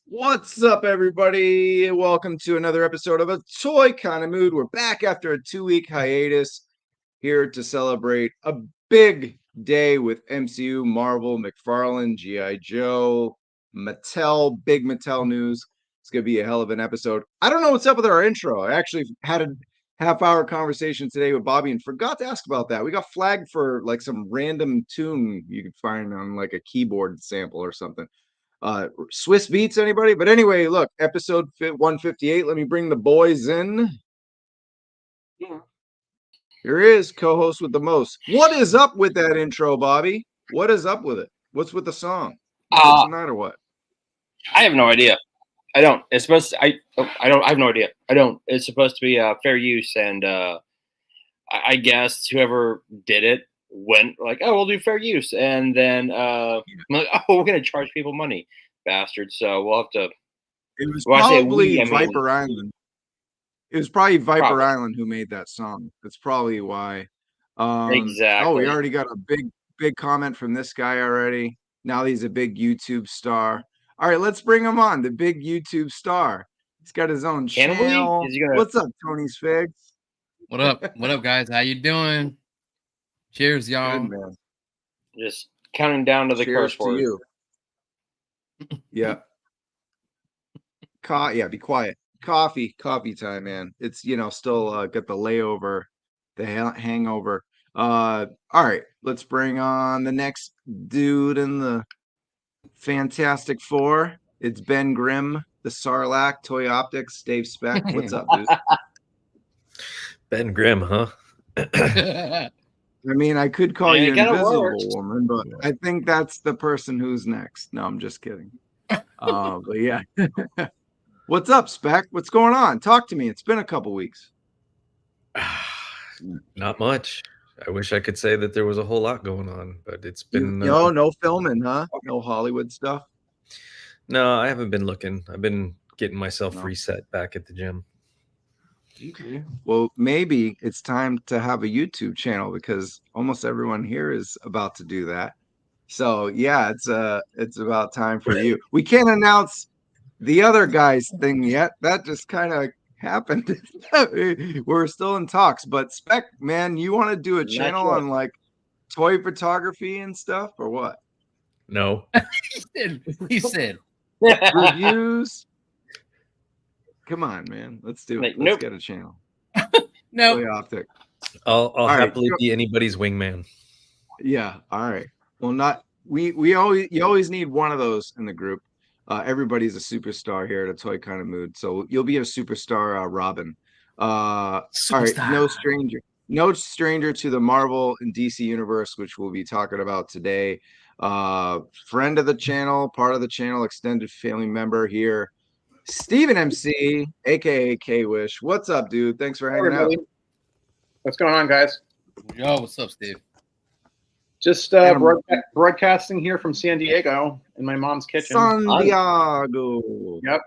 What's up, everybody? Welcome to another episode of A Toy Kind of Mood. We're back after a 2-week hiatus here to celebrate a big day with MCU, Marvel, McFarlane, G.I. Joe, Mattel, big Mattel news. It's going to be a hell of an episode. I don't know what's up with our intro. I actually had a half-hour conversation today with Bobby and forgot to ask about that. We got flagged for like some random tune you could find on like a keyboard sample or something. Swiss Beats, anybody? But anyway, look, episode 158. Let me bring the boys in. Yeah. Here is co-host with the most. What is up with that intro, Bobby? What is up with it? What's with the song? What's the matter? What? I have no idea. I don't. It's supposed to. I don't. I have no idea. I don't. It's supposed to be fair use, and I guess whoever did it went like, "Oh, we'll do fair use," and then I'm like, "Oh, we're gonna charge people money, bastards." So we'll have to. It was When I say probably we, I mean, Viper Island. It was probably Viper Probably. Island who made that song. That's probably why. Exactly. Oh, we already got a big comment from this guy already. Now he's a big YouTube star. All right, let's bring him on. The big YouTube star. He's got his own Can we? channel. Is he gonna? What's up, Tony's Figs? What up? What up, guys? How you doing? Cheers, y'all. Good, man. Just counting down to the Cheers curse word. to you. Yeah. Yeah, be quiet. Coffee time, man. It's still got the layover, the hangover. All right, let's bring on the next dude in the Fantastic Four. It's Ben Grimm, the Sarlacc, Toy Optics, Dave Speck. What's up, dude? Ben Grimm, huh? I mean, I could call you kinda Invisible works. Woman, but I think that's the person who's next. No, I'm just kidding. But yeah. What's up, Speck? What's going on? Talk to me. It's been a couple weeks. Not much. I wish I could say that there was a whole lot going on, but it's been No filming, huh? No Hollywood stuff. no, I haven't been looking. I've been getting myself No. reset back at the gym. Okay. Well, maybe it's time to have a YouTube channel because almost everyone here is about to do that. So yeah, it's about time for you. We can't announce the other guy's thing yet. That just kind of happened. We're still in talks, but Spec, man, you want to do a channel yet. on like toy photography and stuff or what? No. He said, Reviews? Come on, man. Let's do it. Like, Let's nope. get a channel. no. Toy Optic. I'll right, happily be anybody's wingman. Yeah. All right. Well, not you always need one of those in the group. Everybody's a superstar here at A Toy Kind of Mood, so you'll be a superstar, Robin. All right, no stranger to the Marvel and DC universe, which we'll be talking about today. Friend of the channel, part of the channel, extended family member here, Steven MC, aka K-Wish. What's up, dude? Thanks for hanging out. What's going on, guys? Yo, what's up, Steve? Just broadcasting here from San Diego in my mom's kitchen. San Diego. Yep.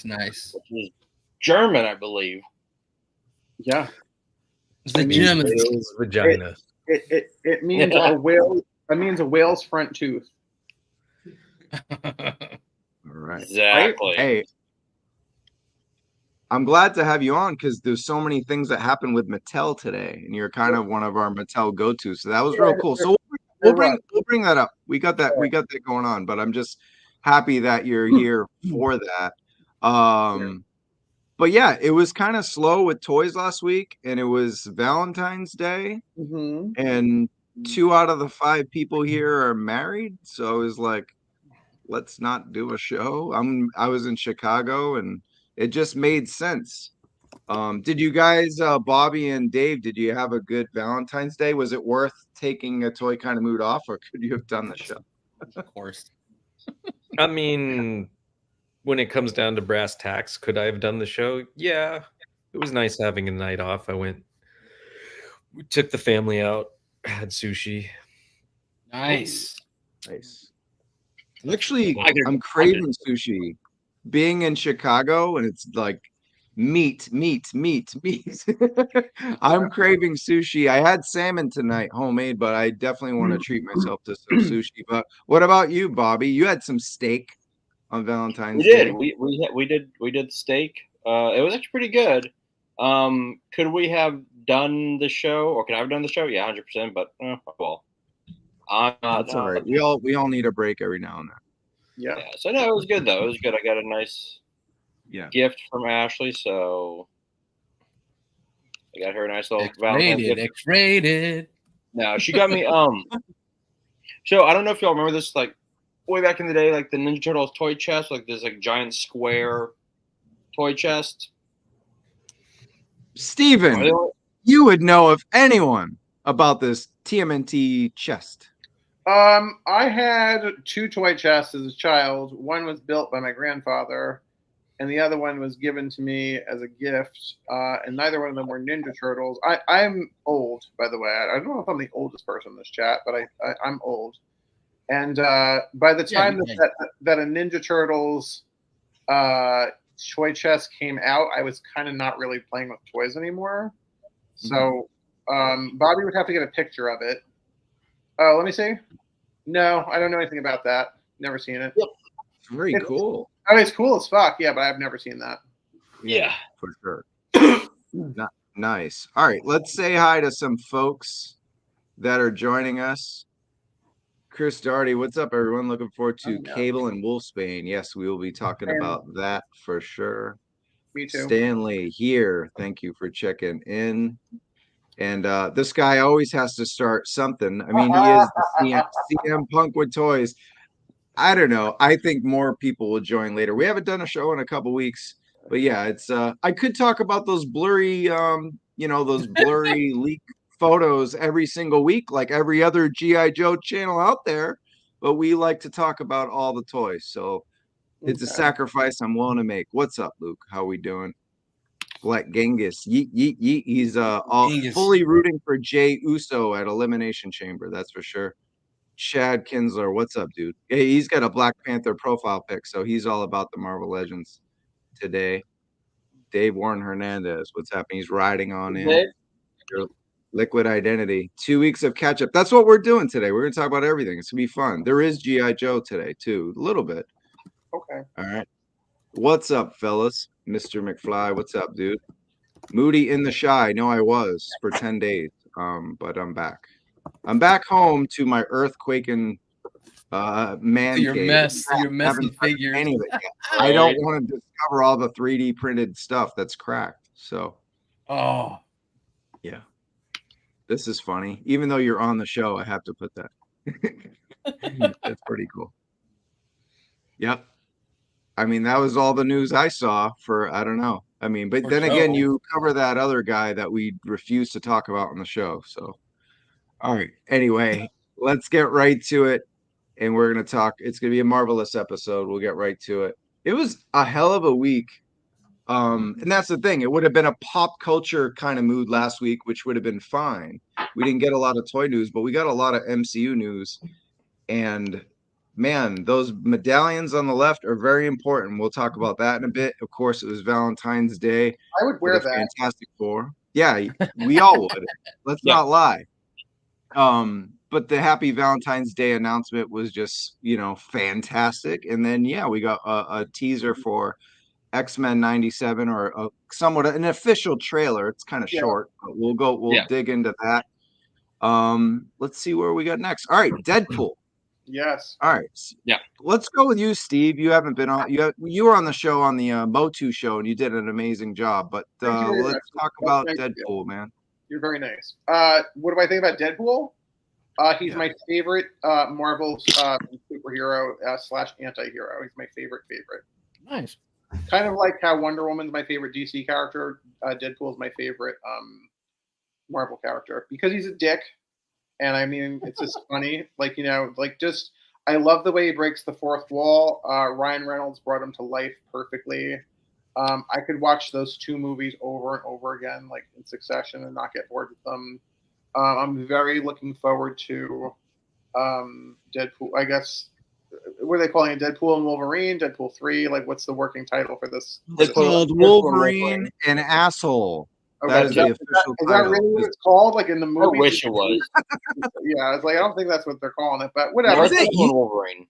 Nice. Which is German, I believe. Yeah. It's the I mean, German. Whale's vagina. It means a whale. It means a whale's front tooth. All right. Exactly. Hey, I'm glad to have you on because there's so many things that happened with Mattel today, and you're kind of one of our Mattel go-tos. So that was real cool. So we'll bring that up. We got that going on, but I'm just happy that you're here for that. But yeah, it was kind of slow with toys last week, and it was Valentine's Day, and 2 out of the 5 people here are married. So it was like, let's not do a show. I was in Chicago, and it just made sense. Did you guys, Bobby and Dave, did you have a good Valentine's Day? Was it worth taking A Toy Kind of Mood off, or could you have done the show? Of course. I mean, when it comes down to brass tacks, could I have done the show? Yeah. It was nice having a night off. We took the family out, had sushi. Nice. Actually, I'm craving sushi. Being in Chicago, and it's like meat. I'm craving sushi. I had salmon tonight, homemade, but I definitely want to treat myself to some sushi. But what about you, Bobby? You had some steak. on Valentine's We Day? did. We did steak. It was actually pretty good. Could we have done the show, or could I have done the show? Yeah, 100%. But well, That's all right. We all need a break every now and then. Yeah. Yeah. So no, it was good though. It was good. I got a nice gift from Ashley, so I got her a nice little Valentine's gift. X-rated. No, she got me. So I don't know if y'all remember this, like way back in the day, like the Ninja Turtles toy chest, like this like giant square toy chest. Steven, you would know of anyone about this TMNT chest. I had 2 toy chests as a child. One was built by my grandfather, and the other one was given to me as a gift. And neither one of them were Ninja Turtles. I'm old, by the way. I don't know if I'm the oldest person in this chat, but I'm old. And by the time that a Ninja Turtles toy chest came out, I was kind of not really playing with toys anymore. So Bobby would have to get a picture of it. Let me see. No, I don't know anything about that. Never seen it. Yep. Very cool. Oh, it's cool as fuck. Yeah, but I've never seen that. Yeah, for sure. Nice. All right, let's say hi to some folks that are joining us. Chris Darty, what's up, everyone? Looking forward to Cable and Wolfsbane. Yes, we will be talking about that for sure. Me too. Stanley here. Thank you for checking in. And this guy always has to start something. I mean, he is the CM Punk with toys. I don't know. I think more people will join later. We haven't done a show in a couple weeks, but yeah, it's. I could talk about those blurry, those blurry leak photos every single week, like every other GI Joe channel out there. But we like to talk about all the toys, so it's a sacrifice I'm willing to make. What's up, Luke? How we doing? Black Genghis, yeet yeet yeet. He's fully rooting for Jey Uso at Elimination Chamber. That's for sure. Chad Kinsler, what's up, dude? Yeah, he's got a Black Panther profile pic, so he's all about the Marvel Legends today. Dave Warren Hernandez, what's happening? He's riding on in. Your Liquid Identity. 2 weeks of catch up. That's what we're doing today. We're gonna talk about everything. It's gonna be fun. There is GI Joe today too, a little bit. Okay. All right. What's up, fellas? Mr. McFly, what's up, dude? Moody in the Shy. No, I was for 10 days. But I'm back. I'm back home to my earthquaking man your cave. mess, your messy figures. I don't want to discover all the 3D printed stuff that's cracked. So, yeah, this is funny. Even though you're on the show, I have to put that. That's pretty cool. Yep. I mean, that was all the news I saw for, I don't know. I mean, but then again, you cover that other guy that we refuse to talk about on the show. So, all right. Anyway, let's get right to it. And we're going to talk. It's going to be a marvelous episode. We'll get right to it. It was a hell of a week. And that's the thing. It would have been a pop culture kind of mood last week, which would have been fine. We didn't get a lot of toy news, but we got a lot of MCU news. And man, those medallions on the left are very important. We'll talk about that in a bit. Of course, it was Valentine's Day. I would wear that. Fantastic Four. Yeah, we all would. Let's not lie. But the Happy Valentine's Day announcement was just, fantastic. And then, we got a teaser for X-Men 97 or somewhat an official trailer. It's kind of short, but we'll dig into that. Let's see where we got next. All right, Deadpool. Yes. All right. Yeah. Let's go with you, Steve. You haven't been on. You were on the show on the Motu show, and you did an amazing job. But let's talk about Deadpool, man. You're very nice. What do I think about Deadpool? He's my favorite Marvel superhero / anti-hero. He's my favorite. Nice. Kind of like how Wonder Woman's my favorite DC character. Deadpool's my favorite Marvel character because he's a dick. And I mean, it's just funny. I love the way he breaks the fourth wall. Ryan Reynolds brought him to life perfectly. I could watch those 2 movies over and over again, like in succession, and not get bored with them. I'm very looking forward to Deadpool. I guess, what are they calling it? Deadpool and Wolverine? Deadpool 3? Like, what's the working title for this? It's called Wolverine and Asshole. Okay. That is the official title. Is that really what it's called? Like in the movie? I wish it was. Yeah, I was like, I don't think that's what they're calling it, but whatever. Wolverine.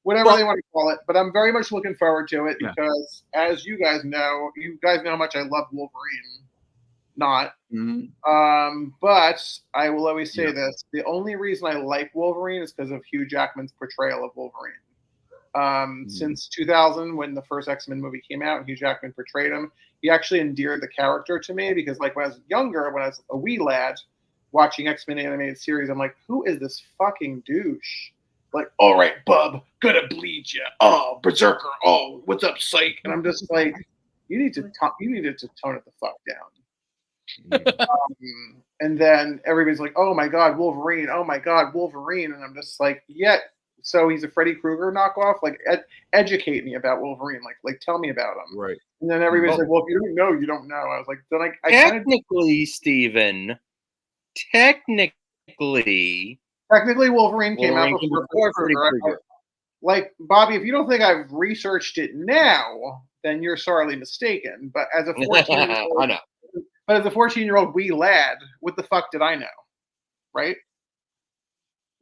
whatever they want to call it. But I'm very much looking forward to it Yeah. because, as you guys know how much I love Wolverine. Not. But I will always say this: the only reason I like Wolverine is because of Hugh Jackman's portrayal of Wolverine. Since 2000, when the first X-Men movie came out, and Hugh Jackman portrayed him, he actually endeared the character to me because, like, when I was younger, when I was a wee lad watching X-Men animated series, I'm like, who is this fucking douche? Like, all right, bub, gonna bleed you. Oh, berserker. Oh, what's up, psych? And I'm just like, you needed to tone it the fuck down. And then everybody's like, oh my god, Wolverine. Oh my god, Wolverine. And I'm just like, yeah. So he's a Freddy Krueger knockoff. Like, educate me about Wolverine. Like, tell me about him. Right. And then everybody's like, well, if you don't know, you don't know. I was like, then I technically, Steven, technically Wolverine came out before Freddy Krueger. Like, Bobby, if you don't think I've researched it now, then you're sorely mistaken. But as a 14-year-old, I know. But as a 14-year-old wee lad, what the fuck did I know? Right?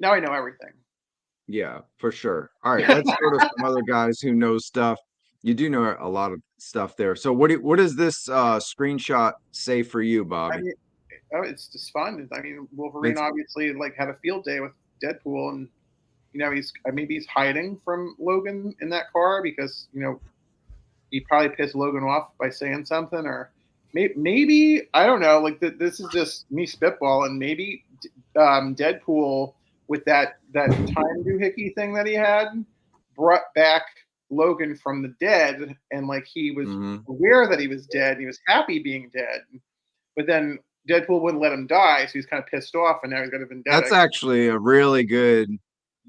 Now I know everything. Yeah, for sure. All right, let's go to some other guys who know stuff. You do know a lot of stuff there. So what does this screenshot say for you, Bobby? I mean, it's just fun. I mean, Wolverine obviously had a field day with Deadpool, and he's hiding from Logan in that car because he probably pissed Logan off by saying something, or maybe I don't know. Like this is just me spitballing. Maybe Deadpool, with that time doohickey thing that he had, brought back Logan from the dead, and like he was aware that he was dead, and he was happy being dead, but then Deadpool wouldn't let him die, so he's kind of pissed off, and now he's got a vendetta. That's actually a really good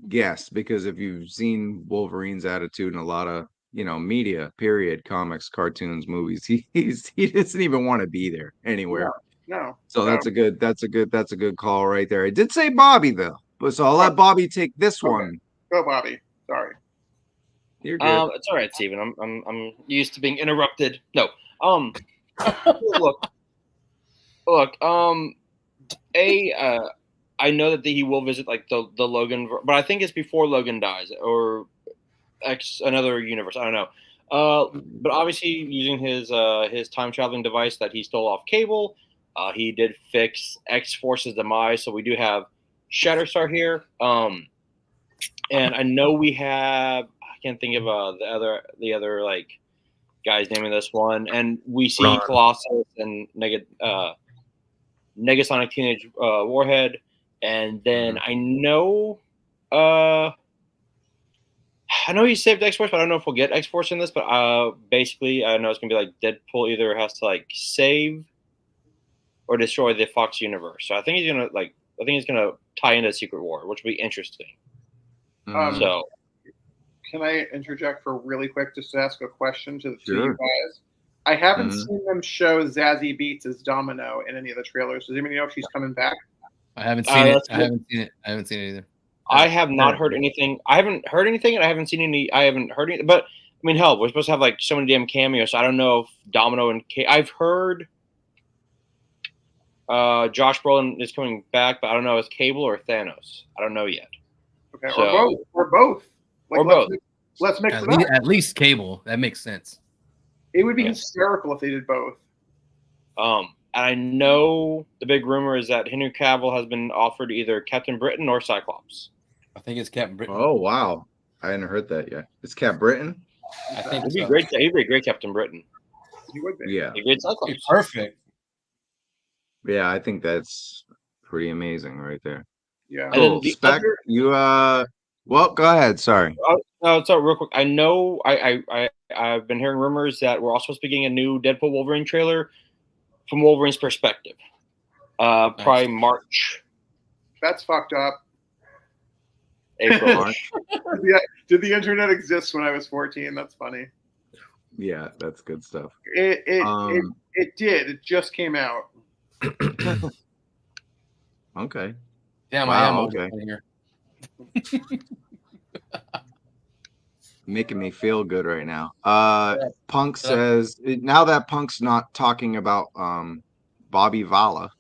guess, because if you've seen Wolverine's attitude in a lot of media, period, comics, cartoons, movies, he doesn't even want to be there anywhere. No. So that's a good call right there. I did say Bobby though, but so I'll let Bobby take this one. Go, Bobby. Sorry. You're good. It's all right, Steven. I'm used to being interrupted. No. Look. I know that he will visit like the Logan, but I think it's before Logan dies or another universe. I don't know. But obviously using his time traveling device that he stole off Cable, he did fix X-Force's demise. So we do have Shatterstar here. And I know we have, I can't think of the other like guy's name in this one, and we see Colossus and Negasonic Teenage Warhead, and then I know he saved X-Force, but I don't know if we'll get X-Force in this. But basically, I know it's gonna be like Deadpool either has to like save or destroy the Fox universe. So I think he's gonna tie into Secret War, which will be interesting. So, can I interject for really quick just to ask a question to you guys? I haven't seen them show Zazie Beetz as Domino in any of the trailers. Does anybody know if she's coming back? I haven't seen it. I haven't seen it either. I have not heard anything. I haven't heard anything, and I haven't seen any. I haven't heard anything. But I mean, hell, we're supposed to have like so many damn cameos. So I don't know if Domino and I've heard Josh Brolin is coming back, but I don't know if it's Cable or Thanos. I don't know yet. Okay, or both. Let's mix it up. At least Cable. That makes sense. It would be hysterical if they did both. And I know the big rumor is that Henry Cavill has been offered either Captain Britain or Cyclops. I think it's Captain Britain. Oh wow, I hadn't heard that yet. It's Cap Britain. I think he'd be great. He'd be a great Captain Britain. He would be. Yeah, a great Cyclops. Perfect. Yeah, I think that's pretty amazing right there. Yeah. Cool. Spec, well, go ahead. Sorry. So real quick, I know I've been hearing rumors that we're also supposed to be getting a new Deadpool Wolverine trailer from Wolverine's perspective. Probably March. That's fucked up. April, March. Did the internet exist when I was 14? That's funny. Yeah, that's good stuff. It did. It just came out. Okay. Damn, wow, I am okay. Here. Making me feel good right now. Punk says now that Punk's not talking about Bobby Vala.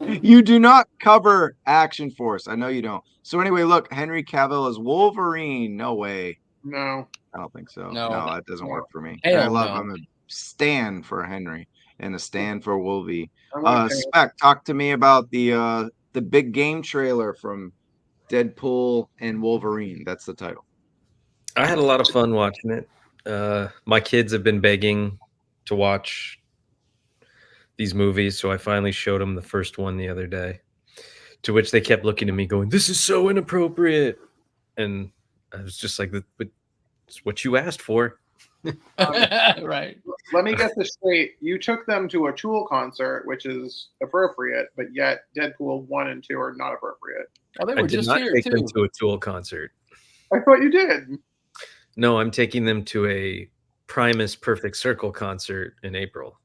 You do not cover Action Force. I know you don't. So anyway, look, Henry Cavill is Wolverine. No way. No. I don't think so. No. No, that doesn't No. work for me. Hell I'm no. a stan for Henry and a stan for Wolvie. I'm okay. Spec, talk to me about the big game trailer from Deadpool and Wolverine. That's the title. I had a lot of fun watching it. My kids have been begging to watch these movies, so I finally showed them the first one the other day. To which they kept looking at me, going, "This is so inappropriate," and I was just like, "But it's what you asked for." Right. Let me get this straight. You took them to a Tool concert, which is appropriate, but yet Deadpool 1 and 2 are not appropriate. Oh, they I were did just not here take too. them to a Tool concert. I thought you did. No, I'm taking them to a Primus Perfect Circle concert in April.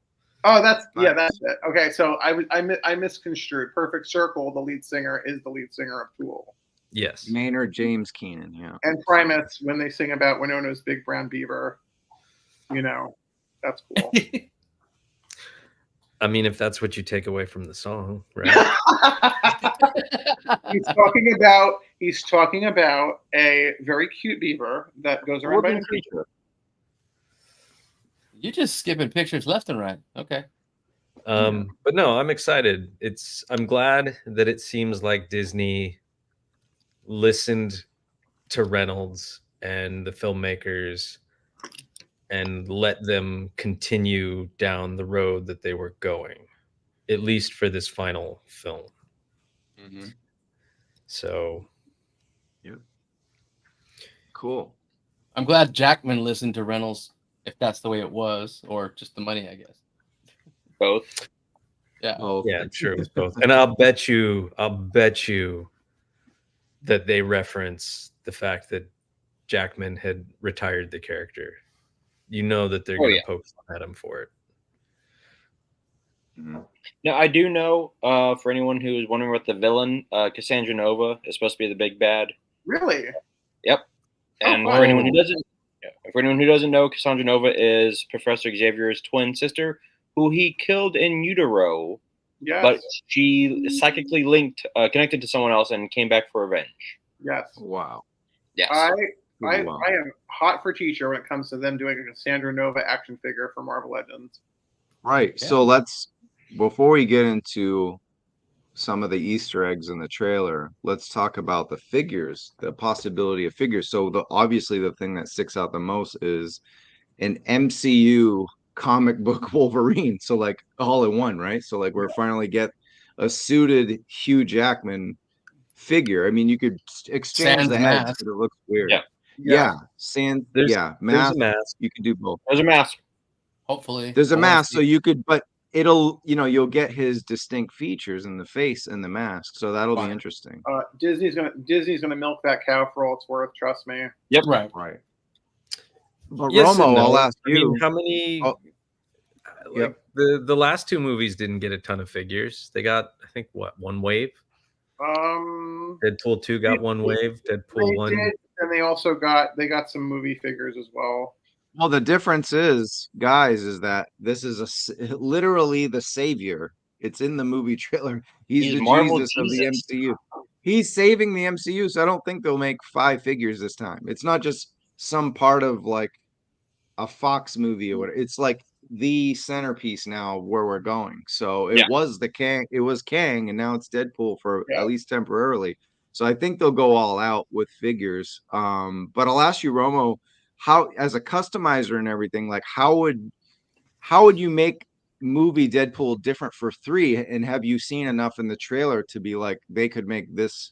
Oh, that's it. Okay, so I misconstrued. Perfect Circle, the lead singer, is the lead singer of Tool. Yes. Maynard James Keenan, yeah. And Primus, when they sing about Winona's Big Brown Beaver, that's cool. I mean, if that's what you take away from the song, right? He's talking about a very cute beaver that goes around by Creature. You're just skipping pictures left and right. Okay. But no, I'm excited. I'm glad that it seems like Disney listened to Reynolds and the filmmakers and let them continue down the road that they were going, at least for this final film. Mm-hmm. So, Cool. I'm glad Jackman listened to Reynolds, if that's the way it was, or just the money, I guess. Both. Yeah. Oh, yeah, I'm sure it was both. And I'll bet you that they reference the fact that Jackman had retired the character. You know that they're going to poke fun at him for it. Mm-hmm. Now, I do know, for anyone who is wondering what the villain, Cassandra Nova, is supposed to be the big bad. Really? Yep. And for anyone who doesn't know, Cassandra Nova is Professor Xavier's twin sister, who he killed in utero. Yes. But she psychically connected to someone else and came back for revenge. Yes. Wow. Yes. I am hot for teacher when it comes to them doing a Cassandra Nova action figure for Marvel Legends. Right. Yeah. So before we get into some of the Easter eggs in the trailer, let's talk about the figures, the possibility of figures. So obviously the thing that sticks out the most is an MCU comic book Wolverine. So like all in one, right? So like we're finally get a suited Hugh Jackman figure. I mean, you could exchange Sans the heads, mask. but it looks weird. Yeah. There's mask. a mask. You can do both. There's a mask. Hopefully. There's a I wanna mask, see- so you could, but you'll get his distinct features in the face and the mask, so that'll be Fine. interesting. Disney's gonna milk that cow for all it's worth. Trust me. Yep. Right. Right. But Yes Romo, and no. I'll ask I you. mean, how many? Yep. The last two movies didn't get a ton of figures. They got, I think, one wave. Deadpool 2 got one wave. Deadpool 1. Did, and they also got some movie figures as well. Well, the difference is, guys, is that this is literally the savior. It's in the movie trailer. He's the Marvel Jesus of the Jesus. MCU. He's saving the MCU, so I don't think they'll make 5 figures this time. It's not just some part of like a Fox movie or whatever. It's like the centerpiece now where we're going. So it was Kang, and now it's Deadpool for at least temporarily. So I think they'll go all out with figures. But I'll ask you, Romo, how, as a customizer and everything, like how would you make movie Deadpool different for 3? And have you seen enough in the trailer to be like they could make this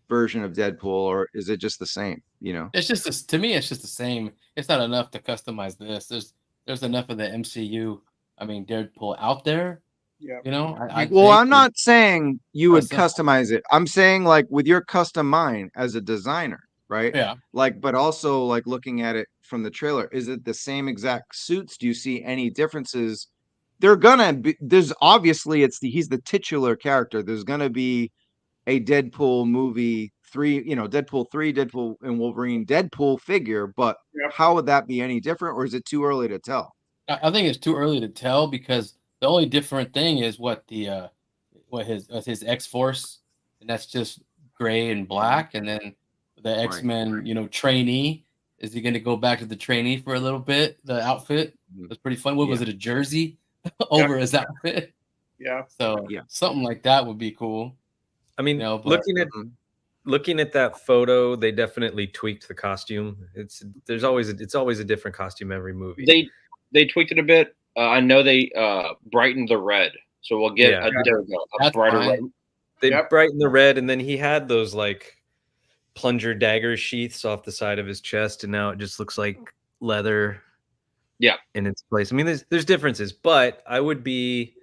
version of Deadpool, or is it just the same? It's just to me, it's just the same. It's not enough to customize this. There's enough of the MCU. I mean, Deadpool out there. Yeah. I'm not saying you would customize it. I'm saying like with your custom mind as a designer, right? Yeah. Like, but also like looking at it from the trailer, is it the same exact suits? Do you see any differences? There's obviously he's the titular character. There's gonna be a Deadpool movie 3, Deadpool 3, Deadpool and Wolverine Deadpool figure, but how would that be any different, or is it too early to tell? I think it's too early to tell because the only different thing is what his X-Force, and that's just gray and black, and then the X-Men, trainee. Is he going to go back to the trainee for a little bit? The outfit was pretty fun. What was it? A jersey over his outfit? Yeah. So something like that would be cool. I mean, looking at that photo, they definitely tweaked the costume. It's always a different costume every movie. They tweaked it a bit. I know they brightened the red, so we'll get a brighter red. They brightened the red, and then he had those like plunger dagger sheaths off the side of his chest, and now it just looks like leather. Yeah, in its place. I mean, there's differences, but I would be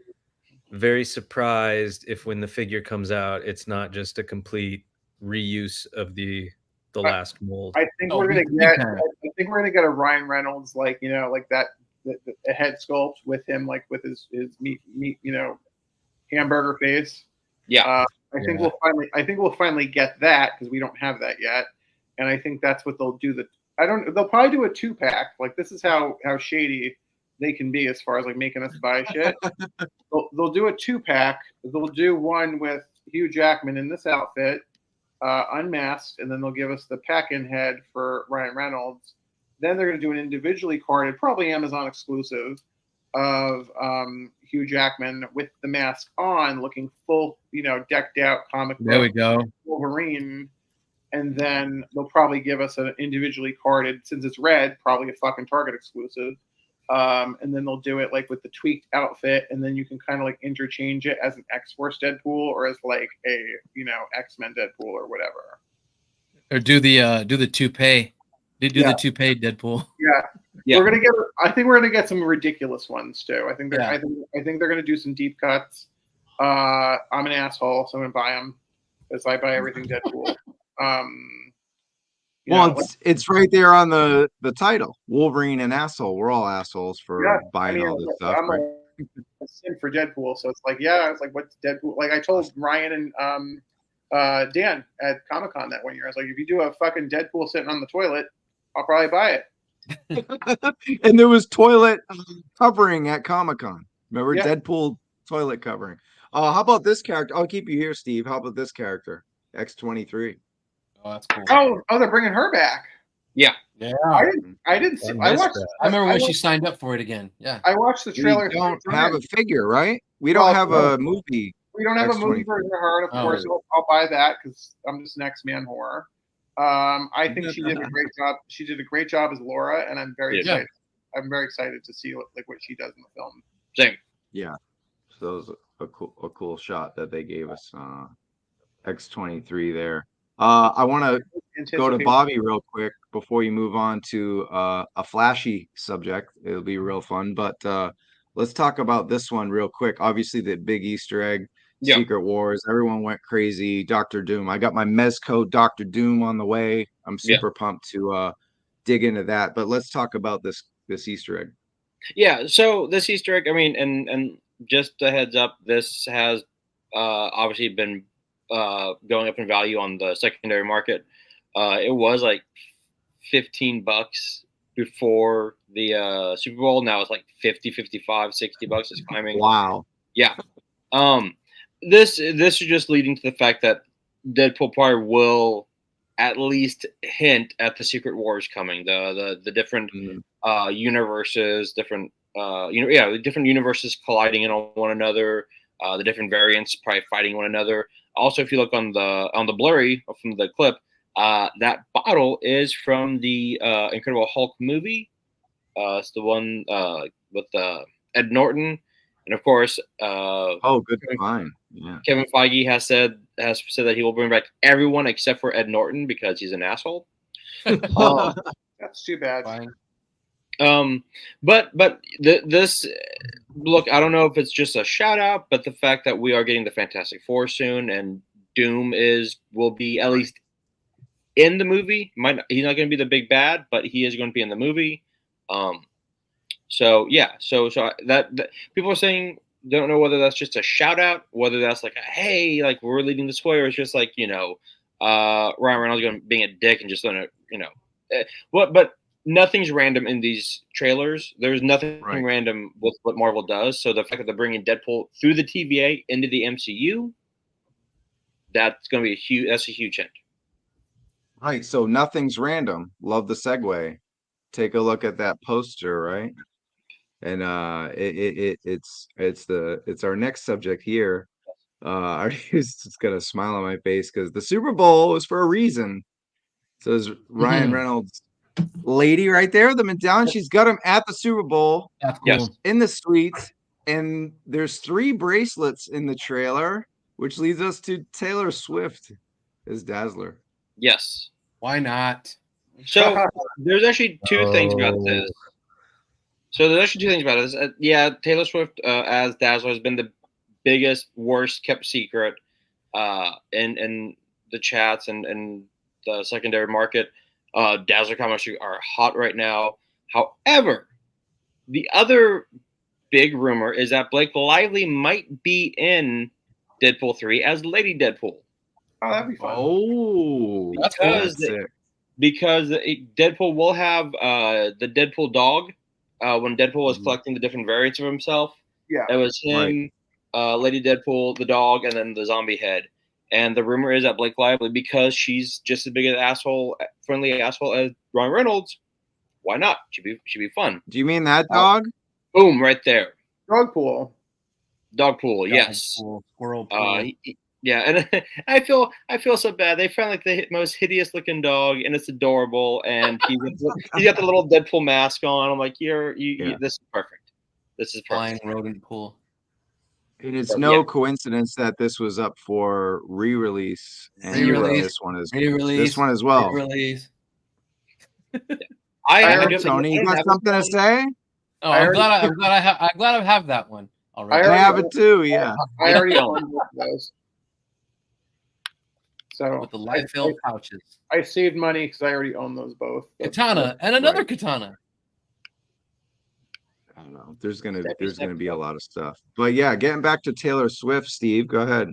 very surprised if when the figure comes out, it's not just a complete reuse of the last mold. I think we're gonna get a Ryan Reynolds like that a head sculpt with him like with his meat hamburger face. Yeah. I think we'll finally get that because we don't have that yet, and I think that's what they'll do. They'll probably do a 2-pack. Like this is how shady they can be as far as like making us buy shit. They'll do a 2-pack. They'll do one with Hugh Jackman in this outfit, unmasked, and then they'll give us the pack-in head for Ryan Reynolds. Then they're going to do an individually carded, probably Amazon exclusive, of Hugh Jackman with the mask on, looking full, decked out comic book. There we go. Wolverine. And then they'll probably give us an individually carded, since it's red, probably a fucking Target exclusive. And then they'll do it like with the tweaked outfit, and then you can kind of like interchange it as an X-Force Deadpool or as like a X-Men Deadpool or whatever. Or do the toupee. They do the toupee Deadpool. Yeah. I think we're gonna get some ridiculous ones too. I think they're gonna do some deep cuts. I'm an asshole, so I'm gonna buy them because I buy everything Deadpool. It's right there on the title. Wolverine and asshole. We're all assholes for buying all this stuff. I'm a sim for Deadpool, so it's like, it's like, what's Deadpool? Like I told Ryan and Dan at Comic-Con that one year, I was like, if you do a fucking Deadpool sitting on the toilet, I'll probably buy it. And there was toilet covering at Comic-Con. Remember Deadpool toilet covering? How about this character? I'll keep you here, Steve. How about this character? X-23. Oh, that's cool. Oh, they're bringing her back. Yeah. I didn't see. I remember when she signed up for it again. Yeah. I watched the trailer. We don't have a figure, right? We don't have a movie. We don't have a movie version of her, and of course, I'll buy that because I'm just an X-Man whore. I think she did a great job. She did a great job as Laura, and I'm very excited. I'm very excited to see what she does in the film. Same. Yeah. So it was a cool shot that they gave us. X-23 there. I want to go to Bobby real quick before you move on to a flashy subject. It'll be real fun, but let's talk about this one real quick. Obviously, the big Easter egg, Secret Wars. Everyone went crazy. Dr. Doom. I got my Mezco Dr. Doom on the way. I'm super pumped to dig into that. But let's talk about this Easter egg. Yeah. So this Easter egg, I mean, and just a heads up, this has obviously been going up in value on the secondary market. It was like $15 before the Super Bowl. Now it's like 50, 55, $60. It's climbing. Wow. Yeah. This is just leading to the fact that Deadpool probably will at least hint at the Secret Wars coming. The different universes, different the different universes colliding in on one another. The different variants probably fighting one another. Also, if you look on the blurry from the clip, that bottle is from the Incredible Hulk movie. It's the one with Ed Norton, and of course, good line. Yeah. Kevin Feige has said that he will bring back everyone except for Ed Norton because he's an asshole. That's too bad. Fine. But this look, I don't know if it's just a shout out, but the fact that we are getting the Fantastic Four soon, and Doom will be at least in the movie. He's not going to be the big bad, but he is going to be in the movie. So that people are saying don't know whether that's just a shout out, whether that's like a hey, like we're leading this way, or it's just like Ryan Reynolds being a dick and just letting it, but. Nothing's random in these trailers. There's nothing random with what Marvel does. So the fact that they're bringing Deadpool through the TVA into the MCU, that's going to be that's a huge hint. Right. So nothing's random. Love the segue. Take a look at that poster, right? And it's our next subject here. Artie's just got a smile on my face because the Super Bowl is for a reason. So is Ryan Reynolds' lady right there, the medallion. She's got him at the Super Bowl. That's cool. Yes. In the suites, and there's 3 bracelets in the trailer, which leads us to Taylor Swift as Dazzler. Yes. Why not? So there's actually 2 things about this. So there's actually 2 things about this. Yeah, Taylor Swift as Dazzler has been the biggest, worst kept secret in the chats and the secondary market. Dazzler comics are hot right now. However, the other big rumor is that Blake Lively might be in Deadpool 3 as Lady Deadpool. Oh, that'd be fun. Oh, That's cool. Because Deadpool will have the Deadpool dog. When Deadpool was collecting the different variants of himself, Yeah, it was him, Lady Deadpool, the dog, and then the zombie head. And the rumor is that Blake Lively, because she's just as big an asshole, friendly asshole as Ryan Reynolds, why not? Should be fun. Do you mean that dog? Boom, right there. dog pool. Dog pool, yes. Pool, squirrel pool. Yeah, and I feel so bad. They found like the most hideous looking dog, and it's adorable. And he's got the little Deadpool mask on. I'm like, this is perfect. This is Flying perfect. rodent pool. It is no coincidence that this was up for re-release, and this one is this one as well. Re-release. Tony, you got something to say? Oh, I'm glad I have that one already. I have it too. Yeah, I already own both of those. So With the light-filled pouches. I saved money because I already own those both. Katana and another katana. I don't know. There's gonna be a lot of stuff, but yeah, getting back to Taylor Swift, Steve, go ahead.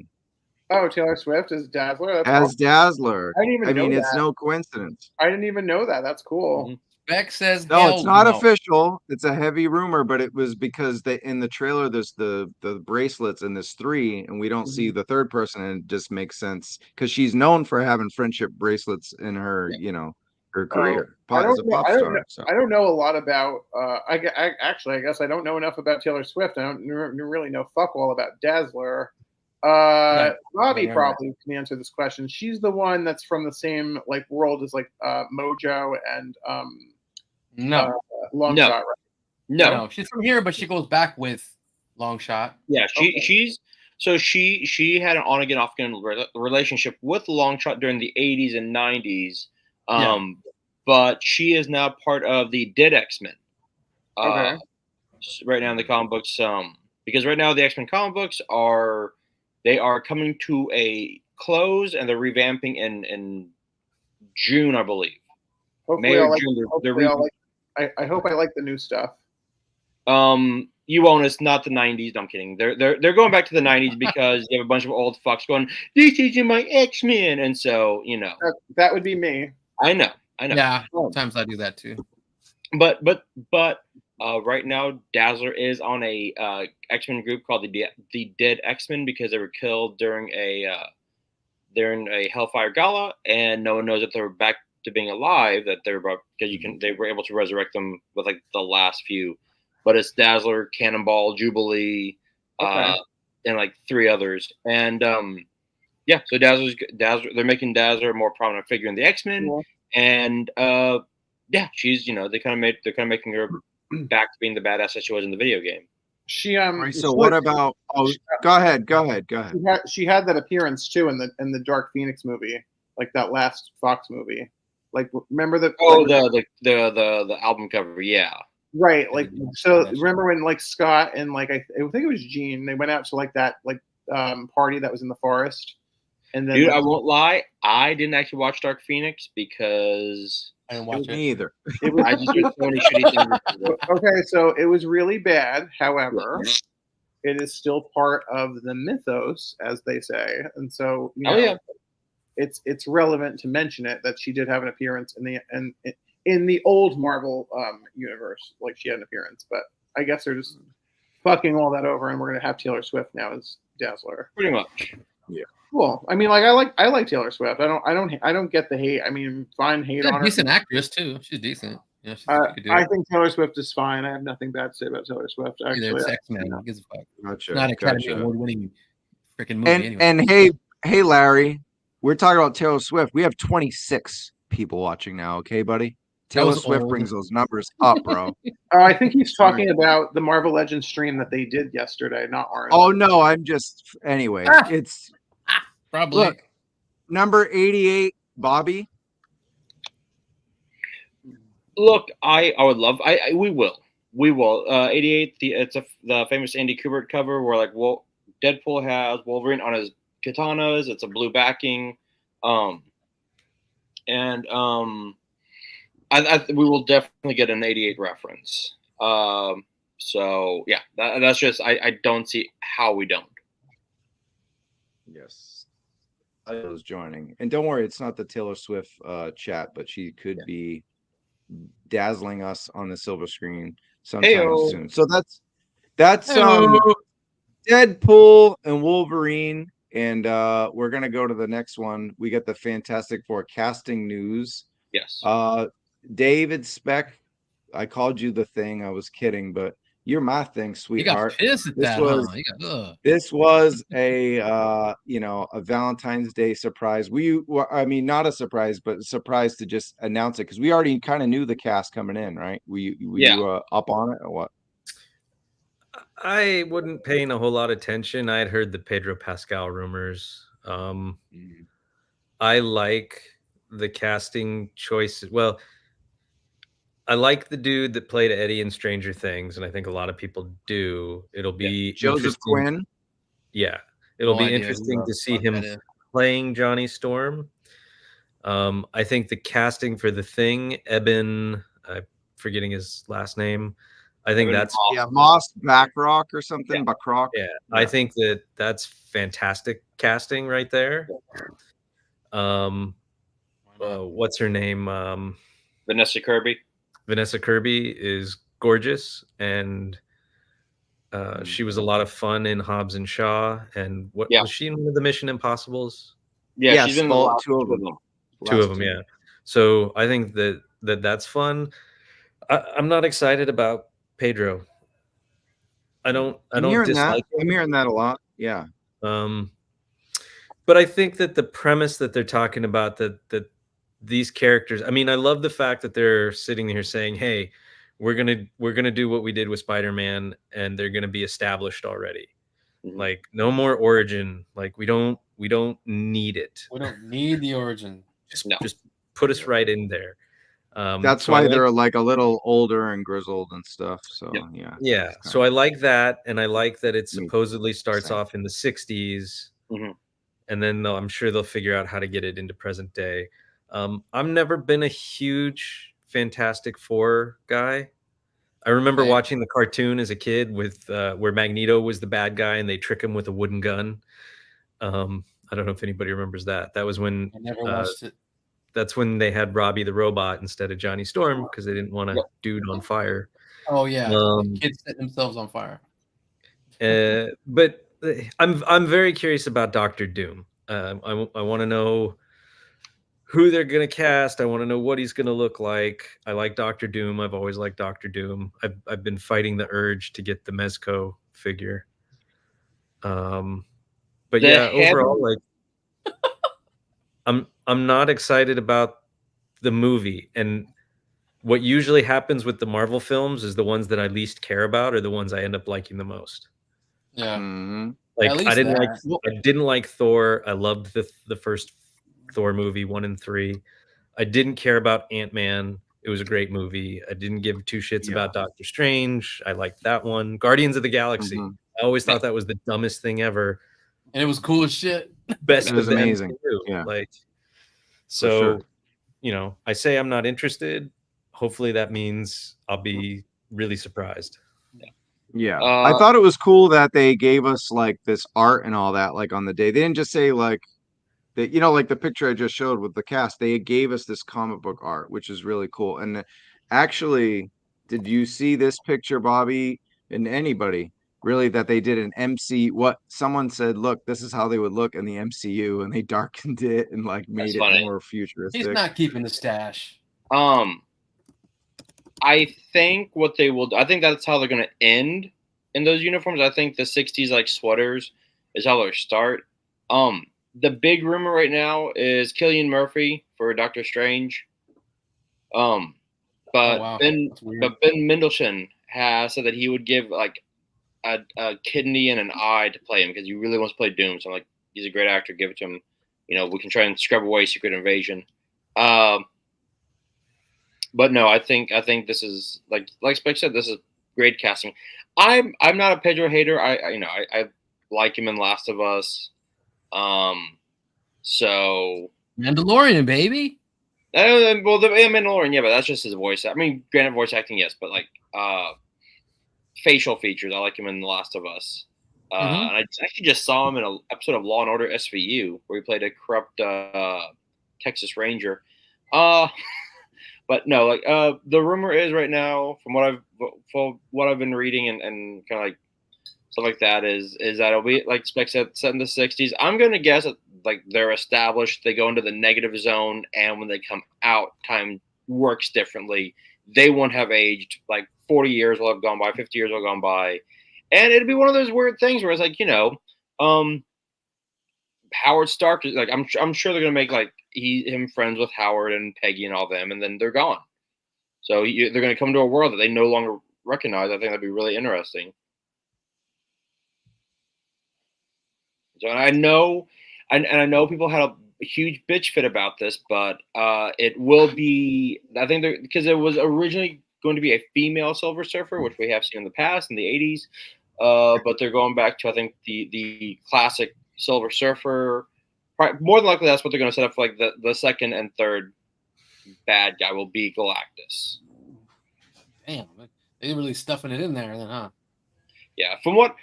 Oh, Taylor Swift is Dazzler. That's As awesome. Dazzler. I didn't even know it's that. no coincidence. I didn't even know that. That's cool. Beck says No, it's not official. It's a heavy rumor, but it was because in the trailer there's the bracelets and there's 3, and we don't see the third person, and it just makes sense because she's known for having friendship bracelets in her, her career as a pop star. I don't know a lot about. I guess I don't know enough about Taylor Swift. I don't really know fuck all about Dazzler. Robbie probably can answer this question. She's the one that's from the same world as Mojo and Longshot, right? No, she's from here, but she goes back with Longshot. Yeah, she had an on again, off again relationship with Longshot during the 80s and 90s. But she is now part of the Dead X-Men. Right now in the comic books, because right now the X-Men comic books are coming to a close, and they're revamping in June, I believe. Hopefully May or June. I hope I like the new stuff. You won't. It's not the 90s. No, I'm kidding. They're going back to the 90s because you have a bunch of old fucks going, "This is my X-Men," and so that would be me. I know. Yeah, sometimes I do that too. But right now, Dazzler is on a X-Men group called the Dead X-Men because they were killed during a Hellfire Gala, and no one knows that they're back to being alive. That they were able to resurrect them with the last few. But it's Dazzler, Cannonball, Jubilee, and 3 others. And so Dazzler. They're making Dazzler a more prominent figure in the X-Men. Yeah. And she's they're kind of making her back to being the badass that she was in the video game. She So what about? Oh, go ahead. She had that appearance too in the Dark Phoenix movie, that last Fox movie. Remember the the album cover, yeah. Right, remember when Scott and I think it was Gene, they went out to that party that was in the forest, and then dude, I won't lie, I didn't actually watch Dark Phoenix because I didn't watch it either. I just did so many shitty things. Okay, so it was really bad. However, it is still part of the mythos, as they say, and so it's relevant to mention it that she did have an appearance in the old Marvel universe, she had an appearance, but I guess they're just fucking all that over, and we're gonna have Taylor Swift now as Dazzler. Pretty much. Yeah. cool. I mean, like I like Taylor Swift. I don't get the hate. I mean, fine hate She's on a her. decent actress too. She's decent. Yeah, she could do I it. think Taylor Swift is fine. I have nothing bad to say about Taylor Swift. Either Actually, it's X-Men. Who gives a fuck? Gotcha. It's not an Academy Gotcha. Award-winning freaking movie anyway. And hey, Larry, we're talking about Taylor Swift. We have 26 people watching now. Okay, buddy. Taylor was Swift old. brings those numbers up, bro. I think he's talking about the Marvel Legends stream that they did yesterday, not ours. Oh no, I'm just anyway. It's Probably. look, number 88, Bobby. Look, I would love. We will. 88. The famous Andy Kubert cover where like Deadpool has Wolverine on his katanas. It's a blue backing, and we will definitely get an 88 reference. So yeah, that's just I don't see how we don't. Yes. I was joining. And don't worry, it's not the Taylor Swift chat, but she could be dazzling us on the silver screen sometime soon. So that's Deadpool and Wolverine. And we're gonna go to the next one. We got the Fantastic Four casting news. Yes. David Speck, I called you the Thing. I was kidding, but you're my thing, sweetheart. You got pissed at that. This was a a Valentine's Day surprise. I mean, not a surprise, but a surprise to just announce it because we already kind of knew the cast coming in, right? Were you up on it or what? I wasn't paying a whole lot of attention. I had heard the Pedro Pascal rumors. I like the casting choices. Well, I like the dude that played Eddie in Stranger Things, and I think a lot of people do. It'll be Joseph Quinn. Yeah, it'll be interesting to see him playing Johnny Storm. I think the casting for the Thing, Eben, I'm forgetting his last name. I think that's Moss Backrock or something. Backrock. Yeah, I think that's fantastic casting right there. What's her name? Vanessa Kirby. Vanessa Kirby is gorgeous, and she was a lot of fun in Hobbs and Shaw. And was she in one of the Mission Impossibles? Yeah, she's in two of them. Two of them, yeah. So I think that's fun. I'm not excited about Pedro. I don't dislike him. I'm hearing that a lot. Yeah. But I think that the premise that they're talking about, that these characters, I mean, I love the fact that they're sitting here saying, hey, we're gonna do what we did with Spider-Man, and they're gonna be established already. Mm-hmm. Like, no more origin. Like, we don't need it. We don't need the origin. Just put us right in there. That's why they're like a little older and grizzled and stuff. So yeah. So I like that, and I like that it supposedly starts off in the 60s, and then I'm sure they'll figure out how to get it into present day. I've never been a huge Fantastic Four guy. I remember watching the cartoon as a kid with where Magneto was the bad guy and they trick him with a wooden gun. I don't know if anybody remembers that. That was when I never watched it. That's when they had Robbie the robot instead of Johnny Storm because they didn't want a dude on fire. Oh yeah, kids set themselves on fire. But I'm very curious about Doctor Doom. I want to know who they're going to cast. I want to know what he's going to look like. I like Doctor Doom. I've always liked Doctor Doom. I've been fighting the urge to get the Mezco figure. But overall, like, I'm not excited about the movie. And what usually happens with the Marvel films is the ones that I least care about are the ones I end up liking the most. Yeah. Like, I didn't like Thor. I loved the first Thor movie 1 and 3. I didn't care about Ant-Man. It was a great movie. I didn't give two shits about Doctor Strange. I liked that one. Guardians of the Galaxy. I always thought that was the dumbest thing ever. And it was cool as shit. Best it was amazing. Yeah. Like, so, I say I'm not interested. Hopefully that means I'll be really surprised. Yeah. I thought it was cool that they gave us like this art and all that, like on the day. They didn't just say like that, like the picture I just showed with the cast, they gave us this comic book art, which is really cool. And actually, did you see this picture, Bobby, and anybody? really that they did an MC. What someone said, look, this is how they would look in the MCU, and they darkened it and like made it funny. more He's futuristic. not keeping the stash. I think what they will do, I think that's how they're going to end in those uniforms. I think the 60s like sweaters is how they'll start. The big rumor right now is Cillian Murphy for Doctor Strange. But wow. Ben Mendelsohn has said that he would give like a kidney and an eye to play him because he really wants to play Doom. So I'm like, he's a great actor. Give it to him. You know, we can try and scrub away Secret Invasion. But no, I think this is like Spike said, this is great casting. I'm not a Pedro hater. I like him in Last of Us. So Mandalorian, baby. well, the Mandalorian, yeah, but that's just his voice. I mean, granted, voice acting, yes, but like facial features, I like him in The Last of Us. And I actually just saw him in an episode of Law and Order SVU where he played a corrupt Texas Ranger. But no, like the rumor is right now, from what I've been reading and kind of like stuff like that, is that it'll be like Spec said, set in the 60s. I'm gonna guess that like they're established, they go into the negative zone, and when they come out, time works differently. They won't have aged. Like 40 years will have gone by, 50 years will have gone by, and it'll be one of those weird things where it's like, Howard Stark is like, I'm sure they're gonna make like him friends with Howard and Peggy and all them, and then they're gone. So they're gonna come to a world that they no longer recognize. I think that'd be really interesting. So I know people had a huge bitch fit about this, but it will be. I think because it was originally going to be a female Silver Surfer, which we have seen in the past in the 80s, but they're going back to I think the classic Silver Surfer. More than likely, that's what they're going to set up for. Like the second and third bad guy will be Galactus. Damn, they really stuffing it in there, then, huh? Yeah, from what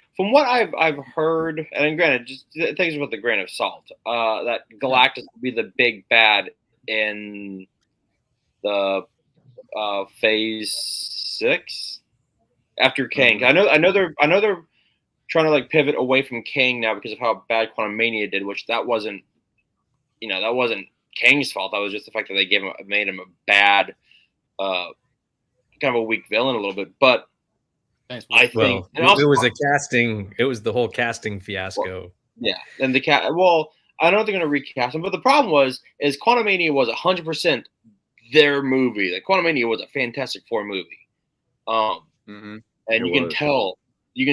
I've heard, and granted, just take it with a grain of salt. That Galactus will be the big bad in the Phase 6 after Kang. I know they're trying to like pivot away from Kang now because of how bad Quantumania did, which that wasn't Kang's fault. That was just the fact that they made him a bad, kind of a weak villain a little bit. But I think it was a casting. It was the whole casting fiasco. Well, yeah, and the cat. Well, I don't know if they're going to recast him, but the problem is Quantumania was 100% their movie. Like Quantumania was a Fantastic Four movie. And you can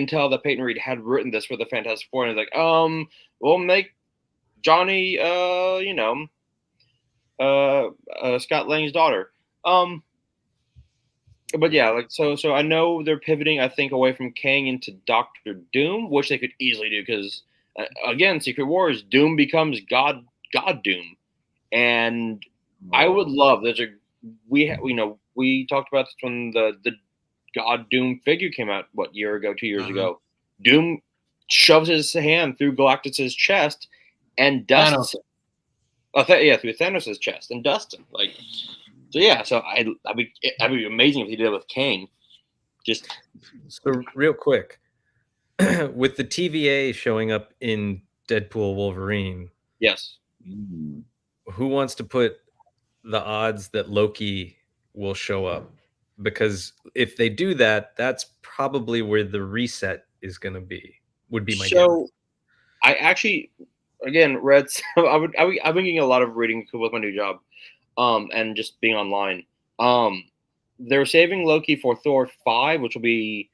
tell that Peyton Reed had written this for the Fantastic Four, and he's like, we'll make Johnny, Scott Lang's daughter. But yeah, like so I know they're pivoting, I think, away from Kang into Doctor Doom, which they could easily do because, again, Secret Wars, Doom becomes God Doom, and I would love. We talked about this when the God Doom figure came out, 2 years ago. Doom shoves his hand through Galactus's chest and dusts him. Through Thanos' chest and dusts him. Like, so yeah, that'd be amazing if he did it with Kang. So real quick, with the TVA showing up in Deadpool Wolverine, yes, who wants to put the odds that Loki will show up? Because if they do that, that's probably where the reset is going to be. Would be my guess. I actually, again, read. I've been getting a lot of reading with my new job, and just being online. They're saving Loki for Thor 5, which will be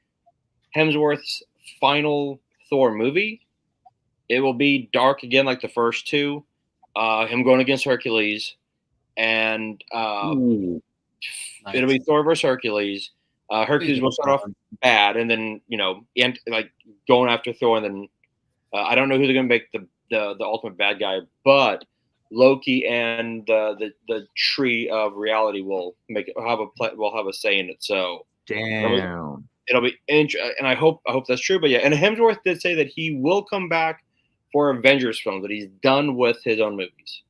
Hemsworth's final Thor movie. It will be dark again, like the first two. Him going against Hercules, and it'll be Thor versus Hercules. Hercules will start off bad, and then like going after Thor, and then I don't know who they're gonna make the ultimate bad guy, but Loki and the Tree of Reality will have a say in it. So damn, it'll be interesting, and I hope that's true. But yeah, and Hemsworth did say that he will come back for Avengers films, that he's done with his own movies.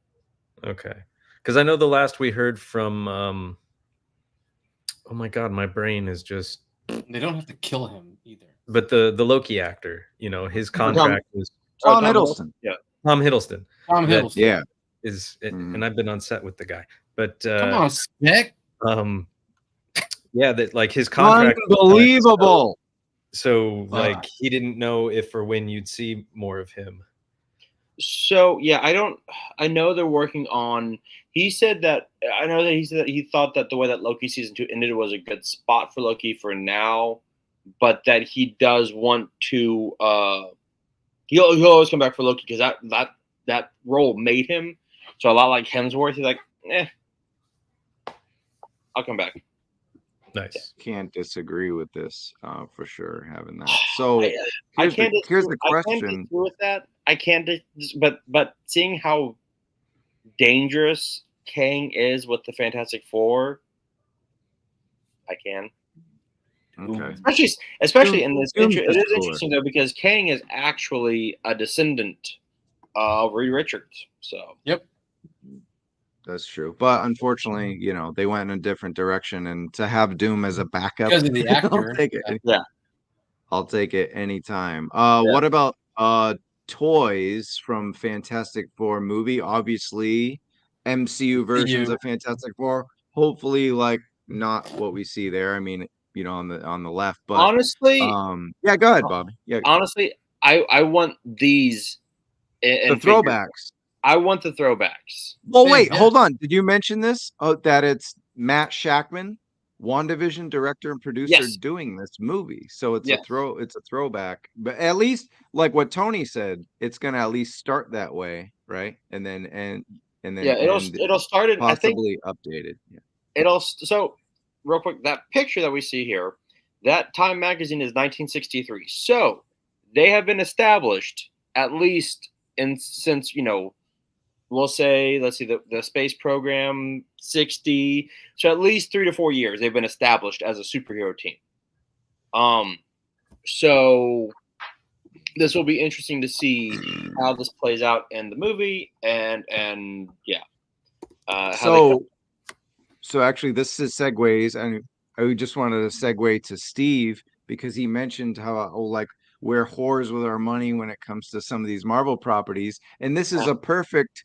Okay, because I know the last we heard from. Oh my God, my brain is just. They don't have to kill him either. but the Loki actor, his contract was Tom Hiddleston. Yeah. Tom Hiddleston. Tom That Hiddleston. Yeah. And I've been on set with the guy, but Come on, Spec. yeah, that like his contract. Unbelievable. So like he didn't know if or when you'd see more of him. So yeah, I know they're working on. He said that he thought that the way that Loki season 2 ended was a good spot for Loki for now, but that he does want to. He'll always come back for Loki because that role made him. So a lot like Hemsworth, he's like, I'll come back. Nice. Can't disagree with this for sure. Having that. So I can't. Here's the I can't question. disagree with that. I can't. But seeing how dangerous Kang is with the Fantastic Four, I can. Okay. Especially in this. Doom It is is cooler. interesting though because Kang is actually a descendant of Reed Richards. So Yep. That's true. But unfortunately, they went in a different direction, and to have Doom as a backup, Because of the actor. I'll take it. Yeah. I'll take it anytime. What about toys from Fantastic Four movie? Obviously, MCU versions of Fantastic Four. Hopefully, like not what we see there. I mean, on the left, but honestly, yeah, go ahead, Bobby. Yeah, honestly, I want these. the throwbacks. I want the throwbacks. Well, wait, hold on. Did you mention this? Oh, that it's Matt Shackman, WandaVision director and producer, doing this movie. So it's a throwback. But at least, like what Tony said, it's gonna at least start that way, right? And then it'll start it. Possibly updated. Yeah. So real quick, that picture that we see here, that Time magazine is 1963. So they have been established at least since we'll say, let's see, the space program 60. So at least 3 to 4 years they've been established as a superhero team. So this will be interesting to see how this plays out in the movie, and yeah. So actually, this is segues, and I just wanted to segue to Steve because he mentioned how we're whores with our money when it comes to some of these Marvel properties, and this is a perfect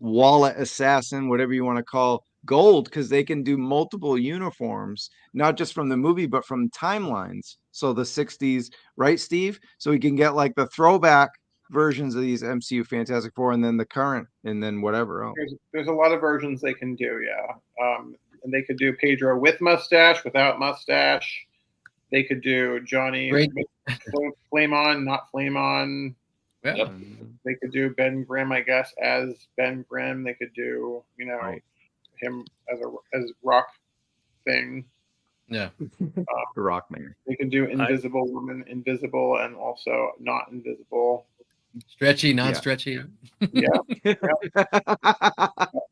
wallet assassin, whatever you want to call gold, because they can do multiple uniforms, not just from the movie but from timelines. So the 60s, right, Steve? So we can get like the throwback versions of these MCU Fantastic Four, and then the current, and then whatever else. There's a lot of versions they can do, and they could do Pedro with mustache, without mustache. They could do Johnny flame on, not flame on. Yeah. They could do Ben Grimm, I guess, as Ben Grimm. They could do, him as Rock thing. Yeah. Rock man. They could do Invisible Woman, invisible, and also not invisible. Stretchy, non-stretchy. Yeah.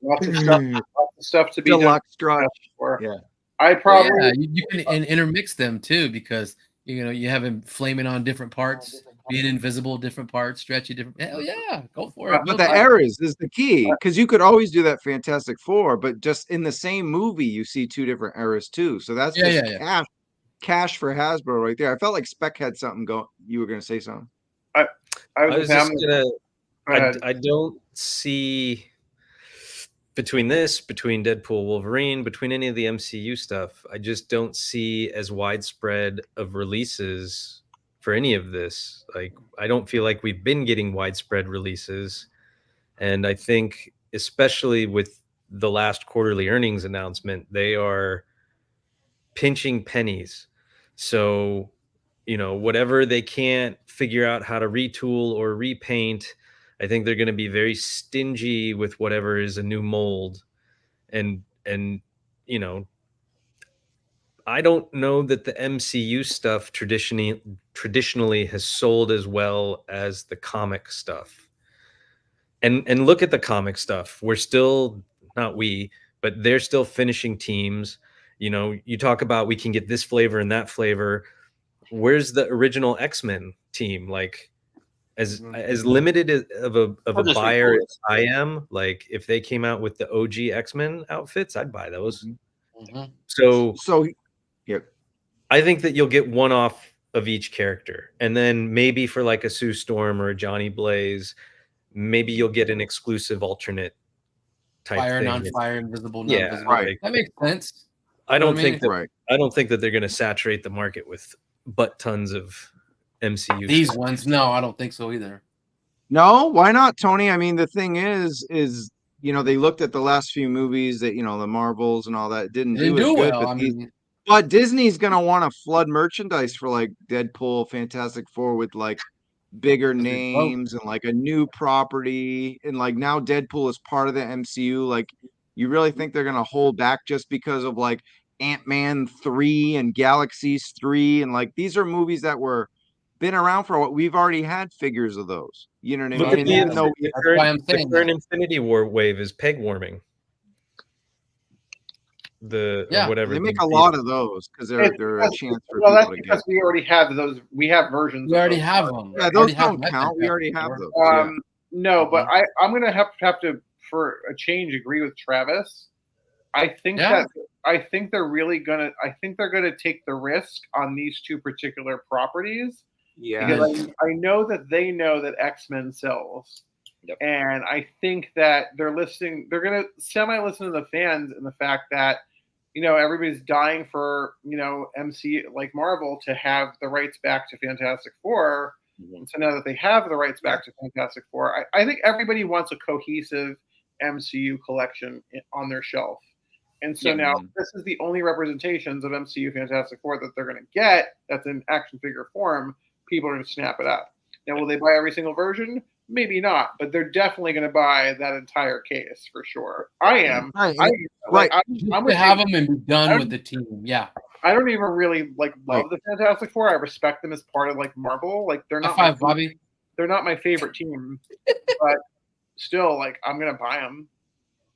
Lots of stuff to be deluxe done. stretch. Yeah. I probably you can intermix them too, because you have him flaming on different parts, being invisible, different parts, stretchy, different. Hell yeah, go for it. But the eras is the key, because you could always do that Fantastic Four, but just in the same movie, you see 2 different eras too. So that's cash for Hasbro right there. I felt like Spec had something going. You were going to say something. I was just gonna. I don't see between Deadpool, Wolverine, between any of the MCU stuff. I just don't see as widespread of releases for any of this. Like, I don't feel like we've been getting widespread releases, and I think especially with the last quarterly earnings announcement, they are pinching pennies. So, whatever they can't figure out how to retool or repaint, I think they're going to be very stingy with whatever is a new mold. And I don't know that the MCU stuff traditionally has sold as well as the comic stuff. And look at the comic stuff. We're still, not we, but they're still finishing teams. You talk about we can get this flavor and that flavor. Where's the original X-Men team? Like, as limited of a buyer as I am, like if they came out with the OG X-Men outfits, I'd buy those. So yeah, I think that you'll get one-off of each character, and then maybe for like a Sue Storm or a Johnny Blaze, maybe you'll get an exclusive alternate type Fire, thing. non-fire, invisible, Yeah, non-visible. right. That makes sense. I don't think that Right. I don't think that they're going to saturate the market with butt tons of MCU. These stuff. ones, no, I don't think so either. No, why not, Tony? I mean, the thing is they looked at the last few movies that the Marvels and all that didn't They do didn't as do good, well. but I mean, but Disney's gonna want to flood merchandise for like Deadpool, Fantastic Four with like bigger Because they broke. names and like a new property, and like now Deadpool is part of the MCU. Like, you really think they're gonna hold back just because of like Ant-Man 3 and Galaxies 3, and like these are movies that were been around for what we've already had figures of those. You know what I Look mean? at And the, even though the That's why I'm current, saying that. Infinity War wave is peg warming. Or whatever they make the- a lot of those because they're a chance for Well, that's people to get. because we already have those. We have versions. We of already those. have them. Yeah, those don't count. We already have those. Yeah. No, but I'm gonna have to for a change agree with Travis. I think they're really gonna. I think they're gonna take the risk on these two particular properties. Yeah. Because I know that they know that X-Men sells. Yep. And I think that they're listening. They're gonna semi-listen to the fans and the fact that everybody's dying for MC like Marvel to have the rights back to Fantastic Four. And so now that they have the rights back to Fantastic Four, I think everybody wants a cohesive MCU collection on their shelf. And so now this is the only representations of MCU Fantastic Four that they're going to get that's in action figure form. People are going to snap it up. Now, will they buy every single version? Maybe not, but they're definitely going to buy that entire case for sure. I am. Right. I'm to have them and be done with the team. Yeah. I don't even really love the Fantastic Four. I respect them as part of Marvel. They're not High five, Bobby. They're not my favorite team, but still, I'm gonna buy them.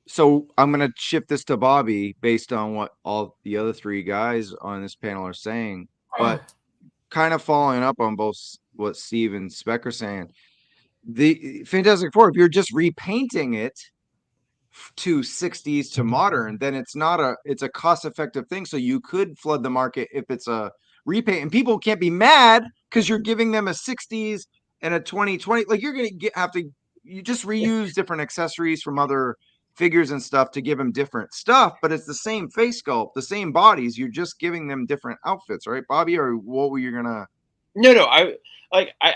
So I'm gonna shift this to Bobby based on what all the other three guys on this panel are saying, but kind of following up on both what Steve and Speck are saying. The Fantastic Four, if you're just repainting it to 60s to modern, then it's a cost-effective thing. So you could flood the market if it's a repaint, and people can't be mad because you're giving them a 60s and a 2020. Like, you're gonna you just reuse different accessories from other figures and stuff to give them different stuff, but it's the same face sculpt, the same bodies. You're just giving them different outfits, right, Bobby? Or what were you gonna? No, I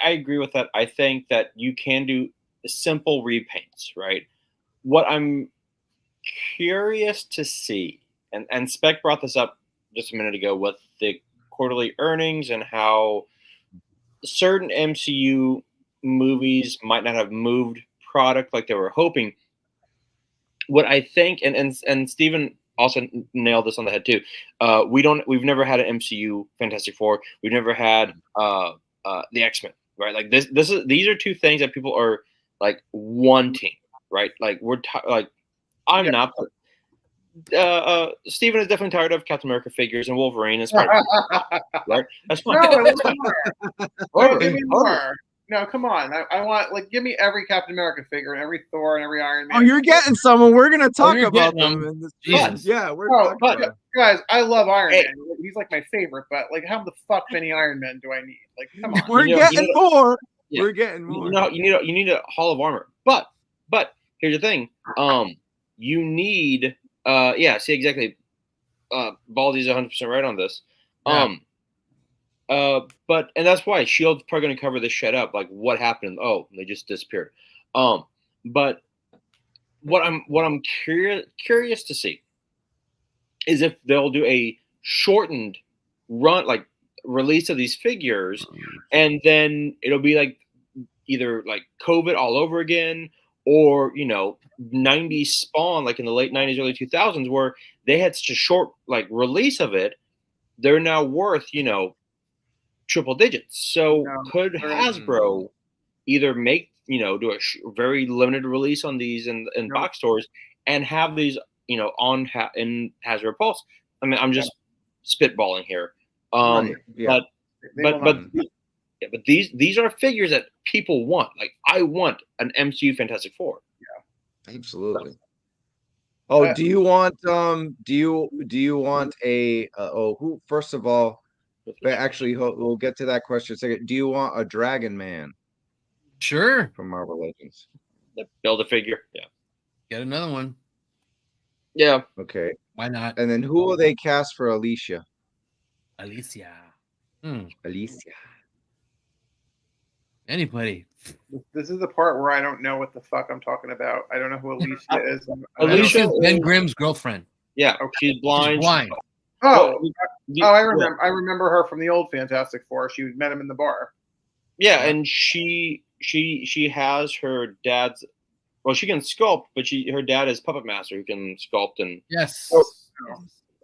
agree with that. I think that you can do simple repaints, right? What I'm curious to see, and Spec brought this up just a minute ago with the quarterly earnings and how certain MCU movies might not have moved product like they were hoping. What I think, and Steven also nailed this on the head too. We've never had an MCU Fantastic Four. We've never had the X-Men, right? Like these are two things that people are wanting, right? I'm not. Steven is definitely tired of Captain America figures and Wolverine and Spider-Man, right? That's fine. No, give me more. No, come on. I want give me every Captain America figure and every Thor and every Iron Man. Oh, you're getting someone. We're gonna talk about them. them in this. Jesus. Yeah, we're talking about guys, I love Iron Man. He's my favorite, but how the fuck many Iron Men do I need? Come on. We're getting more. Yeah. We're getting more. You need a Hall of Armor, but here's the thing. You need see exactly. Baldy's 100% right on this. Yeah. But that's why Shield's probably going to cover this shit up. Like, what happened? Oh, they just disappeared. But what I'm curious to see is if they'll do a shortened run, release of these figures, and then it'll be either COVID all over again, or 90s Spawn, in the late 90s, early 2000s, where they had such a short release of it. They're now worth triple digits. So could Hasbro either make do a very limited release on these in box stores and have these in Hasbro Pulse? I mean, I'm just spitballing here. Right. Yeah. But these are figures that people want. I want an MCU Fantastic Four. Yeah, absolutely. Oh, do you want a who? First of all, But actually, we'll get to that question in a second. Do you want a Dragon Man Sure. from Marvel Legends? Build a figure. Yeah. Get another one. Yeah. Okay. Why not? And then who will they cast for Alicia? Alicia. Alicia. Anybody. This is the part where I don't know what the fuck I'm talking about. I don't know who Alicia is. Alicia Alicia's Ben Grimm's girlfriend. Yeah. Okay. She's blind. She's blind. Oh, You- I remember. I remember her from the old Fantastic Four. She met him in the bar. Yeah, and she has her dad's. Well, she can sculpt, but her dad is puppet master who can sculpt and Yes.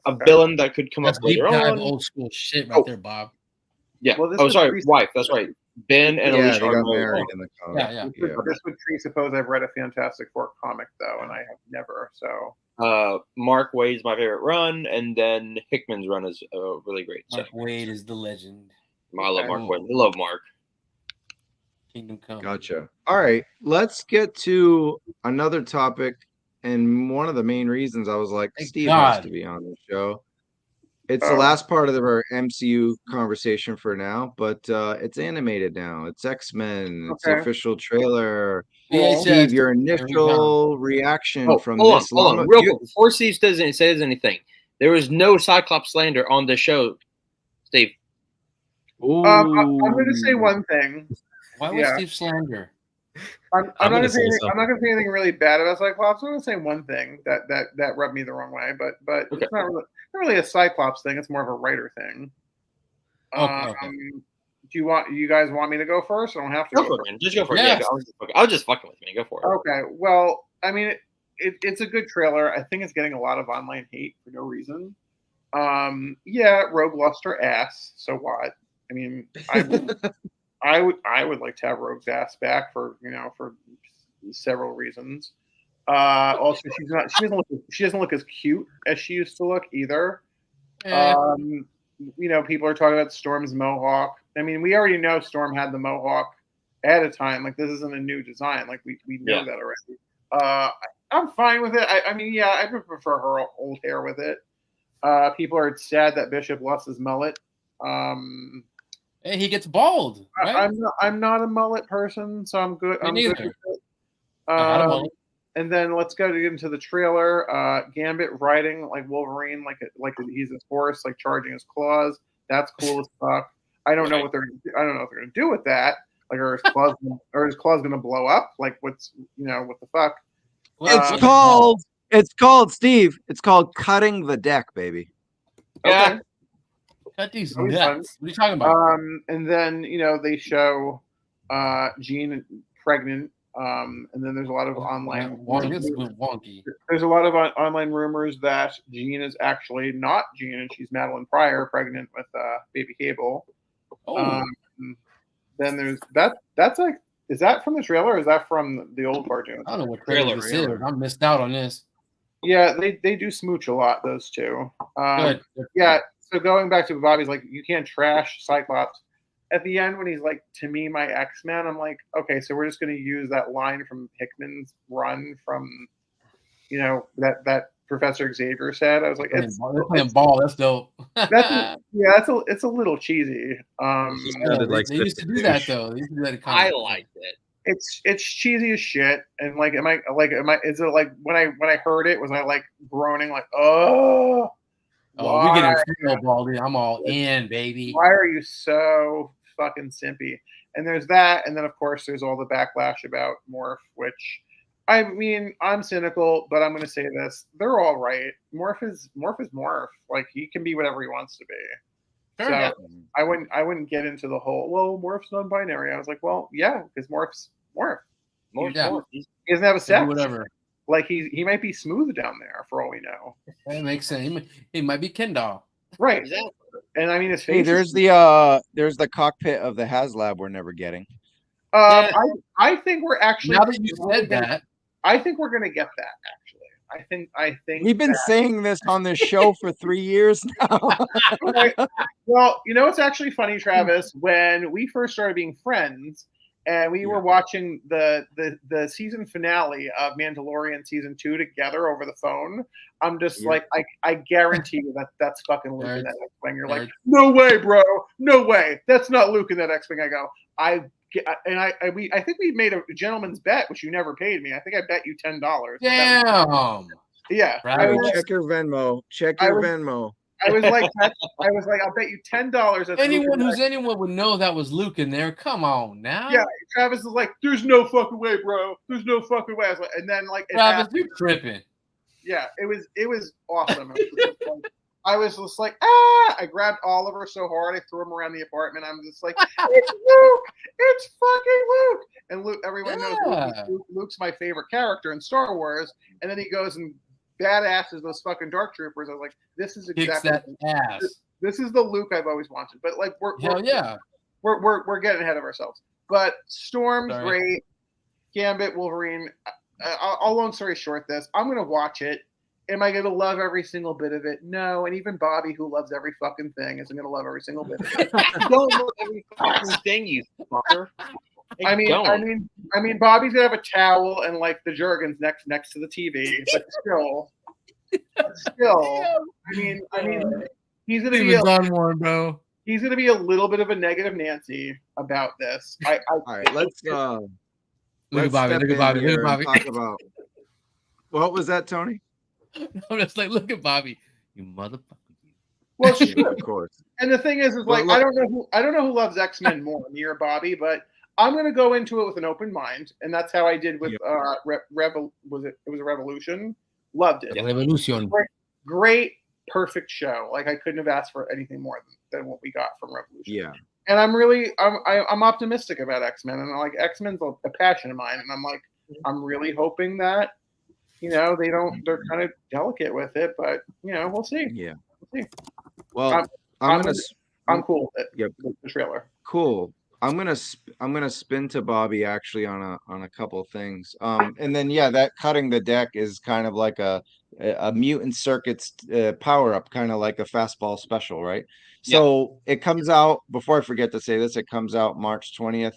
a villain that could come That's up deep later dive on. old school shit right there, Bob. Yeah. Well, this Oh, was sorry, pre- wife. That's right. Ben and Yeah, Alicia they are got married in the comic. Yeah. This would presuppose I've read a Fantastic Four comic though, and I have never. So Mark Wade's my favorite run, and then Hickman's run is really great. So Mark Wade is the legend. I love Mark Wade. I love Mark. Kingdom Come. Gotcha. All right, let's get to another topic. And one of the main reasons I was like, Thank Steve has God. to be on the show. It's the last part of our MCU conversation for now, but it's animated now. It's X-Men. It's the Okay. official trailer. VHS. Steve, your Here we initial reaction from hold this on, long real quick. Before Steve says anything, there was no Cyclops slander on the show, Steve. Ooh. I'm going to say one thing. Why was Steve slander? I'm not going to say say I'm not going to say anything really bad about Cyclops. I'm going to say one thing that rubbed me the wrong way, but Okay. it's not really a Cyclops thing. It's more of a writer thing. Okay. Do you guys want me to go first? I don't have to Go go for first. it, man. Just go for it. Yes. Yeah, I was just fucking with me. Go for it. Okay. Well, I mean, it's a good trailer. I think it's getting a lot of online hate for no reason. Yeah, Rogue lost her ass. So what? I mean, I would like to have Rogue's ass back for several reasons. Also, she doesn't look as cute as she used to look either. People are talking about Storm's mohawk. I mean, we already know Storm had the mohawk at a time. Like, this isn't a new design. Like, we know that already. I'm fine with it. I mean, yeah, I would prefer her old hair with it. People are sad that Bishop lost his mullet. Hey, he gets bald. Right? I'm not a mullet person, so I'm good. Me I'm neither. good with it. I had a mullet. And then let's get into the trailer. Gambit riding like Wolverine, like he's his horse, like charging his claws. That's cool as fuck. I don't know what they're gonna do with that. Like, are his claws gonna blow up? Like, what the fuck? It's called Steve. It's called cutting the deck, baby. Okay. Cut these That was nuts. What are you talking about? And then they show Jean pregnant. And then there's a lot of online. This was wonky. There's a lot of online rumors that Jean is actually not Jean, and she's Madeline Pryor, pregnant with baby Cable. Oh. Then there's that. That's like, is that from the trailer or is that from the old cartoon? I don't know what trailer this is. I missed out on this. Yeah, they do smooch a lot, those two. Good. Yeah. So going back to Bobby's, like, you can't trash Cyclops. At the end, when he's like, "To me, my X-Men," I'm like, okay, so we're just going to use that line from Hickman's run from, that Professor Xavier said. I was like, They're playing ball. That's dope. it's a little cheesy. They used to do that though. They used to do that in I comics. liked it. It's cheesy as shit. And like, is it like when I heard it, was I like groaning like, oh? Oh, we getting real baldy. I'm all in, baby. Why are you so fucking simpy? And there's that, and then of course there's all the backlash about Morph, which, I mean, I'm cynical, but I'm going to say this: they're all right. Morph is Morph. Like, he can be whatever he wants to be. Sure. So I wouldn't get into the whole, well, Morph's non-binary. I was like, well, yeah, because Morph's Morph. He doesn't have a sex. Whatever. Like, he might be smooth down there for all we know. That makes sense. He might be Ken doll. Right. Exactly. And I mean, his face. Hey, there's the cockpit of the HasLab we're never getting. I think we're actually. Now that you said that, I think we're gonna get that. Actually, I think We've been saying this on this show for 3 years now. Well, it's actually funny, Travis. When we first started being friends, and we were watching the season finale of Mandalorian season 2 together over the phone. I'm just like, I guarantee you that's fucking Luke in that X-Wing. You're like, no way, bro, no way, that's not Luke in that X-Wing. I go, I think we made a gentleman's bet, which you never paid me. I think I bet you $10. Damn. Yeah. Check your Venmo. Check your Venmo. I was like, I'll bet you $10. Anyone would know that was Luke in there. Come on now. Yeah, Travis is like, there's no fucking way, bro. There's no fucking way. I was like, and then like, Travis, you tripping? Yeah, it was awesome. I was just like, ah! I grabbed Oliver so hard, I threw him around the apartment. I'm just like, it's Luke! It's fucking Luke! And Luke, everyone knows Luke's my favorite character in Star Wars. And then he goes and badasses those fucking Dark Troopers. I was like, this is exactly this is the Luke I've always wanted. But like, we're getting ahead of ourselves. But Storm, great. Gambit, Wolverine. I'll long story short this. I'm gonna watch it. Am I gonna love every single bit of it? No. And even Bobby, who loves every fucking thing, isn't gonna love every single bit of it. Don't love every fucking thing, you fucker. I mean, Bobby's gonna have a towel and like the Jergens next to the TV, but still. I mean, he's gonna be bro. He's gonna be a little bit of a negative Nancy about this. All right, let's look at Bobby. Talk about what was that, Tony? I'm just like, look at Bobby, you motherfucker. Well, sure. Of course. And the thing is like, I don't know who loves X-Men more, me or Bobby, but I'm gonna go into it with an open mind, and that's how I did with it was a Revolution. Loved it. Revolution. Great, perfect show. Like I couldn't have asked for anything more than what we got from Revolution. Yeah. And I'm optimistic about X-Men, and like X-Men's a passion of mine, and I'm like, I'm really hoping that, they're kind of delicate with it, but we'll see. Yeah. We'll see. Well, I'm cool with it. With the trailer. Cool. I'm gonna spin to Bobby actually on a couple things. And then that cutting the deck is kind of like a mutant circuits power up, kind of like a fastball special, right? So it comes out, before I forget to say this, it comes out March 20th.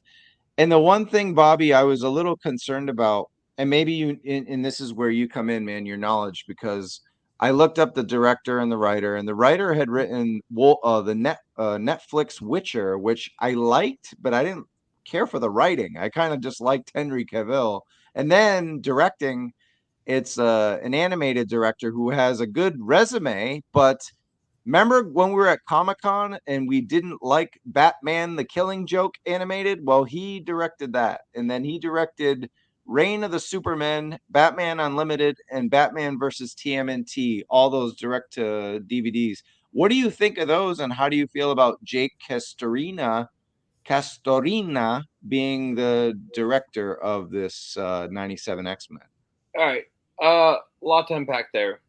And the one thing, Bobby, I was a little concerned about, and maybe and this is where you come in, man, your knowledge, because I looked up the director and the writer had written the Netflix Witcher, which I liked, but I didn't care for the writing. I kind of just liked Henry Cavill. And then directing, it's an animated director who has a good resume, but remember when we were at Comic-Con and we didn't like Batman the Killing Joke animated? Well, he directed that. And then he directed Reign of the Supermen, Batman Unlimited, and Batman versus TMNT, all those direct to DVDs. What do you think of those, and how do you feel about Jake Castorina being the director of this 97 X-Men? All right. A lot to unpack there.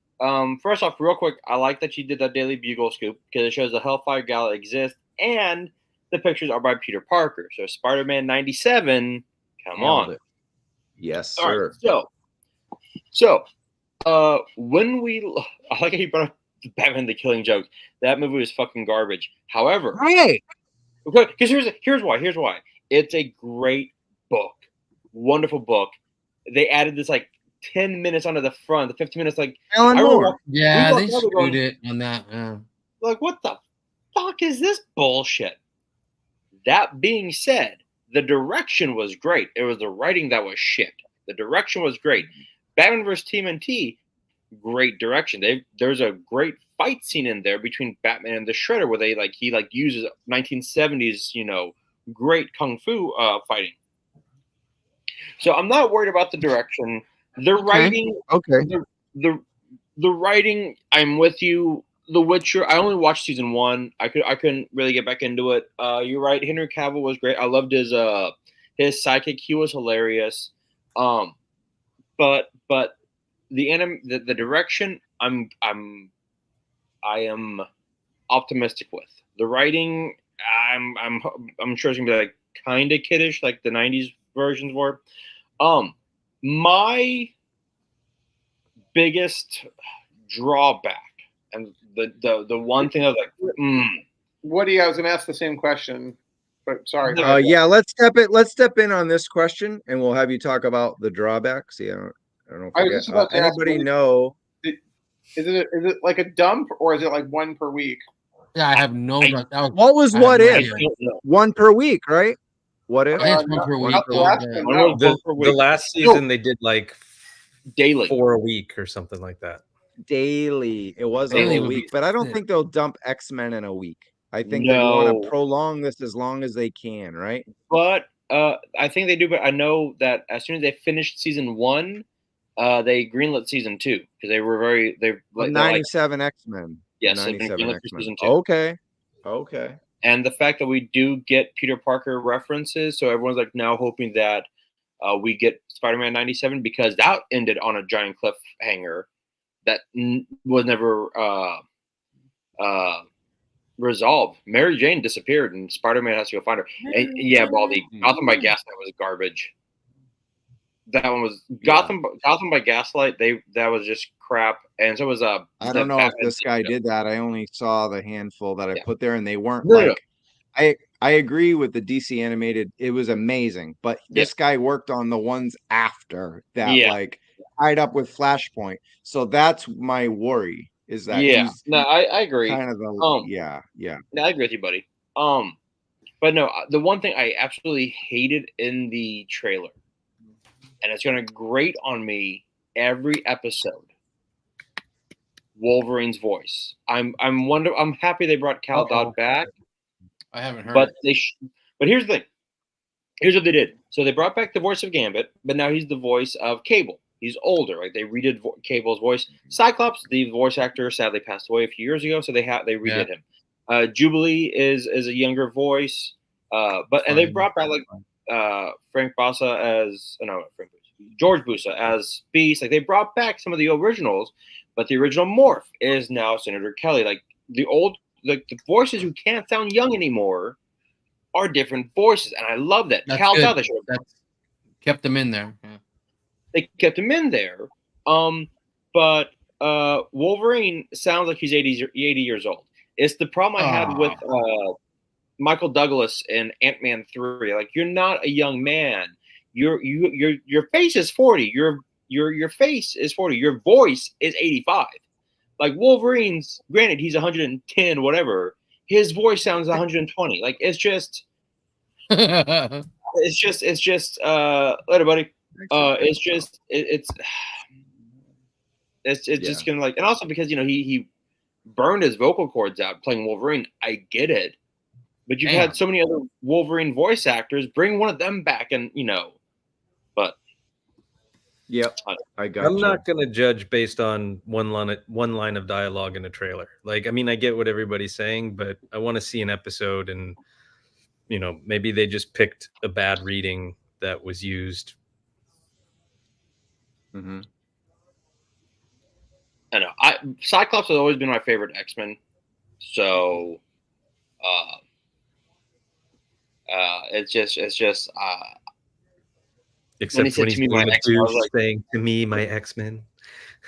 First off, real quick, I like that you did that Daily Bugle scoop because it shows the Hellfire Gala exists and the pictures are by Peter Parker. So Spider-Man 97, come on. Yes, all sir. Right, so when I like how you brought up Batman the Killing Joke. That movie was fucking garbage. However, because here's why. It's a great book, wonderful book. They added this like 10 minutes onto the front, the 15 minutes like Alan Moore. Yeah, they screwed it on that. Yeah. Like, what the fuck is this bullshit? That being said, the direction was great. It was the writing that was shit. The direction was great. Batman vs. TMNT, great direction. There's a great fight scene in there between Batman and the Shredder where he uses 1970s, great kung fu fighting. So I'm not worried about the direction. The writing, the writing, I'm with you. The Witcher, I only watched season 1. I couldn't really get back into it. You're right. Henry Cavill was great. I loved his sidekick. He was hilarious. But the direction I am optimistic with. The writing, I'm sure it's gonna be like kind of kiddish, like the 90s versions were. My biggest drawback. And the one thing I was like, Woody, I was going to ask the same question. But sorry. Yeah, let's step in on this question, and we'll have you talk about the drawbacks. Yeah, I don't know. I was just about to ask, anybody know? Is it like a dump, or is it like one per week? Yeah, I have no. What was what no if? idea. One per week, right? What if? I think it's one per week. Not the last Yeah. one, no. The last season they did like daily 4 a week or something like that. Daily. It was Daily a would week, be but I don't sick. think they'll dump X-Men in a week. I think they want No. to prolong this as long as they can, right? But I think they do. But I know that as soon as they finished season 1, they greenlit season 2 because they were like 97 X-Men. Yes, they've been 97 greenlit for X-Men. season 2. Okay. And the fact that we do get Peter Parker references, so everyone's like now hoping that we get Spider-Man 97 because that ended on a giant cliffhanger that was never resolved. Mary Jane disappeared, and Spider-Man has to go find her. And, yeah, Baldy, Gotham by Gaslight was garbage. That one was Gotham by Gaslight. That was just crap, and so was I don't know if this guy did that. I only saw the handful that I put there, and they weren't I agree with the DC animated. It was amazing, but this guy worked on the ones after that, like tied up with Flashpoint. So that's my worry. Is that he's I agree. Kind of the No, I agree with you, buddy. But no, the one thing I absolutely hated in the trailer, and it's gonna grate on me every episode. Wolverine's voice. I'm happy they brought Cal Dodd back. I haven't heard. But but here's the thing. Here's what they did. So they brought back the voice of Gambit, but now he's the voice of Cable. He's older, right? They redid Cable's voice. Cyclops, the voice actor, sadly passed away a few years ago, so they redid him. Jubilee is a younger voice, and they brought back like Frank Bossa as George Bussa as Beast. Like they brought back some of the originals, but the original Morph is now Senator Kelly. Like the voices who can't sound young anymore are different voices, and I love that. Cal Dodd, kept them in there. Yeah. They kept him in there. But Wolverine sounds like he's 80 years old. It's the problem I had with Michael Douglas in Ant-Man 3. Like you're not a young man. Your face is 40. Your face is 40. Your voice is 85. Like Wolverine's, granted, he's 110, whatever. His voice sounds 120. Like it's just later, buddy. It's just gonna like, and also because he burned his vocal cords out playing Wolverine. I get it, but you've had so many other Wolverine voice actors. Bring one of them back, and but. Yep, I got. I'm not gonna judge based on one line of dialogue in a trailer. Like, I mean, I get what everybody's saying, but I want to see an episode, and maybe they just picked a bad reading that was used. Mm-hmm. I know. Cyclops has always been my favorite X-Men, so it's just. Except when he's saying to me, my X-Men.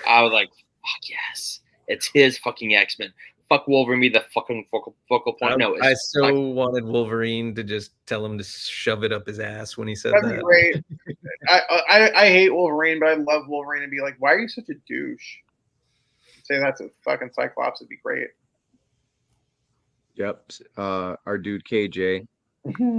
I was like, fuck yes. It's his fucking X-Men. Fuck Wolverine be the fucking focal point. I wanted Wolverine to just tell him to shove it up his ass when he said That'd be great. I hate Wolverine, but I love Wolverine and be like, why are you such a douche? Say that's a fucking Cyclops would be great. Yep. Our dude KJ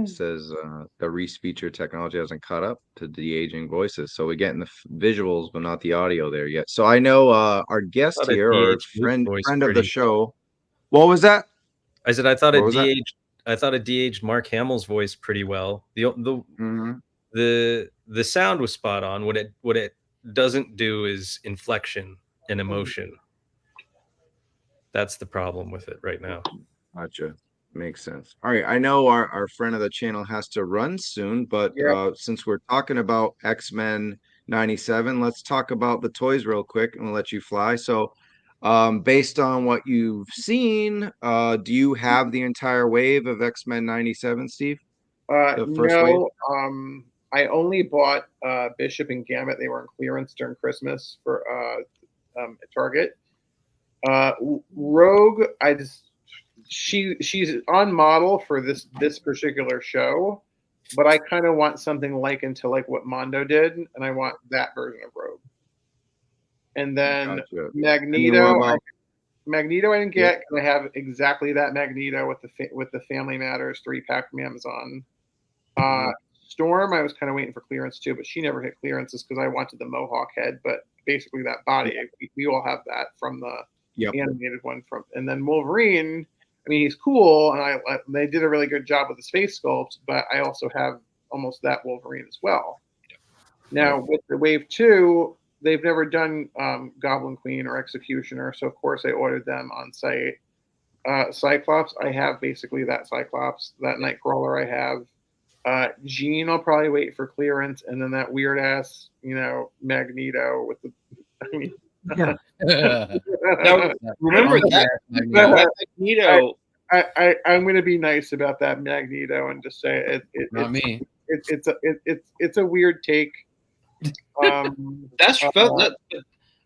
says the Reese feature technology hasn't caught up to the aging voices, so we're getting the visuals but not the audio there yet. So I know our guest here, or friend of the show. What was that? I said I thought it de-aged Mark Hamill's voice pretty well. The sound was spot on. What it doesn't do is inflection and emotion. That's the problem with it right now. Gotcha. Makes sense. All right. I know our friend of the channel has to run soon, but since we're talking about X-Men 97, let's talk about the toys real quick and we'll let you fly. So based on what you've seen, do you have the entire wave of X-Men 97, Steve? The first wave? I only bought Bishop and Gambit. They were on clearance during Christmas for at Target. Rogue, I just she's on model for this particular show, but I kind of want something into like what Mondo did, and I want that version of Rogue. And then Gotcha. Magneto, And Magneto I didn't get because I have exactly that Magneto with the Family Matters 3-pack from Amazon. Storm, I was kind of waiting for clearance too, but she never hit clearances because I wanted the Mohawk head. But basically, that body, we all have that from the animated one. And then Wolverine, I mean, he's cool, and they did a really good job with his face sculpt. But I also have almost that Wolverine as well. Now with the Wave 2, they've never done Goblin Queen or Executioner, so of course I ordered them on site. Cyclops, I have basically that Cyclops. That Nightcrawler I have. Jean, I'll probably wait for clearance, and then that weird ass, Magneto with the. I mean, now, remember that Magneto. I'm going to be nice about that Magneto and just say it's a weird take. That's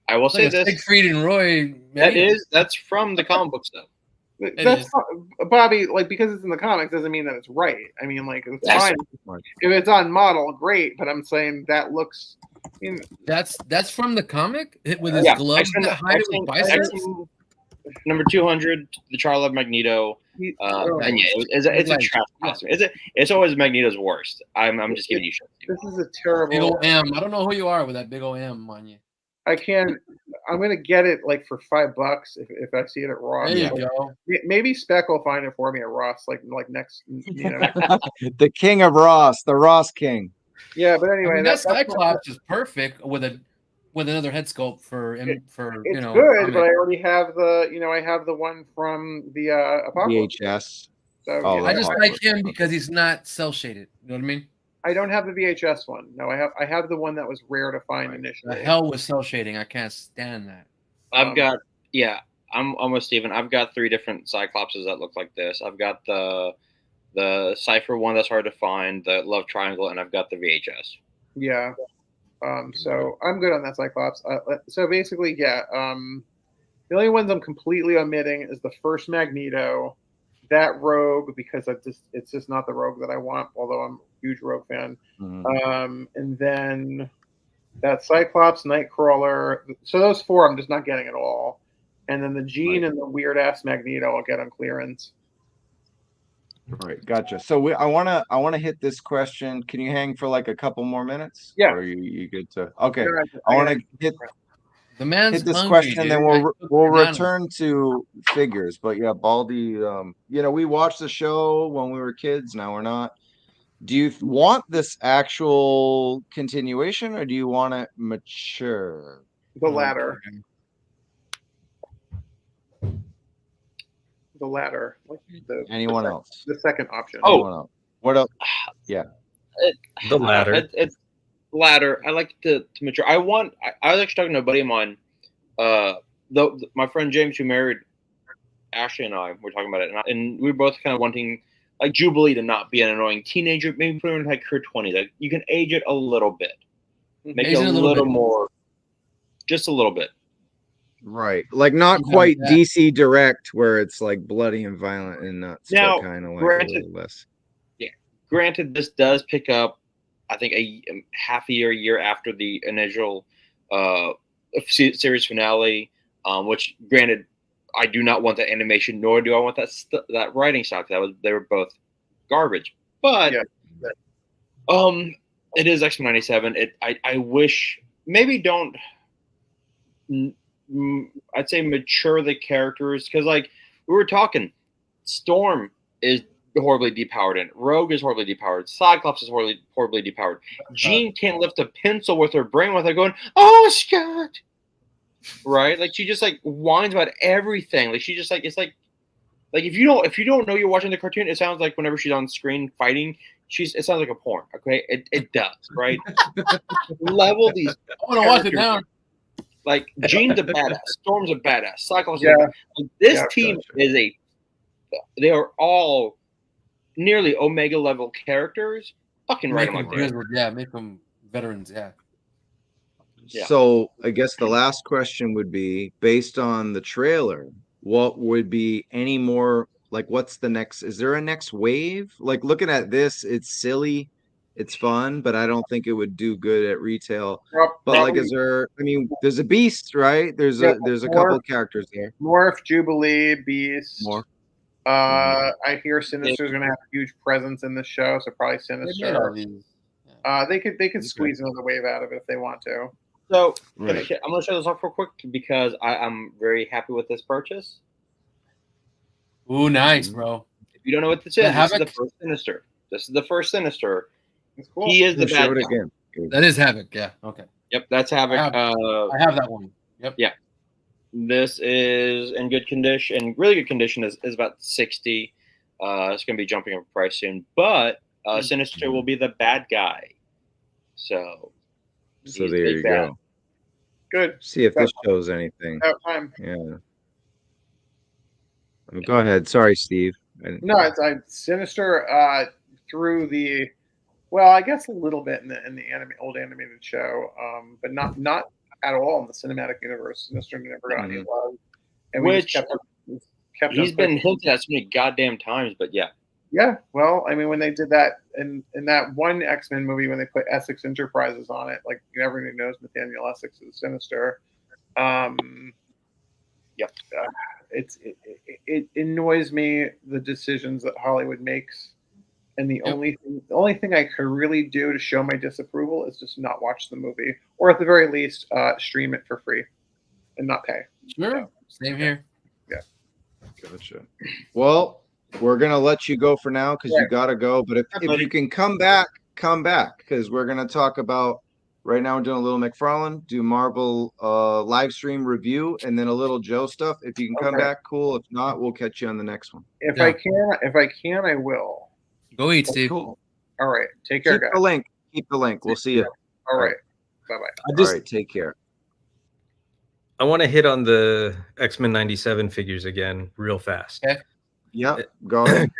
I will say this. Siegfried and Roy. That's from the comic book stuff. That's Bobby, like, because it's in the comics doesn't mean that it's right. I mean, like, it's fine if it's on model, great. But I'm saying that looks. That's from the comic with his gloves that hide with biceps. Number 200, the Charlotte Magneto. And it's a trash costume. It's always Magneto's worst. I'm just giving you shit. This is a terrible. Big old M. I don't know who you are with that big old M on you. I can't. I'm gonna get it like for $5 if I see it at Ross. There you go. Maybe Spec will find it for me at Ross, like next. The King of Ross, the Ross King. Yeah, but anyway, that Cyclops is perfect with another head sculpt for it's good, but I already have I have the one from the Apocalypse. VHS. So, I just like him because he's not cell shaded. You know what I mean? I don't have the VHS one. No, I have the one that was rare to find initially. The hell with cell shading. I can't stand that. I'm with Steven. I've got 3 different Cyclopses that look like this. I've got the Cypher one that's hard to find, the Love Triangle, and I've got the VHS. Yeah. So I'm good on that Cyclops. So basically, the only ones I'm completely omitting is the first Magneto, that Rogue, because it's just not the Rogue that I want, although I'm a huge Rogue fan. And then that Cyclops, Nightcrawler. So those 4 I'm just not getting at all. And then the Jean and the weird ass Magneto I'll get on clearance. Right, gotcha. So I wanna hit this question. Can you hang for like a couple more minutes? Yeah. Or are you good to? Okay. I want to hit the man's hit this hungry, question, dude. then we'll return to figures. But yeah, Baldy, we watched the show when we were kids. Now we're not. Do you want this actual continuation, or do you want it mature? The latter. The latter. Anyone else? The second option. What else? Yeah. The latter. It's latter. I like to mature. I was actually talking to a buddy of mine. My friend James, who married Ashley, and I were talking about it, and we were both kind of wanting like Jubilee to not be an annoying teenager. Maybe put her in like her 20s. Like you can age it a little bit, make it a little more, just a little bit. Right, like not quite DC Direct, where it's like bloody and violent and nuts. Now, kind of like a little less. Yeah, granted, this does pick up, I think, a half a year after the initial series finale. Which, granted, I do not want that animation, nor do I want that writing style. They were both garbage. But it is X-Men 97. I wish maybe don't. I'd say mature the characters, because like we were talking, Storm is horribly depowered, and Rogue is horribly depowered, Cyclops is horribly depowered. Jean can't lift a pencil with her brain without going, "Oh, Scott!" Right? Like she just like whines about everything. Like she just like, it's like if you don't know you're watching the cartoon, it sounds like whenever she's on screen fighting, it sounds like a porn. Okay, it does, right? Level these. I want to watch it now. Like Jean's a badass, Storm's a badass, Cyclops. Like, this team is they are all nearly Omega level characters. Fucking right on my make them veterans. Yeah. So I guess the last question would be, based on the trailer, what would be any more like what's the next? Is there a next wave? Like looking at this, it's silly, it's fun, but I don't think it would do good at retail. But like, is there? I mean, there's a Beast, right? There's a couple of characters there. Morph, Jubilee, Beast. More. I hear Sinister's going to have a huge presence in this show, so probably Sinister. They could squeeze another wave out of it if they want to. So I'm going to show this off real quick because I'm very happy with this purchase. Ooh, nice, bro. If you don't know what this is the first Sinister. This is the first Sinister. It's cool. He is the bad guy. Again. That is Havoc, yeah. Okay. Yep, that's Havoc. I have that one. Yep. Yeah. This is in good condition. Really good condition is about 60. It's going to be jumping in price soon. But Sinister will be the bad guy. So there you go. Good. See if this shows anything. About time. Yeah. Go ahead. Sorry, Steve. No, it's Sinister through the. Well, I guess a little bit in the old animated show, but not at all in the cinematic universe. Sinister never got any love, and which he's been hinted at so many goddamn times. But yeah, well, I mean, when they did that in that one X-Men movie, when they put Essex Enterprises on it, like everybody knows Nathaniel Essex is Sinister. It annoys me the decisions that Hollywood makes. And the only thing I could really do to show my disapproval is just not watch the movie, or at the very least, stream it for free and not pay. Sure, same here. Yeah, gotcha. Well, we're gonna let you go for now because you gotta go. But if you can come back because we're gonna talk about right now. We're doing a little McFarlane, do Marvel live stream review, and then a little Joe stuff. If you can come back, cool. If not, we'll catch you on the next one. If I can, I will. Go eat, Steve. Cool. All right. Take care, guys. Keep the link. We'll see you. All right. Bye-bye. All right. Take care. I want to hit on the X-Men 97 figures again real fast. Okay. Yeah. Go ahead.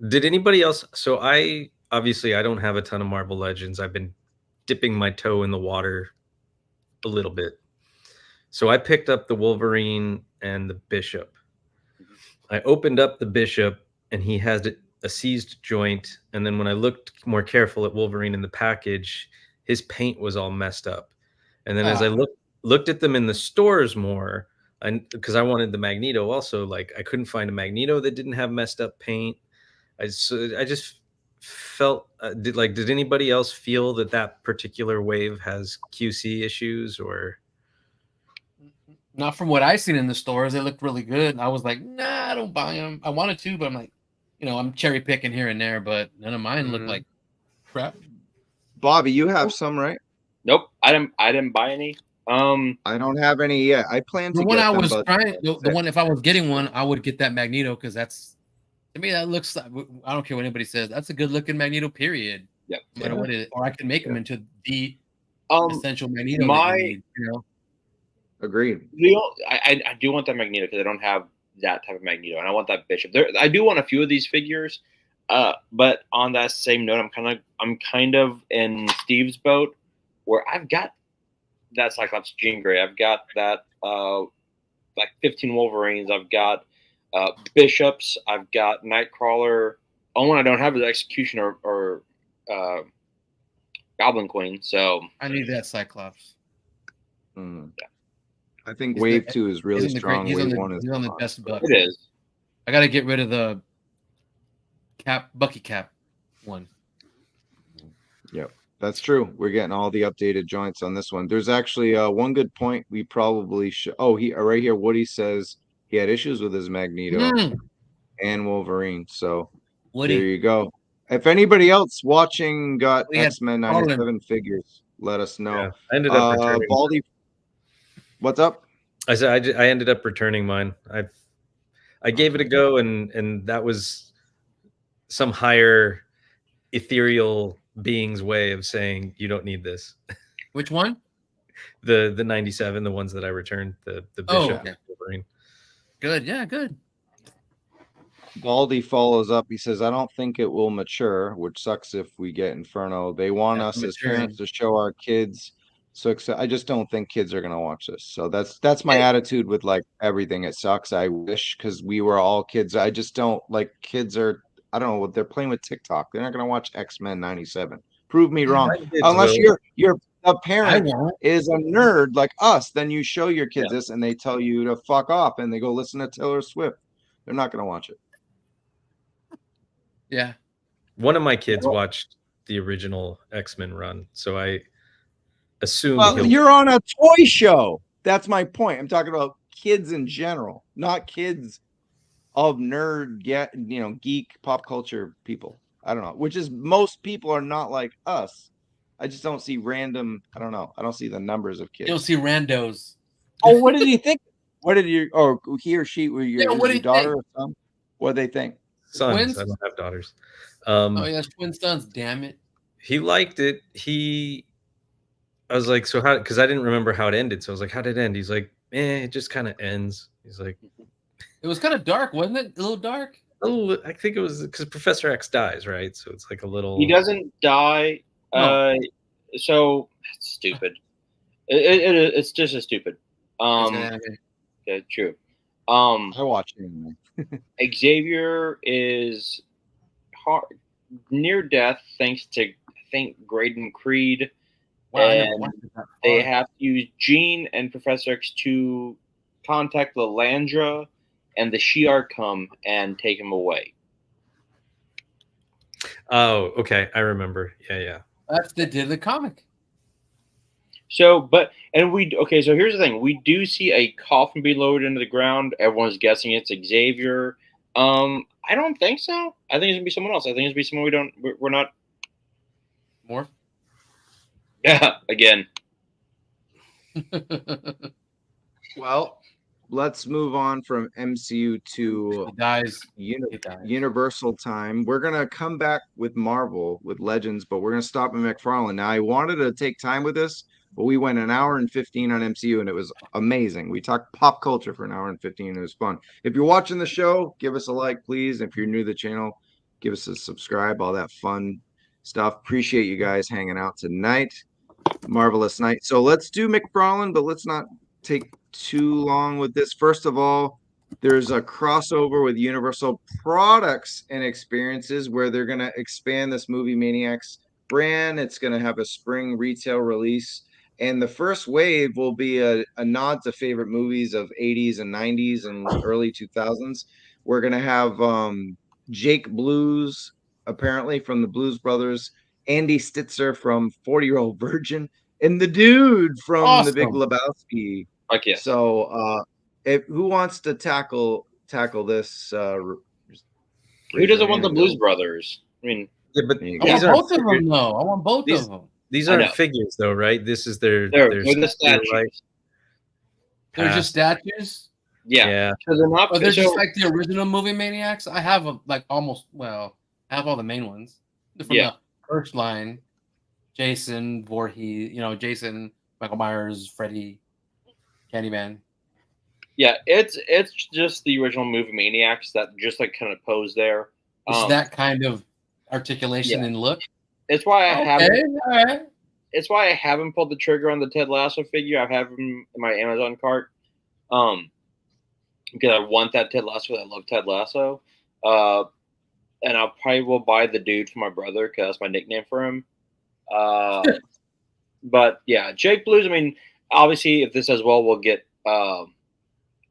Did anybody else? So I don't have a ton of Marvel Legends. I've been dipping my toe in the water a little bit. So I picked up the Wolverine and the Bishop. I opened up the Bishop and he has a seized joint, and then when I looked more careful at Wolverine in the package, his paint was all messed up. And then as I looked at them in the stores more, because I wanted the Magneto also, like I couldn't find a Magneto that didn't have messed up paint. I just felt did anybody else feel that particular wave has QC issues? Or not from what I seen in the stores. They looked really good. I was like, nah, I don't buy them. I wanted to, but I'm like, I'm cherry picking here and there, but none of mine look like crap. Bobby, you have some, right? Nope, I didn't buy any. I don't have any yet. I plan to. The one I was trying, the one, if I was getting one, I would get that Magneto because that's, to me, that looks like, I don't care what anybody says, that's a good looking Magneto. Period. Yep. No matter what it is, or I can make them into the essential Magneto. Agreed. I do want that Magneto because I don't have that type of Magneto, and I want that Bishop. I do want a few of these figures, but on that same note, I'm kind of in Steve's boat where I've got that Cyclops Jean Grey, I've got that like 15 Wolverines, I've got Bishops, I've got Nightcrawler. Only one I don't have is Executioner or Goblin Queen. So I need that Cyclops. Yeah. I think Wave 2 is really strong. Wave 1 is on the best buck. It is. I got to get rid of the Bucky Cap one. Yep, that's true. We're getting all the updated joints on this one. There's actually one good point we probably should. Oh, right here, Woody says he had issues with his Magneto and Wolverine. So Woody, there you go. If anybody else watching got X-Men 97 Harlan figures, let us know. Yeah, I ended up returning. Baldy, what's up? I said I ended up returning mine. I gave it a go, and that was some higher ethereal being's way of saying you don't need this. Which one? The 97, the ones that I returned, the Bishop Wolverine. Good, yeah, good. Baldy follows up. He says, I don't think it will mature, which sucks if we get Inferno. They want us as parents to show our kids So I just don't think kids are gonna watch this. So that's my attitude with like everything. It sucks. I wish because we were all kids. I just don't like kids are. I don't know what they're playing with TikTok. They're not gonna watch X-Men '97. Prove me wrong. My kids Unless will. you're a I parent won't. is a nerd like us, then you show your kids this and they tell you to fuck off and they go listen to Taylor Swift. They're not gonna watch it. Yeah. One of my kids watched the original X-Men run, so I assume Well, you're on a toy show. That's my point. I'm talking about kids in general, not kids of nerd, geek, pop culture people. I don't know, which is most people are not like us. I just don't see random. I don't know. I don't see the numbers of kids. You'll see randos. Oh, what did he think? What did you, or he or she, were your, what do your you daughter think? or son? What they think? sons. Twins? I don't have daughters. Oh, yeah, twin sons. Damn it. He liked it. I was like, so how? Because I didn't remember how it ended. So I was like, how did it end? He's like, it just kind of ends. He's like, it was kind of dark, wasn't it? A little dark. Oh, I think it was because Professor X dies, right? So it's like a little. He doesn't die. No. So it's stupid. It's just as stupid. Yeah, true. I watch it anyway. Xavier is near death thanks to, I think, Graydon Creed. Wow, And they have to use Jean and Professor X to contact Lalandra, and the Shi'ar come and take him away. Oh, okay. I remember. Yeah. That's the did the comic. So, so here's the thing. We do see a coffin be lowered into the ground. Everyone's guessing it's Xavier. I don't think so. I think it's gonna be someone else. I think it's gonna be someone we're not. More? Yeah, again. Well, let's move on from MCU to Universal time. We're gonna come back with Marvel with Legends, but we're gonna stop at McFarlane. Now, I wanted to take time with this, but we went an hour and 15 on MCU, and it was amazing. We talked pop culture for an hour and 15. And it was fun. If you're watching the show, give us a like, please. If you're new to the channel, give us a subscribe. All that fun stuff. Appreciate you guys hanging out tonight. Marvelous night. So let's do McFarlane, but let's not take too long with this. First of all, there's a crossover with Universal Products and Experiences where they're going to expand this Movie Maniacs brand. It's going to have a spring retail release. And the first wave will be a nod to favorite movies of 80s and 90s and early 2000s. We're going to have Jake Blues, apparently from the Blues Brothers, Andy Stitzer from 40-Year-Old Virgin, and the dude from The Big Lebowski. Okay. So, who wants to tackle this? Who doesn't want the Blues Brothers? I mean, yeah, but I want both of them, though. I want both of them. These aren't figures, though, right? This is their the statues. They're just statues. Yeah. So they're not. They're just like the original Movie Maniacs. I have I have all the main ones from the first line. Jason Voorhees, Jason, Michael Myers, Freddy, Candyman. Yeah, it's just the original Movie Maniacs that just kind of pose there. It's that kind of articulation and look. It's why I haven't. It's why I haven't pulled the trigger on the Ted Lasso figure. I have him in my Amazon cart, because I want that Ted Lasso. I love Ted Lasso, and I probably will buy the dude for my brother because that's my nickname for him. But yeah, Jake Blues. I mean, obviously, if this does well, we'll get.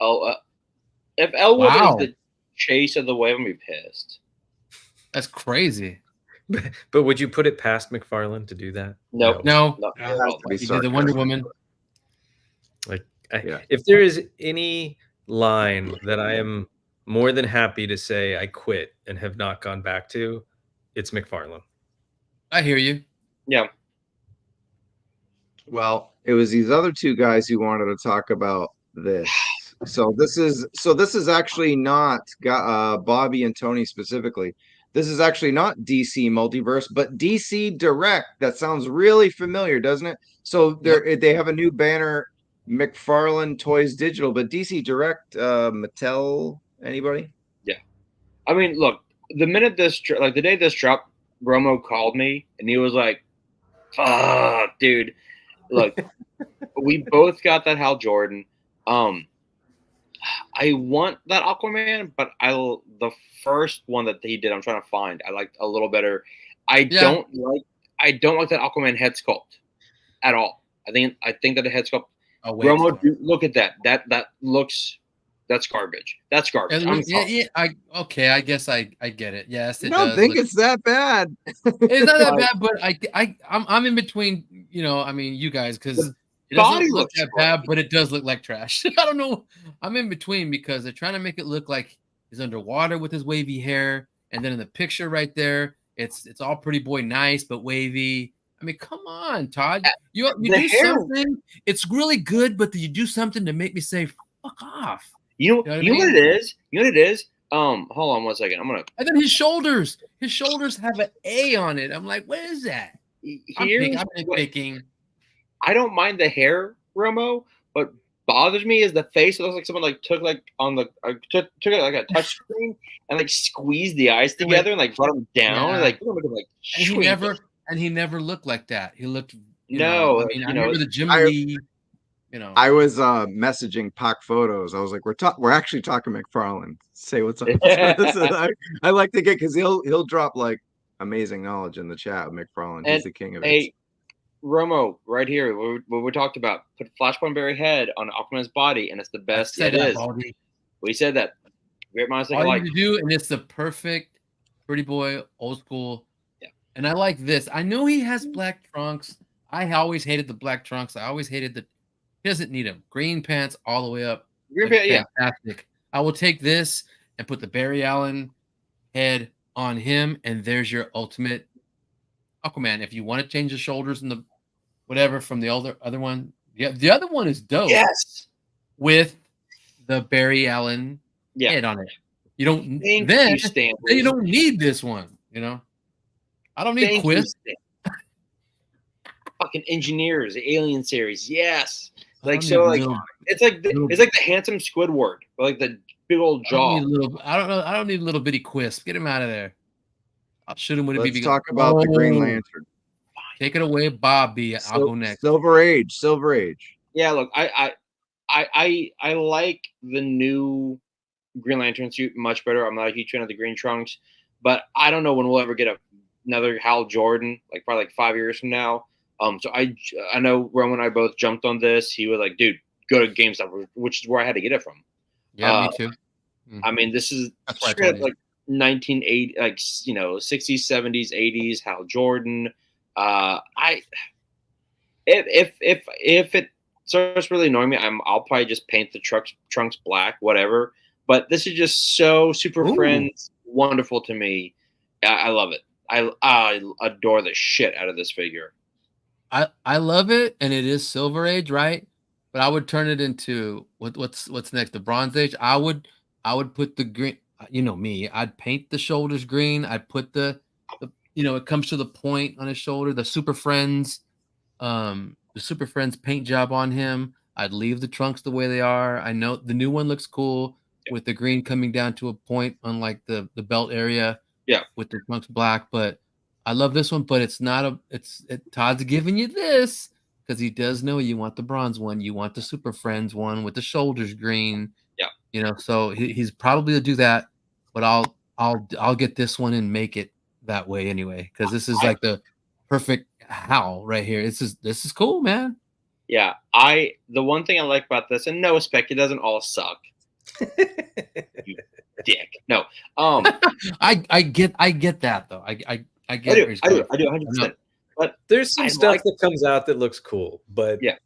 If Elwood is the chase of the wave, I'm gonna be pissed. That's crazy. But would you put it past McFarlane to do that? No. He did the Wonder Woman. If there is any line that I am more than happy to say I quit and have not gone back to, it's McFarlane. I hear you. Yeah. Well, it was these other two guys who wanted to talk about this. So this is actually not Bobby and Tony specifically. This is actually not DC Multiverse, but DC Direct. That sounds really familiar, doesn't it? So they have a new banner, McFarlane Toys Digital, but DC Direct, Mattel, anybody? Yeah. I mean, look, the minute the day this dropped, Romo called me and he was like, "Fuck, dude, Look, we both got that Hal Jordan. I want that Aquaman, but the first one that he did, I'm trying to find. I liked a little better. I don't like that Aquaman head sculpt at all. I think that the head sculpt. Romo, look at that. That looks. That's garbage. That's garbage. I guess I get it. Yes, I don't think it's that bad. It's not that bad, but I'm in between. I mean, you guys, because it doesn't look that bad, but it does look like trash. I don't know. I'm in between because they're trying to make it look like he's underwater with his wavy hair, and then in the picture right there, it's all pretty boy nice but wavy. I mean, come on, Todd. You do something. It's really good, but you do something to make me say fuck off. You know what it is? You know what it is? Hold on 1 second. And then his shoulders have an A on it. I'm like, what is that? I'm picking. I don't mind the hair, Romo. What bothers me is the face. It looks like someone took took it like a touch screen and squeezed the eyes together and brought them down. Yeah. And he never looked like that. He looked. I remember the Jim Lee. I was messaging Pac Photos. I was like, we're actually talking McFarlane. Say what's up. I like to get because he'll drop amazing knowledge in the chat of McFarlane. He's the king of it. Romo, right here, what we talked about, put Flashpoint Berry head on Aquaman's body, and it's the best it is. We said that. Great minds think alike. All you do, and it's the perfect pretty boy, old school. Yeah. And I like this. I know he has black trunks. I always hated the black trunks. I always hated he doesn't need them. Green pants all the way up. Green pants, yeah. Fantastic. I will take this and put the Barry Allen head on him, and there's your ultimate Aquaman. If you want to change the shoulders and the whatever from the other one, the other one is dope. Yes, with the Barry Allen head on it. You don't. You don't need this one. I don't need Quiz. Fucking engineers, the Alien series, yes. It's like the handsome Squidward, or the big old jaw. I don't need a little bitty Quisp. Get him out of there. I'll shoot him with a BB gun. Let's talk about the Green Lantern. Take it away, Bobby. I'll go next. Silver Age. Yeah, look, I like the new Green Lantern suit much better. I'm not a huge fan of the green trunks, but I don't know when we'll ever get another Hal Jordan, probably 5 years from now. So I know Roman and I both jumped on this. He was like, dude, go to GameStop, which is where I had to get it from. Yeah, me too. Mm-hmm. I mean, this is straight up 1980, 60s, 70s, 80s Hal Jordan. If it starts really annoying me, I'll probably just paint the trunks black, whatever. But this is just so Super Friends wonderful to me. I love it. I adore the shit out of this figure. I love it, and it is Silver Age, right? But I would turn it into what's next? The Bronze Age. I would put the green. Me. I'd paint the shoulders green. I'd put the it comes to the point on his shoulder. The Super Friends paint job on him. I'd leave the trunks the way they are. I know the new one looks cool with the green coming down to a point on the belt area. Yeah, with the trunks black, but. I love this one, but it's not Todd's giving you this because he does know you want the bronze one, you want the Super Friends one with the shoulders green. Yeah, so he's probably to do that, but I'll get this one and make it that way anyway because this is the perfect Hal right here. This is cool, man. Yeah, the one thing I like about this, and no, spec, it doesn't all suck. You dick. No, I get that though. I do 100%. But there's some stuff that comes out that looks cool, but yeah,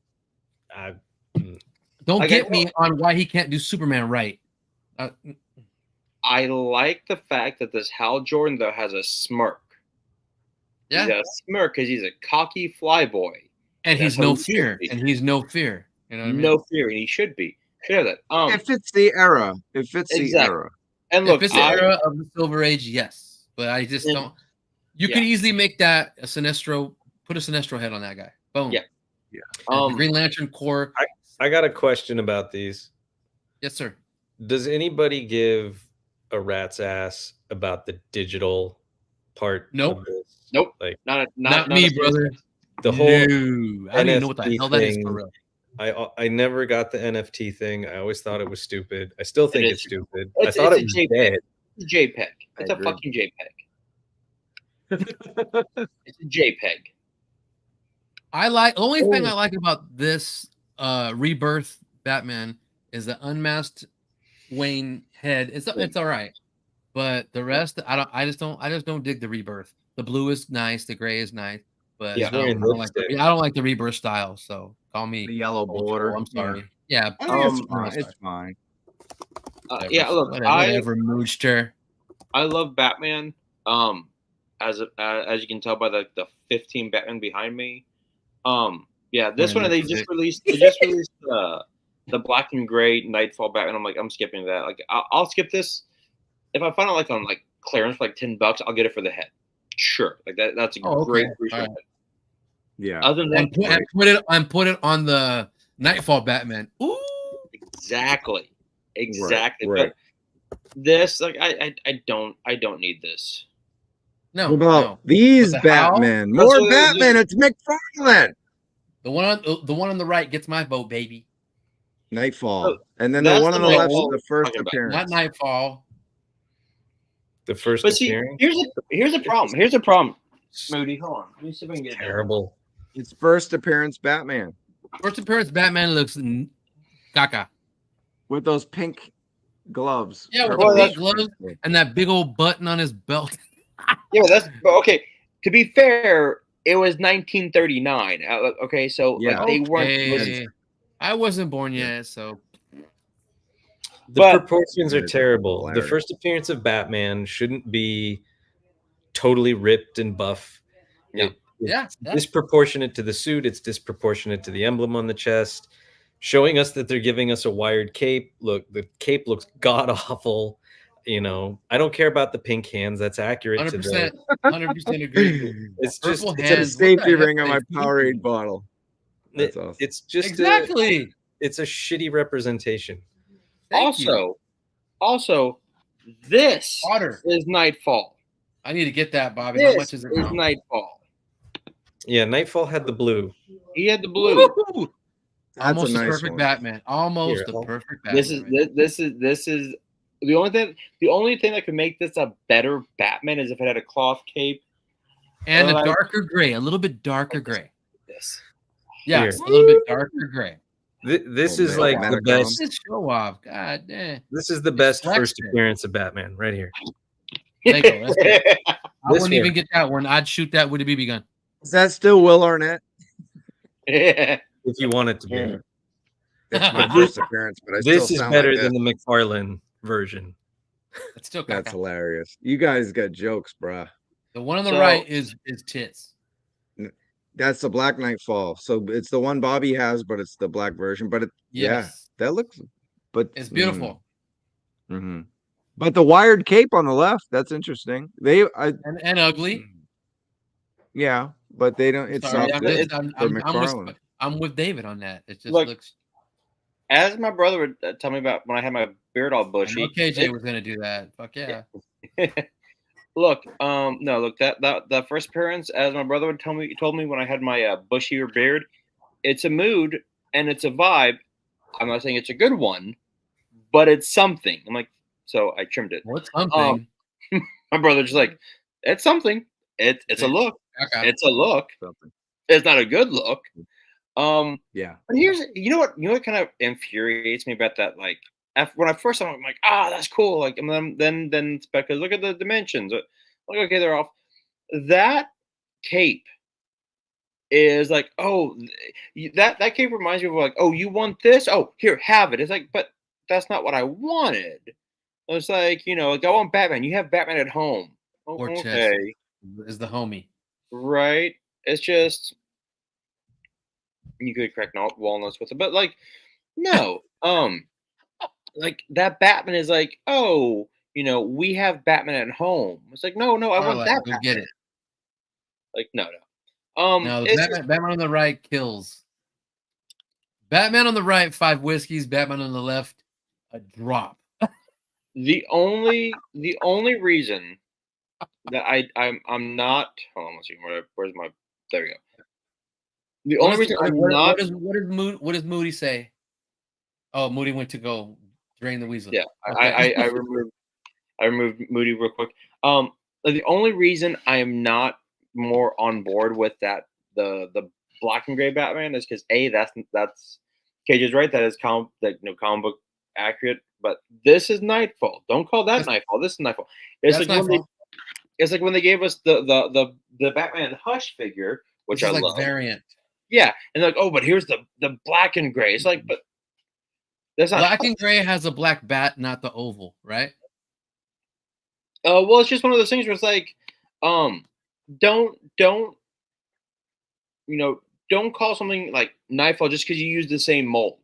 don't get me on why he can't do Superman right. I like the fact that this Hal Jordan though has a smirk. Yeah, he's got a smirk because he's a cocky flyboy, and he's no fear. And he's no fear. You know what I mean? No fear, and he should be. Should have that. It fits the era. The era. And look, if it's the era of the Silver Age, yes, but I just don't. You could easily make that a Sinestro. Put a Sinestro head on that guy. Boom. Yeah. The Green Lantern Corps. I got a question about these. Yes, sir. Does anybody give a rat's ass about the digital part? Nope. Not me, brother. The whole No, I don't even know what the NFT hell that is for thing, real. I never got the NFT thing. I always thought it was stupid. I still think It it's is. stupid. I It's thought a it was JPEG. dead. It's a JPEG. It's a agree. fucking JPEG. It's a JPEG. The only thing I like about this rebirth Batman is the unmasked Wayne head. It's all right, but the rest I just don't dig the rebirth. The blue is nice, the gray is nice, but Yeah. I don't like the rebirth style. So call me The yellow old school, border. I'm sorry. Yeah, I think it's Um, fine. sorry. It's fine. Yeah, look, whatever, Mooster. I love Batman. As you can tell by the 15 Batman behind me. Yeah, this one they just released. They just released the black and gray Nightfall Batman. I'm like, I'm skipping that. Like, I'll skip this if I find it like on like clearance for like $10. I'll get it for the head. Sure, like that. That's a great appreciation. Right. Yeah. Other than that, and put it on the Nightfall Batman. Ooh, exactly. Right. But this, like, I don't need this. No. What about these What the hell? Batman? More Batman. It's McFarlane. The one on the right gets my vote, baby. Nightfall, and then the That's one on the the left is Nightfall the first talking about. appearance. Not Nightfall. The first But see, appearance. here's a problem. Here's a problem. Moody, hold on. Let me see if I can get it. Terrible. It's first appearance Batman First appearance Batman looks caca. with those pink gloves. Yeah, with Purple the pink gloves. gloves and that big old button on his belt. Yeah, that's okay. To be fair, it was 1939. Okay, so Yeah. like, they weren't. Okay. I wasn't born yet, so The But- proportions are It's terrible. The hilarious. first appearance of Batman shouldn't be totally ripped and buff. Yeah. Yeah, It's disproportionate to the suit. It's disproportionate to the emblem on the chest, showing us that they're giving us a wired cape. Look, the cape looks god awful. You know, I don't care about the pink hands. That's accurate to the. 100% agree. It's just Purple It's a hands. safety What the ring heck on are my they Powerade thinking? bottle. That's awesome. It's just Exactly. it's a shitty representation. Thank you. Also, this Water. is Nightfall. I need to get that, Bobby. This How much is it now? Nightfall. Yeah, Nightfall had the blue. He had the blue. Woo! That's Almost a the nice perfect one. Batman. Almost Here, the perfect Batman. This is the only thing that could make this a better Batman is if it had a cloth cape. And a like- darker gray, a little bit darker gray. This. Yes, Here. a little bit darker gray. This Oh, is man. like the Metacom. best. This show off. God damn. This is the best flexed first it. appearance of Batman right here. There you go. That's good. I This wouldn't even one. get that one. I'd shoot that with a BB gun. Is that still Will Arnett? Yeah. If you want it to be. Yeah. It's my first appearance, but I This still is sound better like than this. the McFarlane version. It's still That's caca. hilarious. You guys got jokes, bruh. The one on the So- right is tits. That's the Black Nightfall. So it's the one Bobby has, but it's the black version. But Yes. that looks. But It's beautiful. Mm-hmm. But the wired cape on the left, that's interesting. And ugly. Yeah, but they don't. It's Sorry, not I'm, fit just- for I'm McFarlane. with, I'm with David on that. It just Look, looks. As my brother would tell me about when I had my beard all I bushy. know KJ was gonna do that. Fuck yeah. Look, that first appearance, as my brother would told me when I had my bushier beard, it's a mood and it's a vibe. I'm not saying it's a good one, but it's something. I'm like, so I trimmed it. What's something? My brother's just like, it's something. It's a look. Okay. It's a look. Something. It's not a good look. Yeah. But here's you know what kind of infuriates me about that, like when I first saw it, I'm like, that's cool. Like, and then it's because look at the dimensions. Like, okay, they're off. That cape is like, that cape reminds me of like, you want this? Oh, here, have it. It's like, but that's not what I wanted. It's like, like I want Batman. You have Batman at home. Or chest. Okay, Is the homie. right? It's just you could crack walnuts with it, but like, no, like that Batman is like, we have Batman at home. It's like, no, I want that. Go Batman. get it. Like, no. No, the it's Batman on the right kills. Batman on the right, 5 whiskeys. Batman on the left, a drop. the only reason that I'm not. Hold on, let's see. Where's my? There we go. The only reason I'm not. What does Moody say? Oh, Moody went to go drain the weasel. Yeah, Okay. I removed Moody real quick. The only reason I am not more on board with that the black and gray Batman is because that's Cage is right, that is comic book accurate, but this is Nightfall. Don't call that Nightfall. This is Nightfall. It's like when they gave us the Batman Hush figure, which I love. Variant. Yeah, and like, oh, but here's the black and gray. It's like, but that's not black and gray has a black bat, not the oval, right? Well, it's just one of those things where it's like, don't call something like Nightfall just because you use the same mold.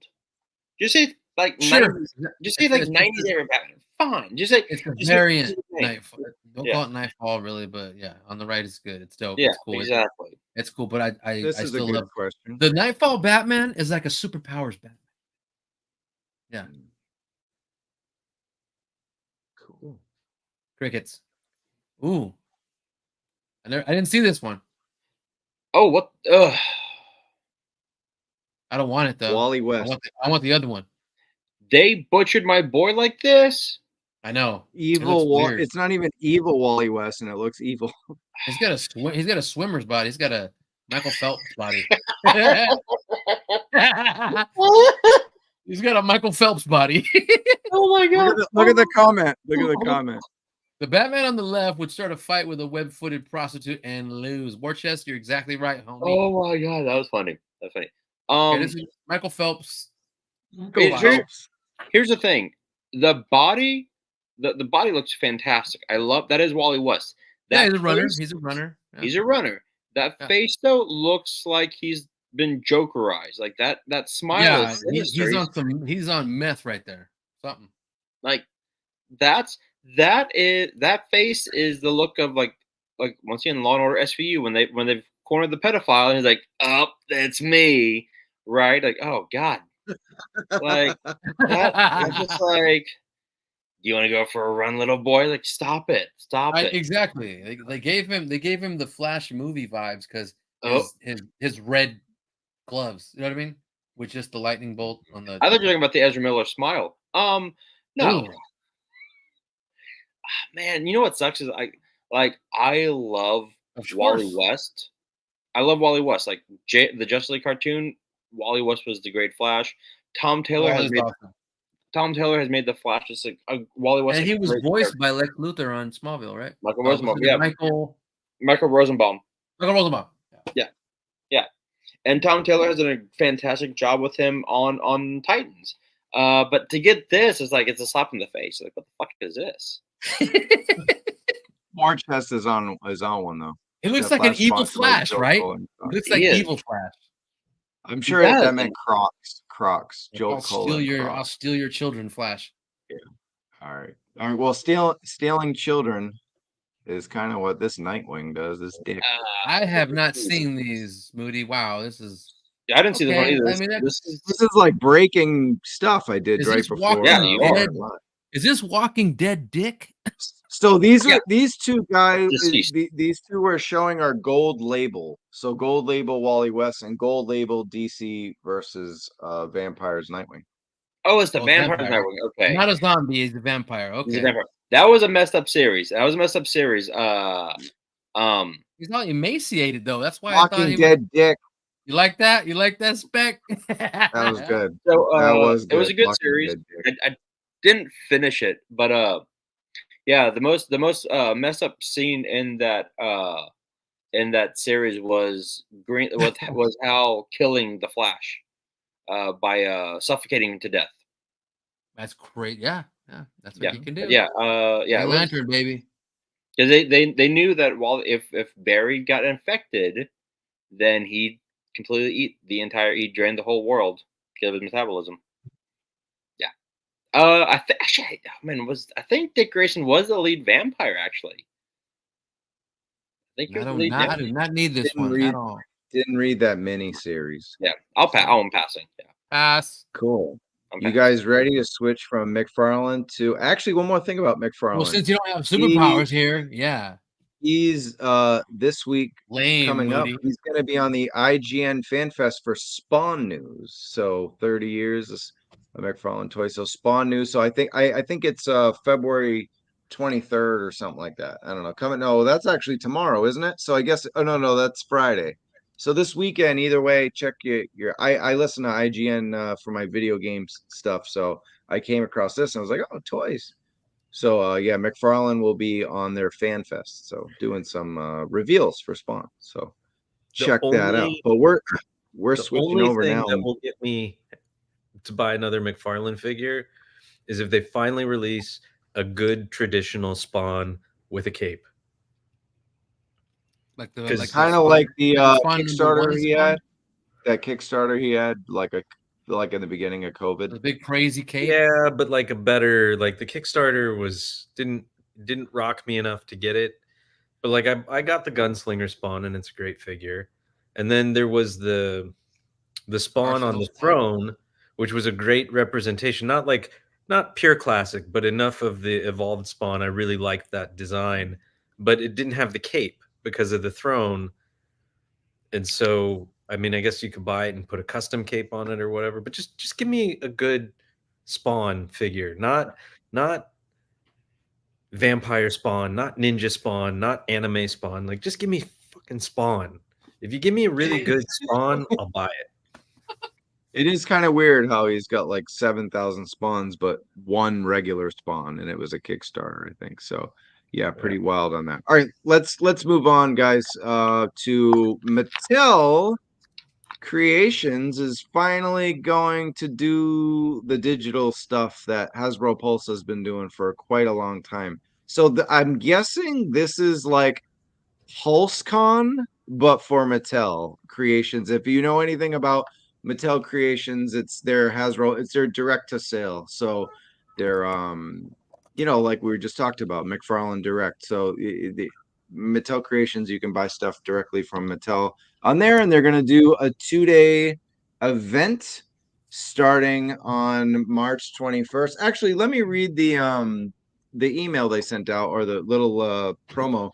Just say like just say like 90s era Batman. Fine. Just say it's a variant Nightfall. Don't call it Nightfall, really, but yeah, on the right it's good. It's dope. Yeah, it's cool. Exactly. It's cool, but I still love question. The Nightfall Batman is like a superpowers Batman. Yeah. Cool. Crickets. Ooh. I didn't see this one. Oh, what? I don't want it though. Wally West. I want the other one. They butchered my boy like this. I know. Evil. It's not even evil Wally West, and it looks evil. He's got a swimmer's body. He's got a Michael Phelps body. He's got a Michael Phelps body. Oh my god! Look at the comment. Look at the comment. The Batman on the left would start a fight with a web-footed prostitute and lose. Warchest, you're exactly right, homie. Oh my god, that was funny. That's funny. This is Michael Phelps. Here's the thing: the body looks fantastic. I love that. Is Wally West? He's a runner. He's a runner. Yeah. He's a runner. That face though looks like he's been Jokerized. Like that smile. Yeah, he's on meth right there. Something like that face is the look of like once again Law and Order SVU when they've cornered the pedophile and he's like, oh, that's me, right? Like, oh god, like that's just like, you want to go for a run, little boy? Like, stop it. Exactly. They gave him the Flash movie vibes because his red gloves. You know what I mean? With just the lightning bolt on the. I thought you were talking about the Ezra Miller smile. No. Ooh. Man, you know what sucks is I love Wally West. I love Wally West. Like the Justice League cartoon, Wally West was the great Flash. Tom Taylor has made the Flash just like a Wally West. And he was voiced by Lex Luthor on Smallville, right? Michael Rosenbaum. Yeah. Michael Rosenbaum. Michael Rosenbaum. Yeah. And Tom Taylor has done a fantastic job with him on Titans. But to get this is like it's a slap in the face. Like, what the fuck is this? Warchest is on one though. It looks like an evil Flash, right? It looks like evil Flash. I'm sure that meant Crocs. Joel Cole. I'll steal your children, Flash. Yeah. All right. Well, stealing children is kind of what this Nightwing does. This dick. I have not seen these, Moody. Wow, this is. Yeah, I didn't see this one either. I mean, this is like breaking stuff I did right before. Is this Walking Dead Dick? So these two guys, these two we're showing are gold label. So gold label Wally West and gold label DC versus Vampires Nightwing. Oh, it's the Vampires Nightwing. Okay, not a zombie. He's a vampire. Okay, that was a messed up series. He's not emaciated though. That's why Walking I thought Dead Dick. You like that? You like that spec? That was good. So that was good. It was a good series. I didn't finish it, but yeah, the most messed up scene in that series was Hal killing the Flash by suffocating him to death. That's great. Yeah, that's what you can do. Yeah, Lantern, baby. Because they knew that if Barry got infected, then he'd completely drain the whole world because of his metabolism. Yeah. I think Dick Grayson was the lead vampire actually. I do not need this one at all. Didn't read that mini series. Yeah, I'm passing. Yeah. Pass. Cool. You guys ready to switch from McFarlane to actually one more thing about McFarlane? Well, since you don't have superpowers here, yeah. He's this week Lame, coming Moody. up. He's going to be on the IGN Fan Fest for Spawn News. So 30 years of McFarlane Toys. So Spawn News. So I think it's February 23rd or something like that. I don't know. Coming. No, that's actually tomorrow, isn't it? So I guess. Oh no, that's Friday. So this weekend, either way, check your. I listen to IGN for my video games stuff. So I came across this and I was like, oh, toys. So yeah, McFarlane will be on their fan fest, so doing some reveals for Spawn. So check that out. But we're The switching only over thing now. that will get me to buy another McFarlane figure is if they finally release a good traditional Spawn with a cape. Like the 'Cause like Kind of Spawn- like the the Spawn number Kickstarter one he Spawn? had. That Kickstarter he had, like in the beginning of COVID. The big crazy cape. Yeah, but like a better, like the Kickstarter didn't rock me enough to get it. But like I got the Gunslinger Spawn and it's a great figure. And then there was the Spawn on Arsenal the Spawn. throne, which was a great representation. Not pure classic, but enough of the evolved Spawn. I really liked that design, but it didn't have the cape because of the throne. And so, I mean, I guess you could buy it and put a custom cape on it or whatever, but just give me a good Spawn figure, not vampire Spawn, not ninja Spawn, not anime Spawn. Like, just give me fucking Spawn. If you give me a really good Spawn, I'll buy it. It is kind of weird how he's got like 7,000 spawns, but one regular spawn, and it was a Kickstarter, I think. So yeah, pretty wild on that. All right, let's move on, guys. To Mattel Creations is finally going to do the digital stuff that Hasbro Pulse has been doing for quite a long time. So I'm guessing this is like PulseCon, but for Mattel Creations. If you know anything about Mattel Creations, it's their Hasbro, it's their direct to sale. So they're like we just talked about, McFarlane Direct. So the Mattel Creations, you can buy stuff directly from Mattel on there, and they're going to do a 2-day event starting on March 21st. Actually, let me read the email they sent out, or the little promo.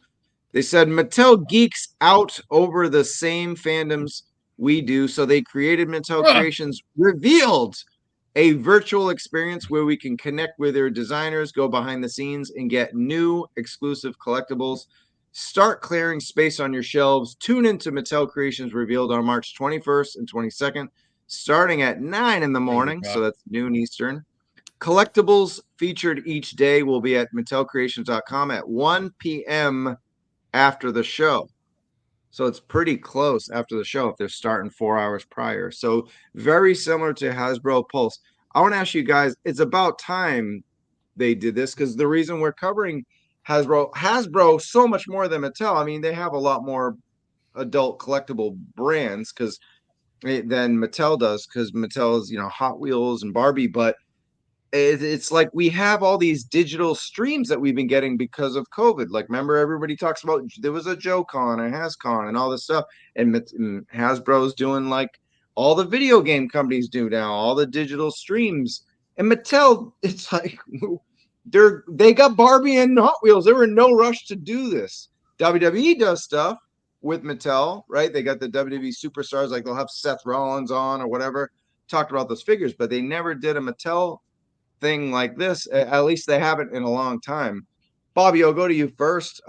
They said Mattel geeks out over the same fandoms we do, so they created Mattel Creations Revealed, a virtual experience where we can connect with their designers, go behind the scenes, and get new exclusive collectibles. Start clearing space on your shelves. Tune into Mattel Creations Revealed on March 21st and 22nd, starting at 9 in the morning, so that's noon Eastern. Collectibles featured each day will be at MattelCreations.com at 1 p.m. after the show. So it's pretty close after the show if they're starting 4 hours prior. So very similar to Hasbro Pulse. I want to ask you guys, it's about time they did this, because the reason we're covering Hasbro so much more than Mattel. I mean, they have a lot more adult collectible brands than Mattel does, because Mattel is, Hot Wheels and Barbie, but it's like we have all these digital streams that we've been getting because of COVID. Like, remember, everybody talks about there was a JoeCon, a HasCon, and all this stuff, and Hasbro's doing like all the video game companies do now, all the digital streams. And Mattel, it's like they got Barbie and Hot Wheels. They were in no rush to do this. WWE does stuff with Mattel, right? They got the WWE superstars, like they'll have Seth Rollins on or whatever, talked about those figures, but they never did a Mattel thing like this. At least they haven't in a long time. Bobby, I'll go to you first.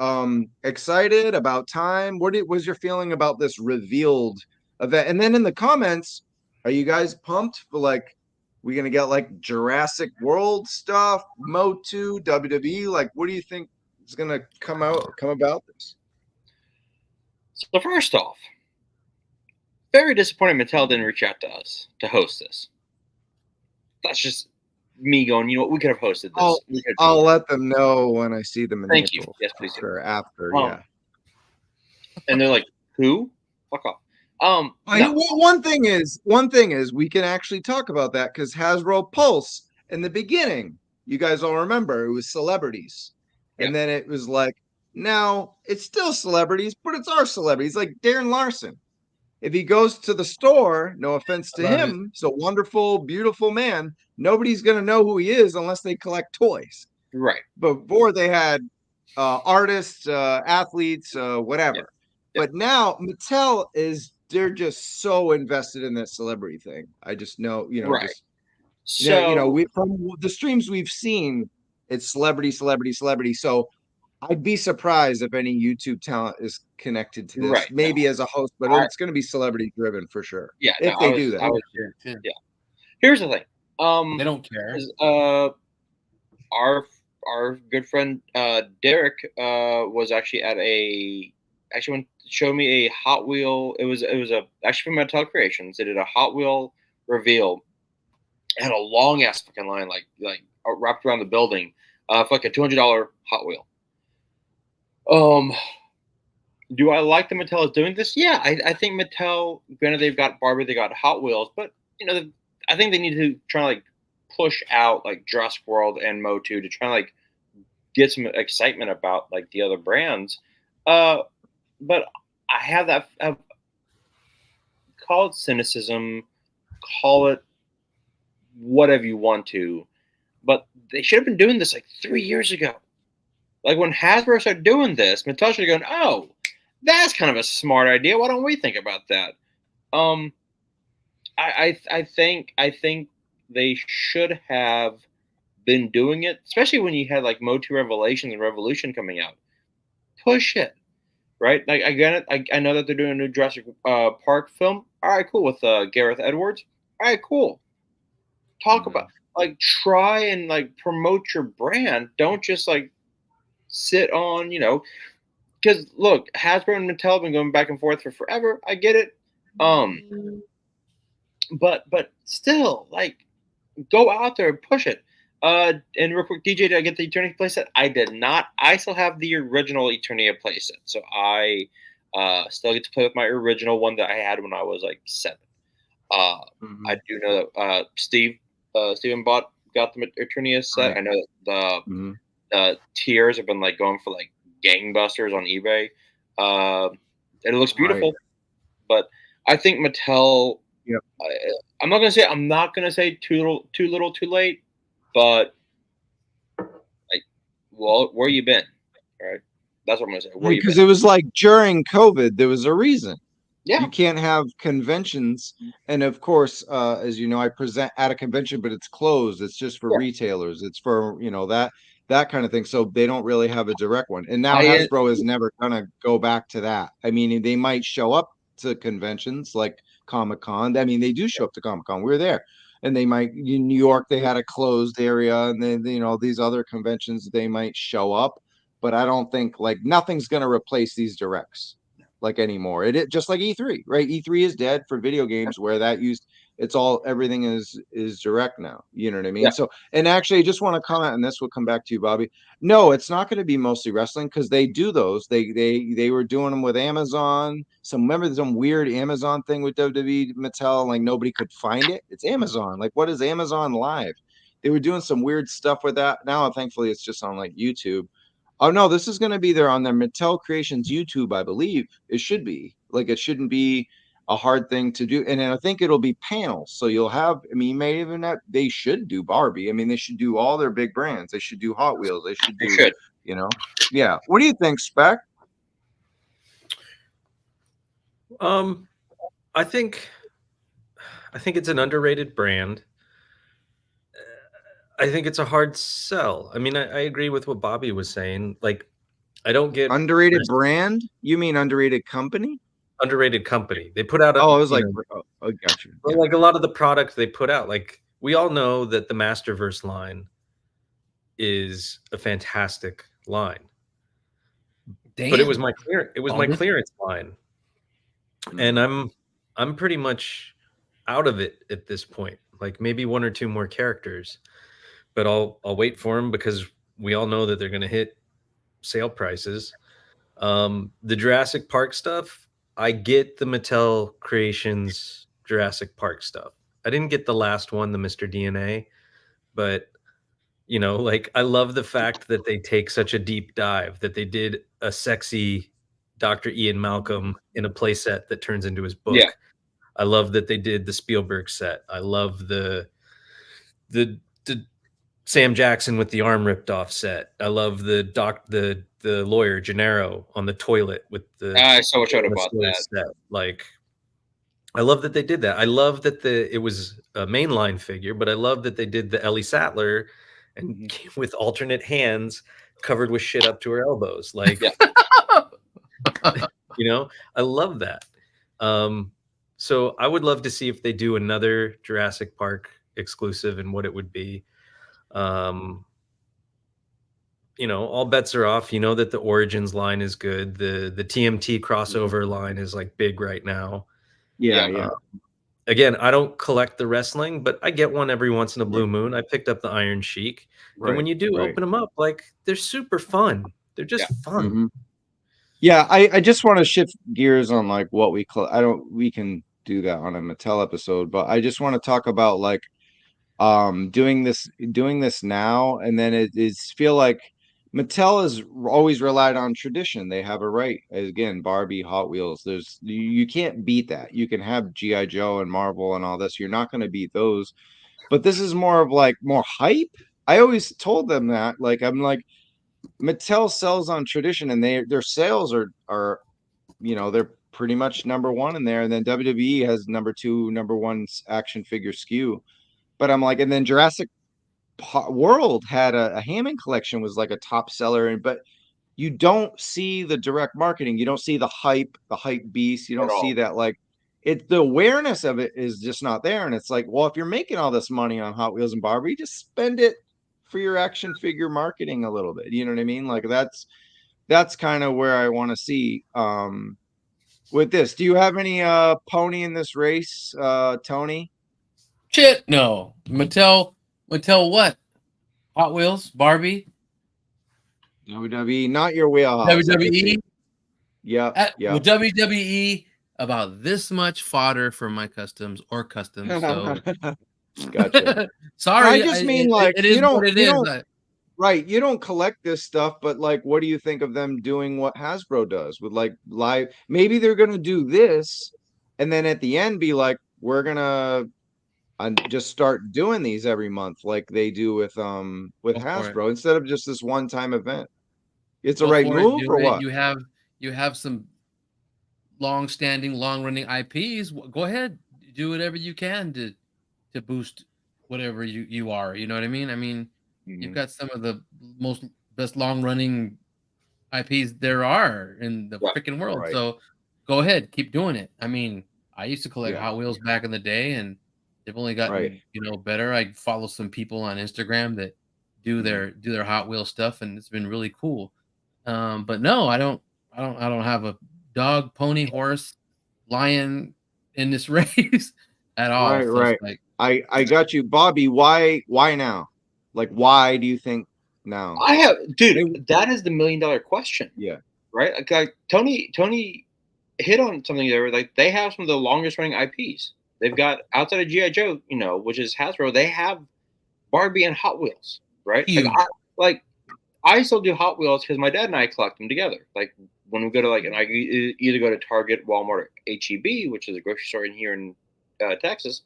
Excited, about time? What was your feeling about this revealed event? And then in the comments, are you guys pumped for, like, we gonna get like Jurassic World stuff, Motu, WWE? Like, what do you think is gonna come about this? So first off, very disappointed Mattel didn't reach out to us to host this. That's just me going, you know what, we could have hosted this. I'll let them know when I see them in Thank April. you. Yes, please. Or after, yeah. And they're like, who? Fuck off. No. One thing is we can actually talk about that, because Hasbro Pulse in the beginning, you guys all remember, it was celebrities, and then it was like, now it's still celebrities, but it's our celebrities, like Darren Larson. If he goes to the store, no offense to him, so wonderful, beautiful man, nobody's gonna know who he is unless they collect toys. Right. Before they had artists, athletes, whatever. Yeah. But now Mattel they're just so invested in that celebrity thing. I just know, Right. just So we from the streams we've seen, it's celebrity, celebrity, celebrity. So I'd be surprised if any YouTube talent is connected to this, right. maybe as a host, but I- it's going to be celebrity driven for sure. Yeah. If they do that. Yeah. Here's the thing. They don't care. Our good friend Derek was actually went to show me a Hot Wheel. It was actually from Mattel Creations. They did a Hot Wheel reveal. It had a long ass fucking line, like wrapped around the building, for like a $200 Hot Wheel. Do I like the Mattel is doing this? Yeah, I think Mattel. Granted, they've got Barbie, they got Hot Wheels, but I think they need to try to like push out like Jurassic World and Motu to try and like get some excitement about like the other brands. But I have that. Call it cynicism, call it whatever you want to, but they should have been doing this like 3 years ago. Like when Hasbro started doing this, Mattel should have gone, "Oh, that's kind of a smart idea. Why don't we think about that?" I think they should have been doing it, especially when you had like Motu Revelations and Revolution coming out. Push it, right? Like I get it. I know that they're doing a new Jurassic Park film. All right, cool, with Gareth Edwards. All right, cool. Talk about like try and like promote your brand. Don't just like sit on because look, Hasbro and Mattel have been going back and forth for forever. I get it. But still, like, go out there and push it. And real quick, DJ, did I get the Eternia playset? I did not. I still have the original Eternia playset, so I still get to play with my original one that I had when I was like 7. I do know that Steven got the Eternia set. Right. I know that the tiers have been like going for like gangbusters on eBay. And it looks beautiful, but I think Mattel. Yep. I'm not gonna say too little, too late, but like, well, where you been? All right, that's what I'm gonna say. Because it was like during COVID, there was a reason. Yeah, you can't have conventions, and of course, as you know, I present at a convention, but it's closed. It's just for retailers. It's for that kind of thing. So they don't really have a direct one. And now Hasbro is never gonna go back to that. I mean, they might show up to conventions like Comic-Con. I mean, they do show up to Comic-Con. We're there. And they might in New York, they had a closed area, and then these other conventions they might show up, but I don't think like nothing's gonna replace these directs like anymore. It just like E3, right? E3 is dead for video games where everything is direct now. You know what I mean? Yeah. So, and actually I just want to comment, and this will come back to you, Bobby. No, it's not going to be mostly wrestling because they do those. They were doing them with Amazon. Remember some weird Amazon thing with WWE Mattel, like nobody could find it. It's Amazon. Like, what is Amazon Live? They were doing some weird stuff with that. Now, thankfully, it's just on like YouTube. Oh no, this is going to be there on their Mattel Creations YouTube, I believe. It should be. Like, it shouldn't be a hard thing to do. And then I think it'll be panels. So you'll have, I mean, you may even have, they should do Barbie. I mean, they should do all their big brands. They should do Hot Wheels. They should do, yeah. What do you think, Spec? I think it's an underrated brand. I think it's a hard sell. I mean, I agree with what Bobby was saying. Like, I don't get underrated brand. You mean underrated company? Underrated company. They put out. I was like, oh, got you. Yeah. Like a lot of the product they put out. Like, we all know that the Masterverse line is a fantastic line. Damn. But it was my clearance line, and I'm pretty much out of it at this point. Like maybe 1 or 2 more characters. But I'll wait for them because we all know that they're going to hit sale prices. The Jurassic Park stuff, I get the Mattel Creations Jurassic Park stuff. I didn't get the last one, the Mr. DNA, but like I love the fact that they take such a deep dive, that they did a sexy Dr. Ian Malcolm in a play set that turns into his book. Yeah. I love that they did the Spielberg set. I love the Sam Jackson with the arm ripped off set. I love the lawyer Gennaro on the toilet with the. I so much about that. Set. Like, I love that they did that. I love that it was a mainline figure, but I love that they did the Ellie Sattler and with alternate hands covered with shit up to her elbows. Like, you know, I love that. So I would love to see if they do another Jurassic Park exclusive and what it would be. You know, all bets are off. You know that the Origins line is good. The TMT crossover line is like big right now. Yeah. Again, I don't collect the wrestling, but I get one every once in a blue moon. I picked up the Iron Sheik. And when you do open them up, like, they're super fun. They're just fun. Yeah, I just want to shift gears on like what we we can do that on a Mattel episode, but I just want to talk about like doing this now, and then it is feel like Mattel has always relied on tradition. They have a right, again, Barbie, Hot Wheels. You can't beat that. You can have GI Joe and Marvel and all this. You're not going to beat those. But this is more of like more hype. I always told them that. Like, I'm like, Mattel sells on tradition, and their sales are you know, they're pretty much number one in there. And then WWE has number 2, number 1 action figure SKU. But I'm like, and then Jurassic World had a Hammond collection was like a top seller, but you don't see the direct marketing. You don't see the hype beast. You don't see that, like, the awareness of it is just not there. And it's like, well, if you're making all this money on Hot Wheels and Barbie, just spend it for your action figure marketing a little bit. You know what I mean? Like, that's kind of where I want to see with this. Do you have any pony in this race, Tony? Shit, no. Mattel what? Hot Wheels, Barbie, WWE, not your wheelhouse. WWE. Yeah. With WWE, about this much fodder for my customs. So Gotcha. Sorry, I just mean like it is you don't. what it you is. don't right. You don't collect this stuff, but like, what do you think of them doing what Hasbro does with like live? Maybe they're gonna do this, and then at the end be like, we're gonna just start doing these every month like they do with Hasbro instead of just this one-time event. It's a right move or what? You have some long-standing, long-running IPs. Go ahead, do whatever you can to boost whatever you are. You know what I mean? I mean, you've got some of the best long-running IPs there are in the freaking world. Right. So go ahead, keep doing it. I mean, I used to collect Hot Wheels back in the day, and they've only gotten better. I follow some people on Instagram that do their Hot Wheels stuff, and it's been really cool. But no, I don't have a dog, pony, horse, lion in this race at all. Right. Like, I got you, Bobby. Why now? Like, why do you think now? That is the $1 million question. Yeah. Right. Like Tony hit on something there. Like, they have some of the longest running IPs. They've got, outside of GI Joe, you know, which is Hasbro, they have Barbie and Hot Wheels, right? Like, I still do Hot Wheels because my dad and I collect them together. Like, when we go to and I either go to Target, Walmart, or HEB, which is a grocery store here in Texas.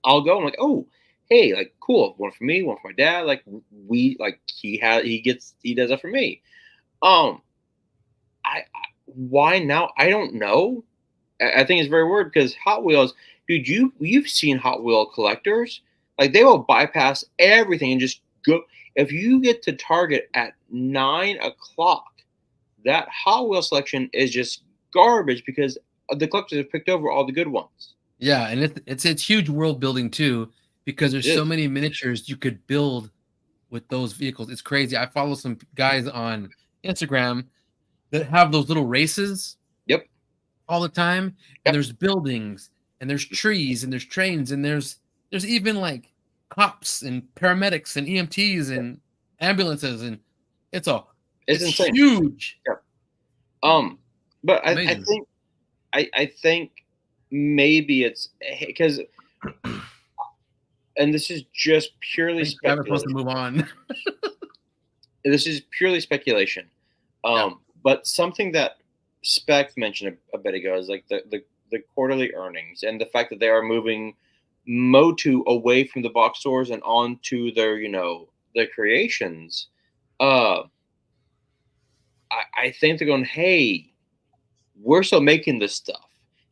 I'll go. I'm like, oh, hey, like, cool. One for me, one for my dad. Like, he does that for me. Why now? I don't know. I think it's very weird because Hot Wheels, dude, you've seen Hot Wheel collectors, like, they will bypass everything and just go. If you get to Target at 9 o'clock, that Hot Wheel selection is just garbage because the collectors have picked over all the good ones. Yeah, and it's huge world building too, because there's so many miniatures you could build with those vehicles. It's crazy. I follow some guys on Instagram that have those little races. Yep. All the time. And there's buildings, and there's trees, and there's trains, and there's even like cops and paramedics and EMTs and ambulances, and it's insane. Huge. Yeah. But I think maybe it's because, and this is just purely speculation. I'm supposed to move on. This is purely speculation. But something that Spec mentioned a bit ago is like the quarterly earnings and the fact that they are moving Motu away from the box stores and onto their, their creations, I think they're going, hey, we're still making this stuff.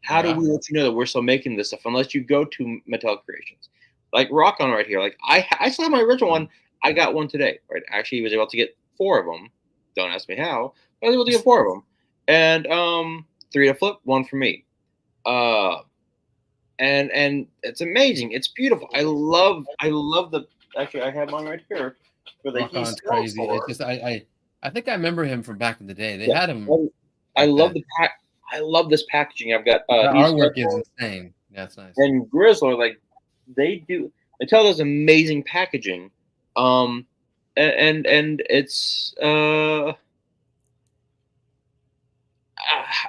How do we let you know that we're still making this stuff unless you go to Mattel Creations? Like Rock On right here. Like I still have my original one. I got one today. Right, actually, was able to get 4 of them. Don't ask me how. But I was able to get 4 of them, and 3 to flip, 1 for me. And it's amazing. It's beautiful. I love the. Actually, I have mine right here. Rock On's crazy. It's just I think I remember him from back in the day. They had him. I love the pack. I love this packaging. I've got the artwork is insane. Yeah, it's nice. And Grizzler, like they do. Mattel does amazing packaging. And it's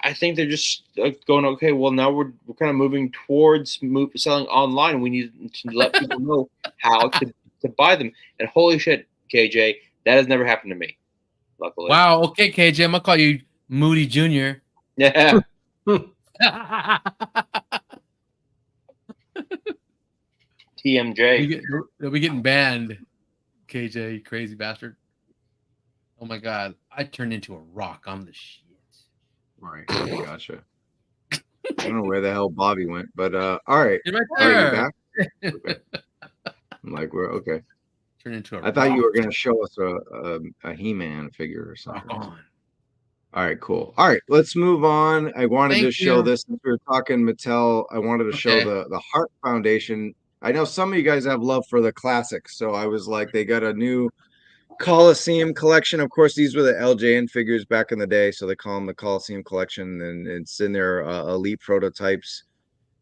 I think they're just going, okay, well, now we're kind of moving towards selling online. We need to let people know how to buy them. And holy shit, KJ, that has never happened to me, luckily. Wow. Okay, KJ, I'm going to call you Moody Jr. Yeah. TMJ. They'll be getting banned, KJ, you crazy bastard. Oh, my God. I turned into a rock. I'm the shit. Right. Gotcha. I don't know where the hell Bobby went, but all right. You're right Are there. you back? Okay. I'm like, we're okay. Turn into I thought you were going to show us a He-Man figure or something. Rock on. All right, cool. All right, let's move on. I wanted to show this since we were talking Mattel. I wanted to show the Heart Foundation. I know some of you guys have love for the classics, so I was like, they got a new Coliseum collection. Of course, these were the LJN figures back in the day, so they call them the Coliseum collection, and it's in their elite prototypes,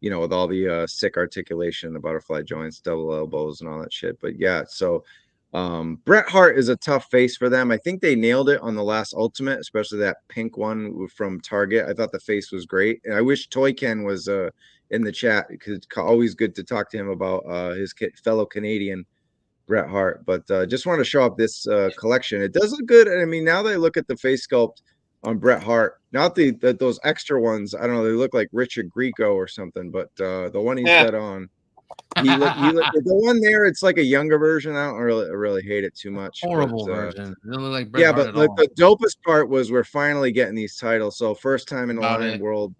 with all the sick articulation, the butterfly joints, double elbows, and all that shit. But yeah, so Bret Hart is a tough face for them. I think they nailed it on the last Ultimate, especially that pink one from Target. I thought the face was great, and I wish Toy Ken was in the chat, because it's always good to talk to him about his fellow Canadian Bret Hart. But just want to show off this collection. It does look good. And I mean, now that I look at the face sculpt on Bret Hart, not those extra ones, I don't know, they look like Richard Grieco or something, but the one he's got on, the one there, it's like a younger version. I don't really hate it too much. Horrible version. It doesn't look like Bret Hart but at like all. the dopest part was we're finally getting these titles. So first time in the line world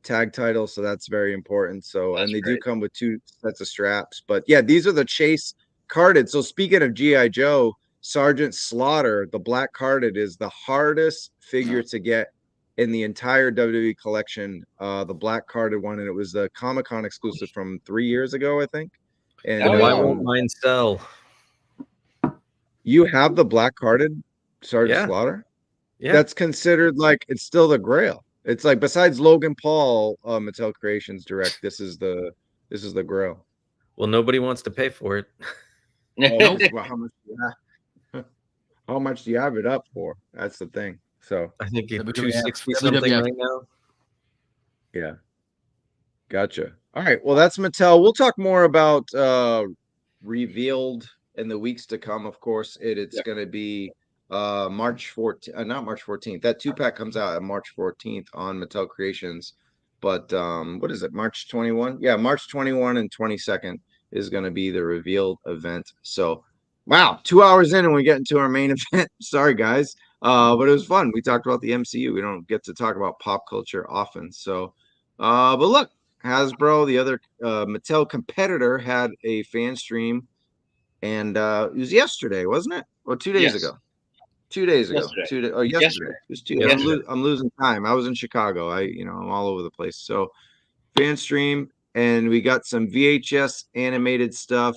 tag titles, so that's very important. So and they do come with 2 sets of straps. But yeah, these are the Chase carded. So speaking of G.I. Joe, Sergeant Slaughter, the black carded, is the hardest figure to get in the entire WWE collection. The black carded one, and it was the Comic-Con exclusive from 3 years ago, I think. And why won't mine sell? You have the black carded Sergeant Slaughter? Yeah. That's considered like, it's still the Grail. It's like, besides Logan Paul, Mattel Creations Direct, this is the Grail. Well, nobody wants to pay for it. Well, how much do you have it up for? That's the thing. So I think it's 260 something right now. Yeah. Gotcha. All right. Well, that's Mattel. We'll talk more about revealed in the weeks to come. Of course, it's going to be March 14th, not March 14th. That 2-pack comes out on March 14th on Mattel Creations. But what is it? March 21? Yeah, March 21 and 22nd is going to be the revealed event. So, wow, 2 hours in and we get into our main event. Sorry, guys. But it was fun. We talked about the MCU. We don't get to talk about pop culture often. So, but look, Hasbro, the other Mattel competitor, had a fan stream, and it was yesterday, wasn't it? Or 2 days ago? 2 days ago. Yesterday. It was 2 days. I'm losing time. I was in Chicago. I'm all over the place. So, fan stream, and we got some VHS animated stuff.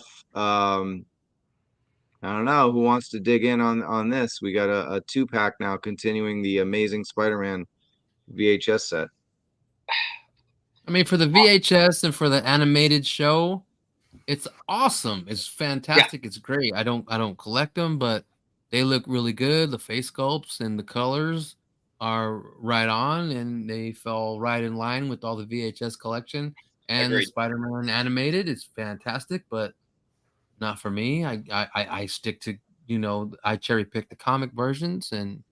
I don't know who wants to dig in on this. We got a 2-pack now, continuing the Amazing Spider-Man VHS set. I mean, for the VHS and for the animated show, it's awesome. It's fantastic. It's great. I don't collect them, but they look really good. The face sculpts and the colors are right on, and they fell right in line with all the VHS collection. And the Spider-Man animated is fantastic, but not for me. I stick to, I cherry pick the comic versions, and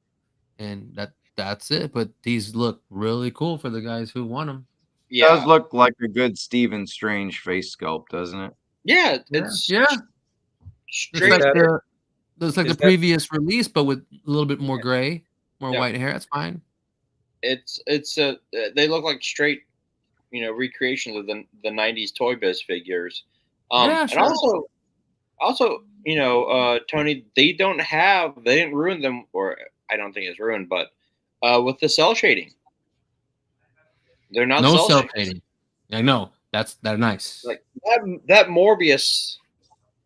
that's it. But these look really cool for the guys who want them. It does look like a good Stephen Strange face sculpt, doesn't it? Yeah, it's straight. Looks like the previous release, but with a little bit more gray, more white hair. That's fine. They look like straight, recreations of the '90s Toy Biz figures. And also, Tony, they didn't ruin them, or I don't think it's ruined, but with the cell shading, they're not no cell shading. I know they're nice. Like that Morbius,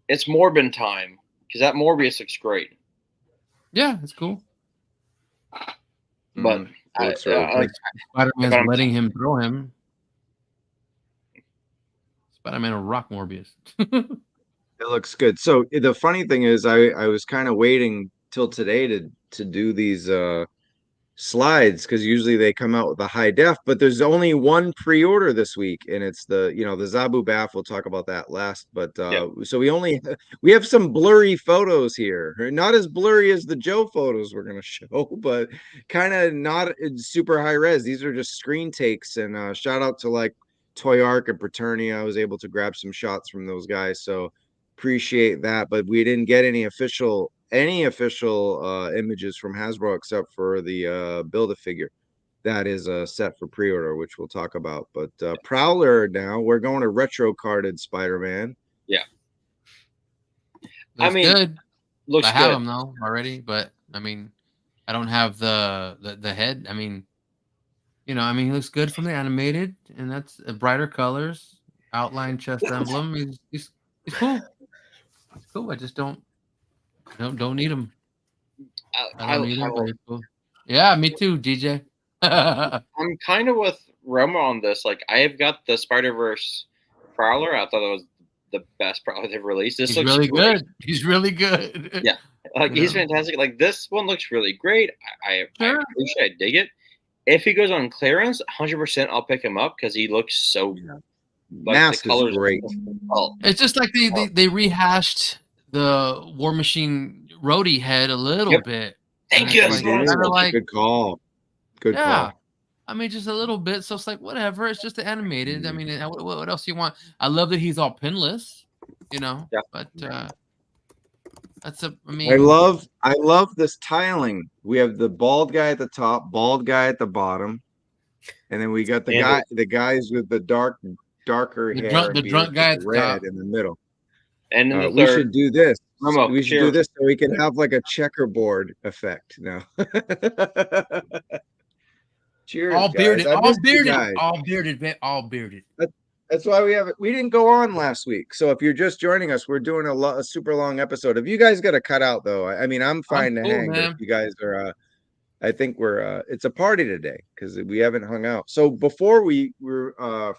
it's Morbin time because that Morbius looks great. Yeah, it's cool. But Spider-Man's letting him throw him. Spider-Man will rock Morbius. It looks good. So the funny thing is, I was kind of waiting till today to do these slides, because usually they come out with a high def, but there's only one pre-order this week, and it's the Zabu Baff. We'll talk about that last, but so we have some blurry photos here, not as blurry as the Joe photos we're going to show, but kind of not super high res. These are just screen takes, and shout out to like Toy Arc and Paternia. I was able to grab some shots from those guys, so appreciate that. But we didn't get any official images from Hasbro except for the Build-A-Figure that is set for pre-order, which we'll talk about. But Prowler, now we're going to retro carded Spider-Man. Yeah, looks good. Looks I have them though already, but I mean, I don't have the head. I mean, he looks good from the animated, and that's brighter colors, outline chest emblem. He's cool. He's cool. I just don't need him. I don't need him. Cool. Yeah, me too, DJ. I'm kind of with Roma on this. Like, I have got the Spider-Verse Prowler. I thought it was the best Prowler they've released. This looks really great. good. He's really good. Yeah, he's fantastic. Like, this one looks really great. I appreciate. I dig it. If he goes on clearance, 100%, I'll pick him up because he looks so. Mask is great. It's just like they rehashed the War Machine Rhodey head a little bit. Thank you. Good call. Good call. I mean, just a little bit. So it's like, whatever. It's just animated. I mean, what else do you want? I love that he's all pinless, Yeah. But I love this tiling. We have the bald guy at the top, bald guy at the bottom, and then we got the guys with the darker hair. The drunk guy at the top in the middle. And in the we should do this. We should do this so we can have like a checkerboard effect now. Cheers, all bearded, guys. all bearded. That's why we didn't go on last week. So if you're just joining us, we're doing a super long episode. If you guys got to cut out though, I mean, I'm fine to hang. But if you guys are, I think it's a party today because we haven't hung out. So before we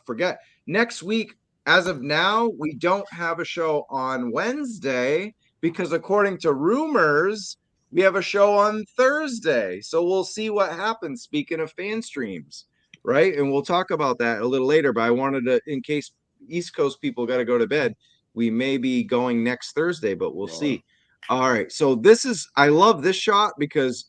forget, next week, as of now, we don't have a show on Wednesday because according to rumors, we have a show on Thursday. So we'll see what happens. Speaking of fan streams, right? And we'll talk about that a little later. But I wanted to, in case East Coast people got to go to bed, we may be going next Thursday, but we'll see. All right. So I love this shot because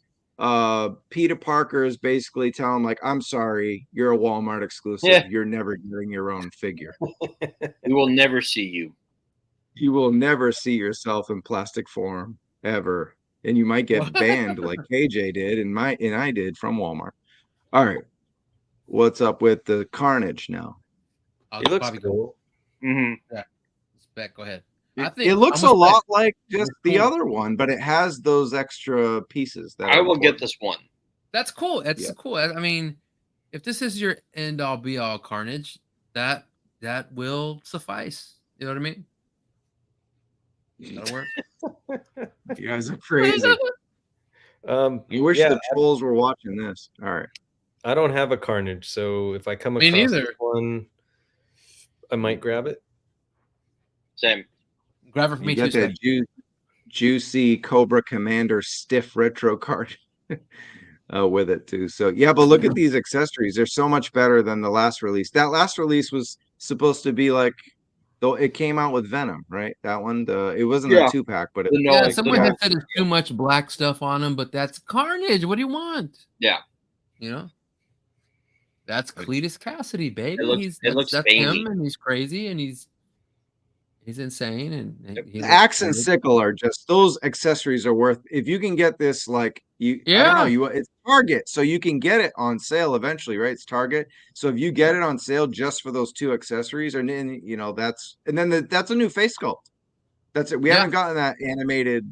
Peter Parker is basically telling like, I'm sorry, you're a Walmart exclusive. Yeah. You're never getting your own figure. We will never see you. You will never see yourself in plastic form ever. And you might get banned like KJ did and I did from Walmart. All right. What's up with the Carnage now? It looks cool. Mm-hmm. Yeah. Spec, go ahead. It looks a lot like just the other one, but it has those extra pieces. I will get this one. That's cool. That's cool. I mean, if this is your end all be all Carnage, that will suffice. You know what I mean? That'll work. You guys are crazy. You wish the trolls were watching this. All right. I don't have a Carnage, so if I come across one, I might grab it. Same. Grab it for me too. That juicy Cobra Commander stiff retro card with it too. So yeah, but look at these accessories. They're so much better than the last release. That last release was supposed to be like, though it came out with Venom, right? That one, it wasn't a 2-pack, but someone said there's too much black stuff on them, but that's Carnage. What do you want? Yeah, That's Cletus Cassidy, baby. It looks That's veiny. him, and he's crazy, and he's insane, and he looks Axe and good. sickle are just those accessories are worth. If you can get this, like I don't know, Yeah. it's Target, so you can get it on sale eventually, right? It's Target, so if you get it on sale just for those 2 accessories, and then that's a new face sculpt. That's it. We haven't gotten that animated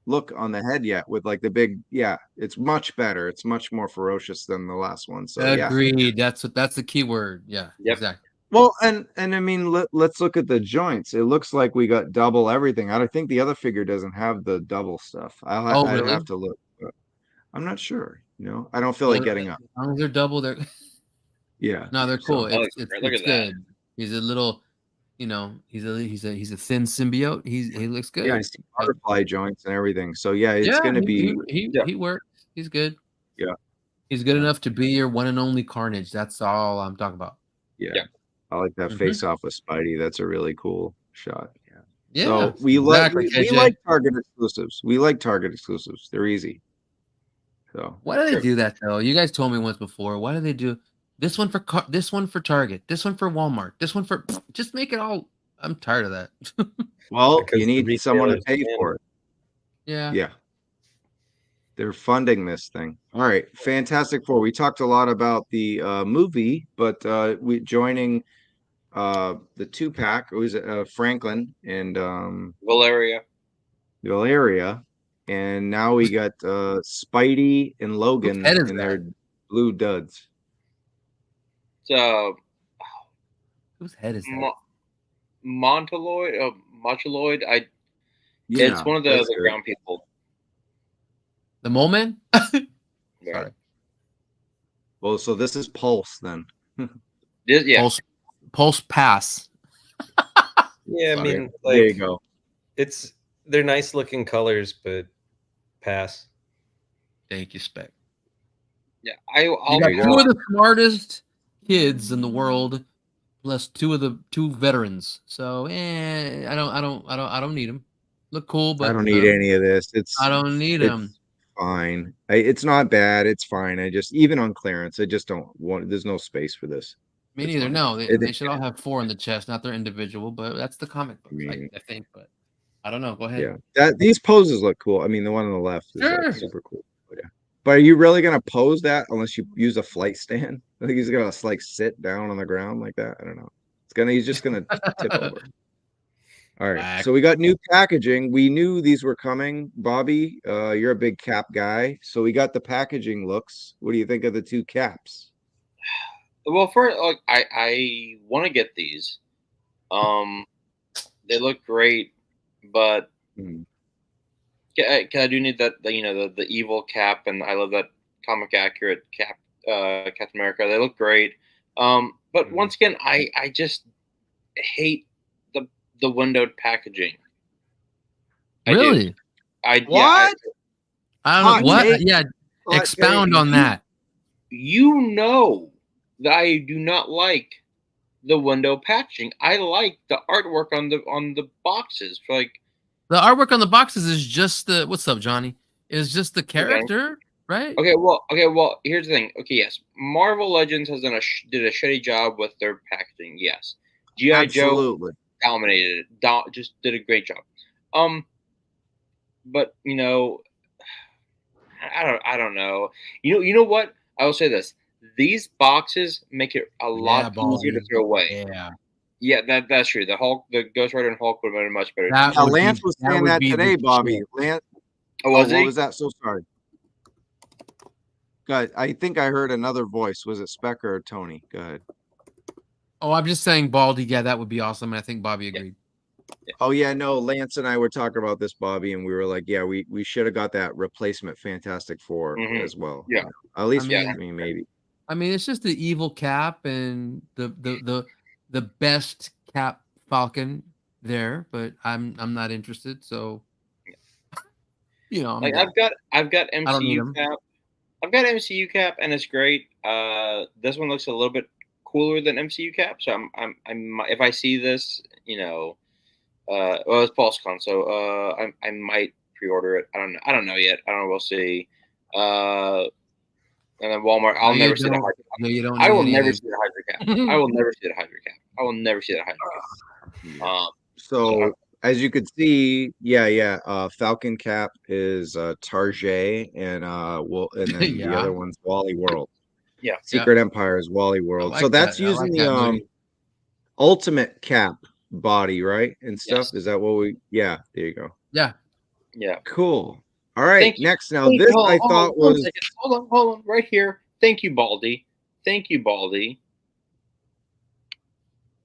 look on the head yet with like the big. Yeah, it's much better. It's much more ferocious than the last one. So Agreed. That's the key word. Yeah. Yep. Exactly. Well, and I mean, let's look at the joints. It looks like we got double everything. I think the other figure doesn't have the double stuff. I'd Really? have to look, but I'm not sure. I don't feel Well, like getting up. as long as they're double, they're Yeah. no, they're cool. So, It's look at that. good. He's a little, he's a thin symbiote. He looks good. yeah, I see butterfly joints and everything. So yeah, it's Yeah, gonna be he works. He's good. Yeah. He's good enough to be your one and only Carnage. That's all I'm talking about. yeah. I like that face off with Spidey. That's a really cool shot. Yeah. Yeah. So we exactly, we KJ. like Target exclusives. We like Target exclusives. They're easy. So Why do they do that though? You guys told me once before. Why do they do this one for this one for Target, this one for Walmart, this one for just make it all? I'm tired of that. well, Because you the need someone to retailers pay can. for it. Yeah. Yeah. They're funding this thing. All right. Fantastic Four. We talked a lot about the movie, but we joining the 2-pack. It was Franklin and Valeria. Valeria. And now we got Spidey and Logan head is in their blue duds. So Whose head is that? Montaloid, Montaloid. Yeah, It's one of the that's good. ground people. The Mole-Man? Yeah. Sorry. Well, so this is Pulse then. Yeah. Pulse Pass. Yeah, I Sorry. mean, There you like go. they're nice looking colors, but pass. Thank you, Spec. Yeah. You I'll got There you two go. of the smartest kids in the world, plus two veterans. So, I don't need them. Look cool, but I don't need any of this. I don't need them. Fine. It's not bad. It's fine. I just even on clearance, I just don't want. There's no space for this. Me It's neither. fine. No, they should all have 4 in the chest, not their individual. But that's the comic book, I think. But I don't know. Go ahead. Yeah, these poses look cool. I mean, the one on the left is Sure. like super cool. But yeah. But are you really gonna pose that unless you use a flight stand? I think he's gonna like sit down on the ground like that. I don't know. He's just gonna tip over. All right. Whack. So we got new packaging. We knew these were coming. Bobby, you're a big cap guy. So we got the packaging looks. What do you think of the 2 caps? Well, first, like I want to get these. They look great, but Mhm. I do need that. The evil cap, and I love that comic accurate cap, Captain America. They look great. But once again, I just hate the windowed packaging. Really? I What? I don't Hot know what. take. Yeah, Hot expound take. on that. You know that I do not like the window packaging. I like the artwork on the boxes. Like The artwork on the boxes is just the what's up, Johnny? Is just the character, right? okay, well, here's the thing. Okay, yes, Marvel Legends has did a shitty job with their packaging. Yes, G.I. Joe Absolutely. dominated it. Just did a great job. But I don't know. You know what? I will say this: these boxes make it a lot easier to throw away. Yeah, that's true. The Ghost Rider and Hulk would have been much better. That Now, would Lance be- was that saying would that be the today, Bobby. shit. Lance, Was what he? was that? So sorry. God, I think I heard another voice. Was it Speck or Tony? Go ahead. Oh, I'm just saying, Baldy. Yeah, that would be awesome. And I think Bobby agreed. Oh yeah, no. Lance and I were talking about this, Bobby, and we were like, yeah, we should have got that replacement Fantastic Four Mhm. as well. Yeah. At least, I I mean, maybe. I mean, it's just the evil Cap and the best Cap Falcon there, but I'm not interested. So, I'm Like good. I've got don't need 'em. MCU cap. I've got MCU cap, and it's great. This one looks a little bit cooler than MCU cap. So I'm if I see this, well, it's PulseCon, so I might pre-order it. I don't know yet. I don't know. We'll see. And then Walmart, I'll never see the Hydra Cap. No, you don't. I need will anything. never see the Hydra Cap. I will never see the Hydra Cap. I will never see the Hydra Cap. So as you could see, Falcon Cap is Tarjay, and then the Yeah. other one's Wally World. Yeah. Secret Empire is Wally World. like So that's that. I like using that the movie. Ultimate Cap body, right? And stuff. Yes. Is that what we? Yeah, there you go. Yeah. Yeah. Cool. All right. Thank you. Next, now Thank this you. I Hold thought on, hold on a was. second. Hold on, right here. Thank you, Baldy. Thank you, Baldy.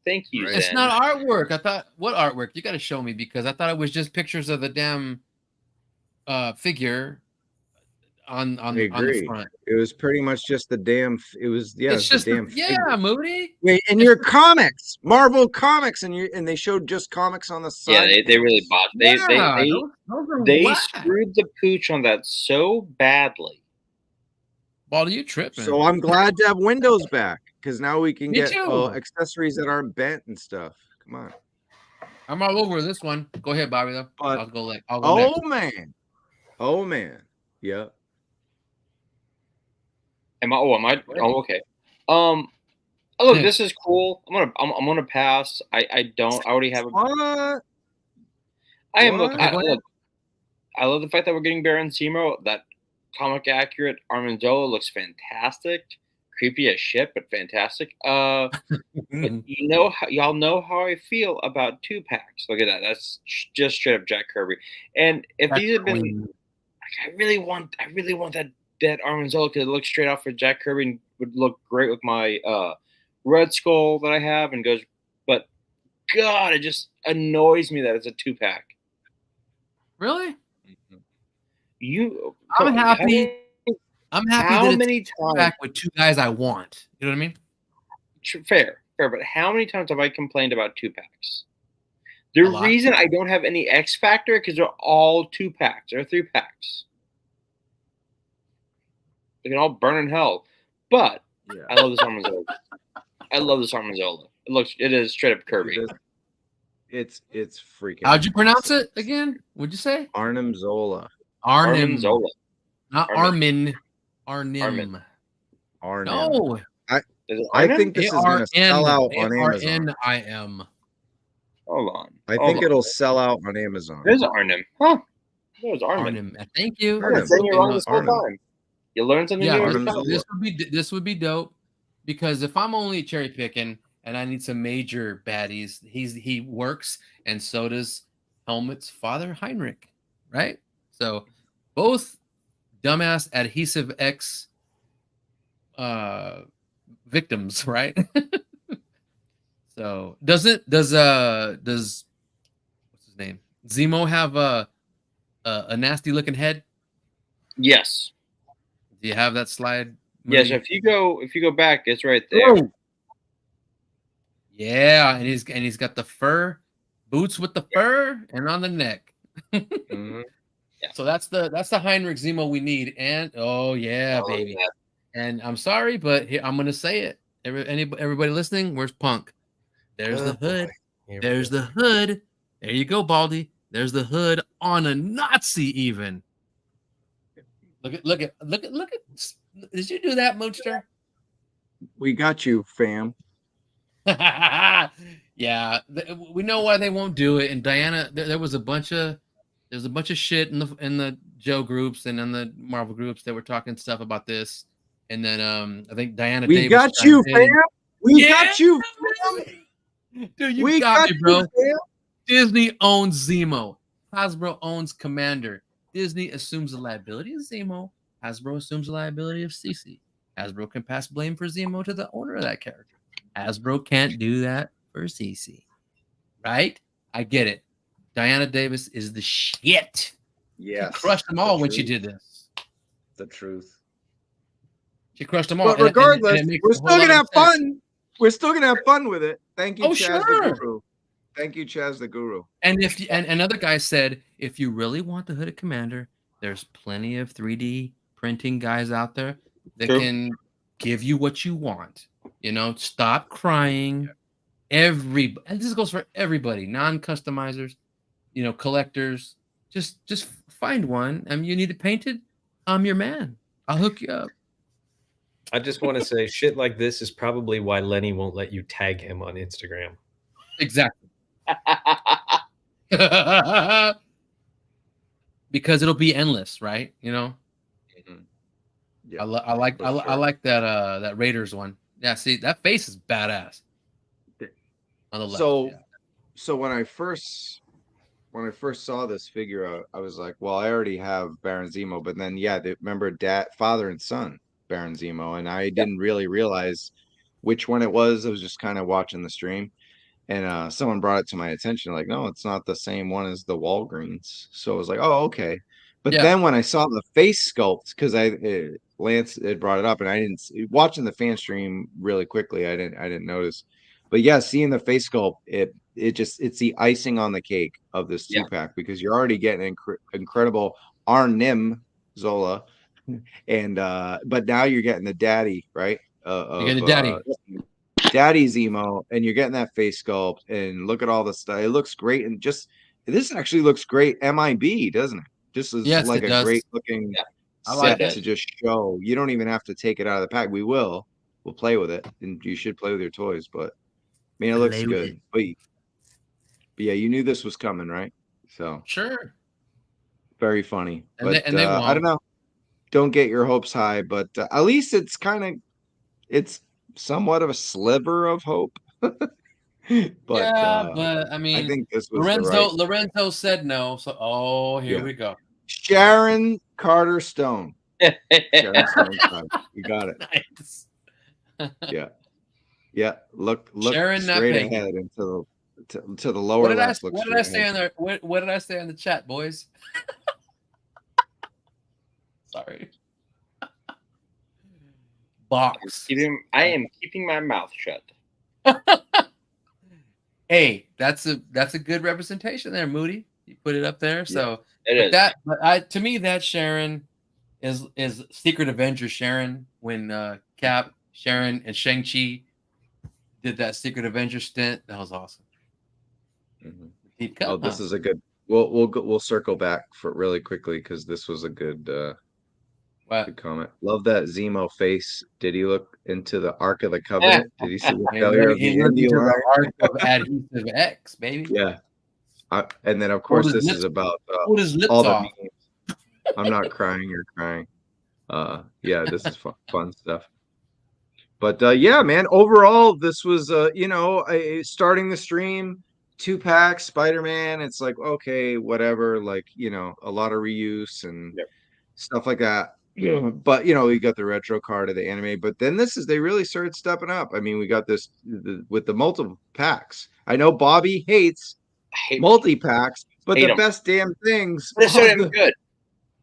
Thank you, It's Zen. not artwork. I thought, what artwork? You got to show me because I thought it was just pictures of the damn figure on I the agree. front. It was pretty much just the damn. It was It's just the damn. figure. Moody. Wait, and your comics, Marvel comics, and they showed just comics on the side. Yeah, they really botched. They those are they whack. screwed the pooch on that so badly. Baldy, you tripping? So I'm glad to have Windows back because now we can Me get too. accessories that aren't bent and stuff. Come on. I'm all over this one. Go ahead, Bobby. Though But- I'll go next. Oh man. Yeah. Am I? Oh, okay. Look, Yeah. this is cool. I'm gonna pass. I already have a. What? I am. What? Look, I love the fact that we're getting Baron Zemo. That comic accurate Armandola looks fantastic. Creepy as shit, but fantastic. But y'all know how I feel about 2-packs. Look at that. That's just straight up Jack Kirby. And if these had been, like, I really want that Armandola because it looks straight off for Jack Kirby and would look great with my Red Skull that I have and goes. But God, it just annoys me that it's a 2-pack. Really? I'm happy. I'm happy How that many it's times? back with two guys I want. You know what I mean? Fair. But how many times have I complained about 2-packs? A The lot. reason I don't have any X Factor because they're all 2-packs or 3-packs. They can all burn in hell. But Yeah. I love this Armandola. It is straight up Kirby. It's freaking. How'd you pronounce it again? What'd you say? Arnim Zola. Arnim. Armandola. Not Armin. Arnim. Arnim. No. Is it I Arnim? think this is going to sell out on Amazon. Arnim. Hold on. I think it'll sell out on Amazon. There's Arnim. Huh. There's Armin. Arnim. Thank you. I've been saying you're wrong this whole Arnim. time. You learn something Yeah, new. Arnim every time. Zola. this would be dope because if I'm only cherry picking and I need some major baddies, he works and so does Helmet's father Heinrich, right? So both dumbass adhesive X victims, right? So does what's his name? Zemo have a nasty looking head? Yes. Do you have that slide? Yes. Moody? If you go back, it's right there. Oh. Yeah, and he's got the fur boots with the fur and on the neck. Mhm. Yeah. So that's the Heinrich Zemo we need. And oh yeah, Oh, baby. yeah. And I'm sorry, but here I'm gonna say it. Everybody listening, where's Punk? There's the hood. There's the hood. There you go, Baldy. There's the hood on a Nazi even. Look at. Did you do that, Moonster? We got you, fam. Yeah, we know why they won't do it. And Diana, there was a bunch of shit in the Joe groups and in the Marvel groups that were talking stuff about this. And then I think Diana. We Davis got you, chimed in. fam. We got you, fam. Dude, you We got me, bro. you, fam. Disney owns Zemo. Hasbro owns Commander. Disney assumes the liability of Zemo. Hasbro assumes the liability of CC. Hasbro can pass blame for Zemo to the owner of that character. Hasbro can't do that for CC. Right? I get it. Diana Davis is the shit. Yes. She crushed them all when she did this. The truth. She crushed them all. But regardless, and it makes we're a still whole lot gonna of have sense. fun. We're still gonna have fun with it. Thank you, Oh, Chaz sure. the Guru. Thank you, Chaz the Guru. And and another guy said, if you really want the Hooded Commander, there's plenty of 3D printing guys out there that True. can give you what you want. You know, stop crying. And this goes for everybody, non-customizers, collectors. Just find one. You need it painted. I'm your man. I'll hook you up. I just want to say shit like this is probably why Lenny won't let you tag him on Instagram. Exactly. Because it'll be endless, right? You know. Yeah, I like for I sure. like that that Raiders one. Yeah, see that face is badass. On the left. So, yeah. so when I first saw this figure, I was like, well, I already have Baron Zemo, but then remember father and son Baron Zemo, and I didn't really realize which one it was. I was just kind of watching the stream, and someone brought it to my attention, like, no, it's not the same one as the Walgreens. So I was like, oh, okay. But Yeah. then when I saw the face sculpt, because Lance had brought it up, and I didn't watching the fan stream really quickly, I didn't notice. But yeah, seeing the face sculpt, it's the icing on the cake of this Yeah. 2-pack, because you're already getting incredible Arnim Zola, and but now you're getting the daddy, right? You get the daddy. Daddy's emo, and you're getting that face sculpt, and look at all the stuff. It looks great, and just this actually looks great MIB, doesn't it? Just as Yes, like it a does. great looking I like set it. to just show. You don't even have to take it out of the pack. We'll play with it, and you should play with your toys. But I mean, it looks Play with good. it. But yeah, you knew this was coming, right? So Sure. very funny. And But they I don't know. Don't get your hopes high, but at least it's somewhat of a sliver of hope. But yeah, but I mean, I think this was the right. Lorenzo said no, so here we go. Sharon Carter Stone. Sharon Stone. You got it. Nice. Yeah. Look Sharon, straight ahead into the lower what did left. what did I say on there? What did I say in the chat, boys? Sorry. Box. I am keeping my mouth shut. Hey, that's a good representation there, Moody. You put it up there, so It is. To me that Sharon is Secret Avenger Sharon when Cap, Sharon, and Shang-Chi did that Secret Avenger stint. That was awesome. Deep cut, this is a good. We'll circle back for really quickly because this was a good. Good comment. Love that Zemo face. Did he look into the Ark of the Covenant? Did he see the failure of the Indy line? The Ark of Adhesive X, baby. Yeah. And then, of course, this is about all the memes. I'm not crying, you're crying. Yeah, this is fun stuff. But yeah, man, overall, this was, starting the stream, 2-pack, Spider-Man. It's like, okay, whatever, like, a lot of reuse and stuff like that. But we got the retro card of the anime, but then they really started stepping up. I mean, we got this with the multiple packs. I know Bobby hates multi-packs, but the best damn things they're so damn good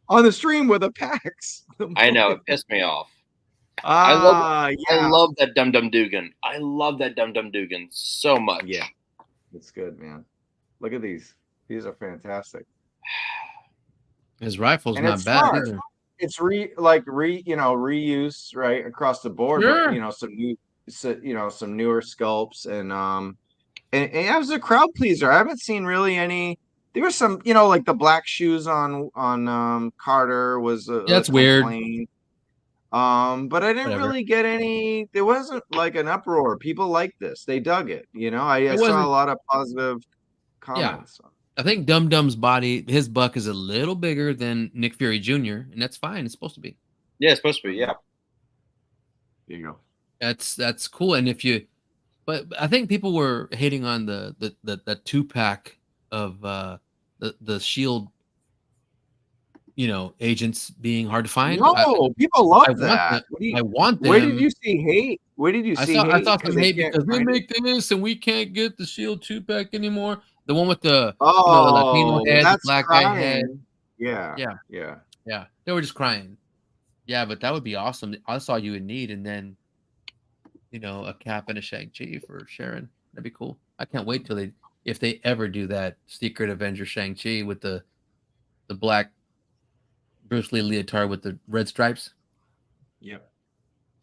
on the stream were the packs. I know, it pissed me off. I love that Dum Dum Dugan. I love that Dum Dum Dugan so much. Yeah, it's good, man. Look at these. These are fantastic. His rifle's not bad either. It's reuse, right, across the board. Sure. But some newer sculpts, and it was a crowd pleaser. I haven't seen really any. There was some, like the black shoes on Carter was that's weird. But I didn't really get any. There wasn't like an uproar. People liked this. They dug it. I saw a lot of positive comments. Yeah. I think Dum Dum's body, his buck is a little bigger than Nick Fury Jr., and that's fine. It's supposed to be. Yeah, it's supposed to be. Yeah. There you go. That's cool. And but I think people were hating on the 2-pack of the Shield, agents being hard to find. No, people love that. I want them. Where did you see hate? Where did you see hate? I saw some hate because we make this and we can't get the Shield 2-pack anymore. The one with the Latino head, the black guy head. Yeah. They were just crying. Yeah, but that would be awesome. That's all you would need, and then a Cap and a Shang-Chi for Sharon. That'd be cool. I can't wait till if they ever do that Secret Avenger Shang-Chi with the black Bruce Lee leotard with the red stripes. Yep.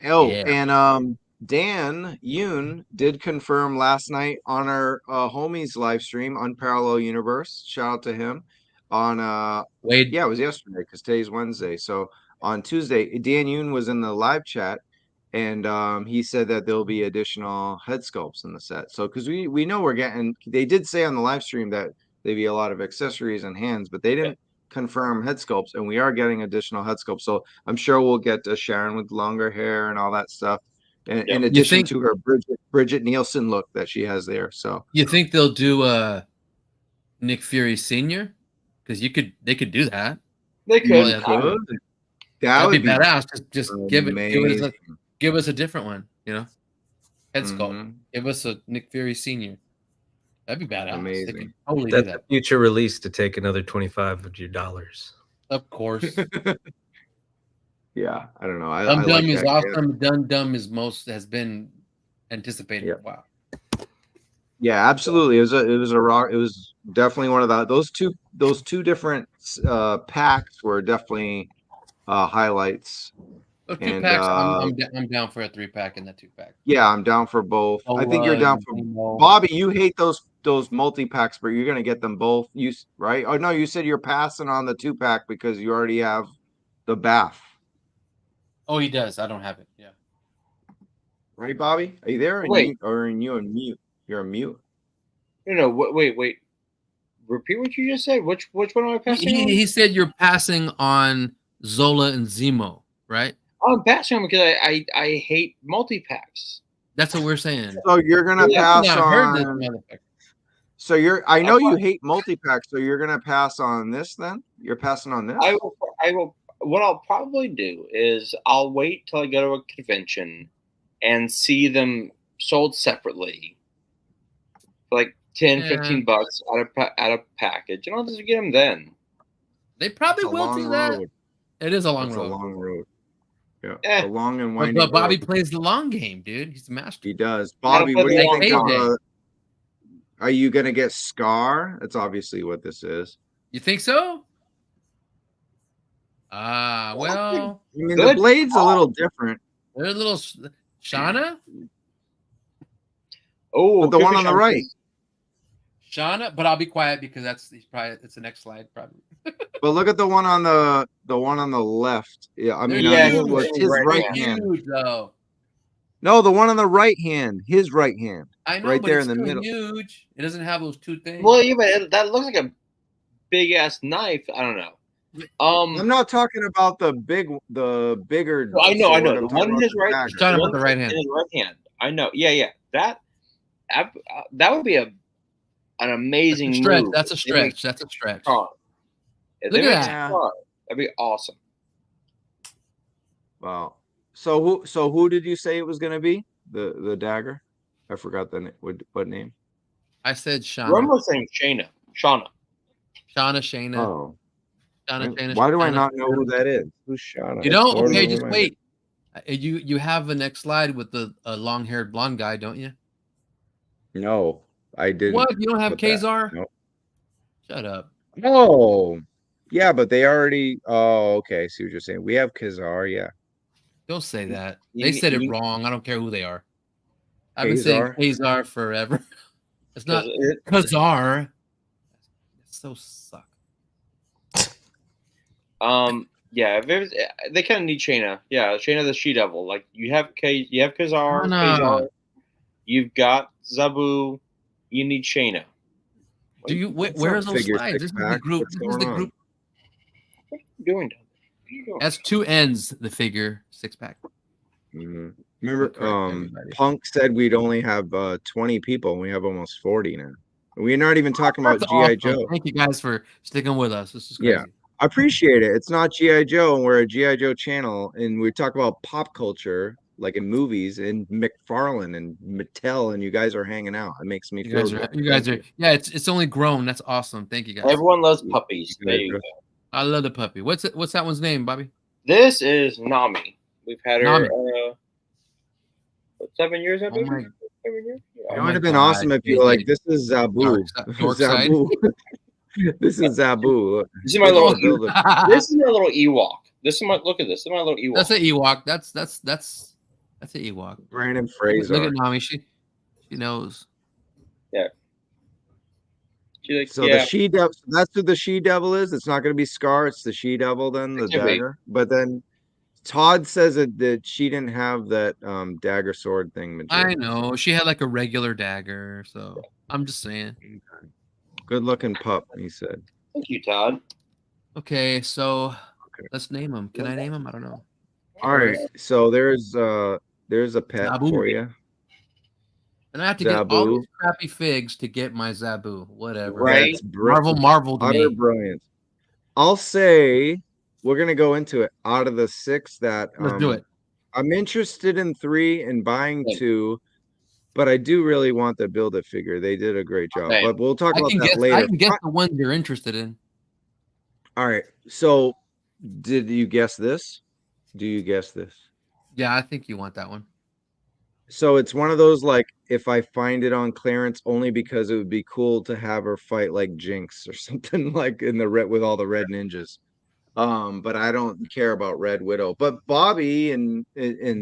Oh, yeah. And Dan Yoon did confirm last night on our homies live stream, Unparalleled Universe. Shout out to him on Wade. Yeah, it was yesterday because today's Wednesday. So on Tuesday, Dan Yoon was in the live chat, and he said that there'll be additional head sculpts in the set. So because we know we're getting, they did say on the live stream that there'd be a lot of accessories and hands, but they didn't confirm head sculpts, and we are getting additional head sculpts. So I'm sure we'll get Sharon with longer hair and all that stuff, in addition to her Bridget Nielsen look that she has there. So you think they'll do Nick Fury Sr.? Because they could do that. They could. That'd be badass. Just give us a different one, head sculpt. Give us a Nick Fury Senior. That'd be badass. Amazing. Totally That's do that. a future release to take another $25 of your dollars. Of course. Yeah, I don't know. Dum Dum like is that awesome. Dum Dum has been anticipated. Yeah. Wow. Yeah, absolutely. It was definitely one of those two different packs were definitely highlights. Those 2 packs, I'm down for a 3-pack and the 2-pack. Yeah, I'm down for both. I think you're down for Bobby. You hate those multi-packs, but you're gonna get them both. Right? Oh no, you said you're passing on the 2-pack because you already have the bath. Oh, he does. I don't have it. Yeah. Right, Bobby? Are you there? Wait. Are you on mute? You're on mute. No. Wait. Repeat what you just said. Which one am I passing on? He said you're passing on Zola and Zemo, right? I'm passing on because I hate multi-packs. That's what we're saying. So you're gonna pass on. So I know you hate multi-packs, so you're gonna pass on this then? You're passing on this? I will. What I'll probably do is I'll wait till I go to a convention and see them sold separately for like 10, $15 out of package, and I'll just get them then. They probably will do that. It is a long road. A long road. Yeah, Yeah. a long and winding. But Bobby road. plays the long game, dude. He's a master. He does. Bobby, what do you think? Are you gonna get Scar? That's obviously what this is. You think so? Well, I mean, the blade's a little different. They're a little Shauna. Oh, but the one on the right. Shauna, but I'll be quiet because it's the next slide probably. But look at the one on the left. Yeah, I mean, it's his right hand. Huge, though. No, the one on the right hand, his right hand. I know, right but there it's in the middle. Huge. It doesn't have those 2 things. Well, yeah, but that looks like a big ass knife. I don't know. I'm not talking about the bigger. No, I know. The one in his right. Talking about the right hand. His right hand. I know. Yeah. That would be an amazing stretch. move. That's a stretch. That's a stretch. If Look they at that. That'd be awesome. Wow. So who did you say it was going to be? The dagger? I forgot what name. I said Shauna. One was saying Shayna. Shayna. Oh. Shayna. Why do I not know who that is? Who's Shauna? You don't? Okay, just wait. You have the next slide with the long-haired blonde guy, don't you? No, I didn't. What? You don't have Kazar? No. Shut up. Oh, yeah, but they already. Oh, okay. I see what you're saying. We have Kazar. Yeah. Don't say that. They said it wrong. I don't care who they are. I've been Kazar? saying Kazar forever. It's not Kazar. It so suck. Yeah, they kind of need Shayna. Yeah, Shayna the She Devil. Like you have Kazar, Kazar, you've got Zabu. You need Shayna. Do you? Where are those slides? This is the group. This is the group. What are you doing? That's 2 ends. The figure 6-pack. Mm-hmm. Remember, Punk said we'd only have 20 people, and we have almost 40 now. We're not even talking about G.I. Joe. Thank you guys for sticking with us. This is crazy. Yeah, I appreciate it. It's not G.I. Joe, and we're a G.I. Joe channel, and we talk about pop culture, like in movies, and McFarlane and Mattel, and you guys are hanging out. It makes me feel good. You guys are. Yeah, it's only grown. That's awesome. Thank you guys. Everyone loves puppies. There you go. I love the puppy. What's that one's name, Bobby? This is Nami. We've had her Nami. 7 years, I believe. 7 years? It would have been awesome if you were like, this is Zabu. Zabu. This is Zabu. This is my little Ewok. Look at this. This is my little Ewok. That's an Ewok. That's an Ewok. Brandon Fraser. Look at Nami. She knows. Yeah. The she devil. That's who the she devil is. It's not going to be Scar. It's the she devil. Then the dagger. But then, Todd says that she didn't have that dagger sword thing. I know she had like a regular dagger, so I'm just saying. Good looking pup, he said. Thank you, Todd. Okay, so let's name him. Can I name him? I don't know. All right, so there's a pet Zabu. for you. And I have to get all Zabu. these crappy figs to get my Zabu. Whatever. Right. That's Marveled utter me. brilliance. I'll say we're gonna go into it. Out of the 6 that Let's do it. I'm interested in 3 and buying Same. 2, but I do really want the Build-It figure. They did a great job. Same. But we'll talk about that I later. can guess the ones you're interested in. All right. So did you guess this? Do you guess this? Yeah, I think you want that one. So it's one of those, like, if I find it on clearance, only because it would be cool to have her fight like Jinx or something, like in the red with all the red ninjas. But I don't care about Red Widow. But Bobby and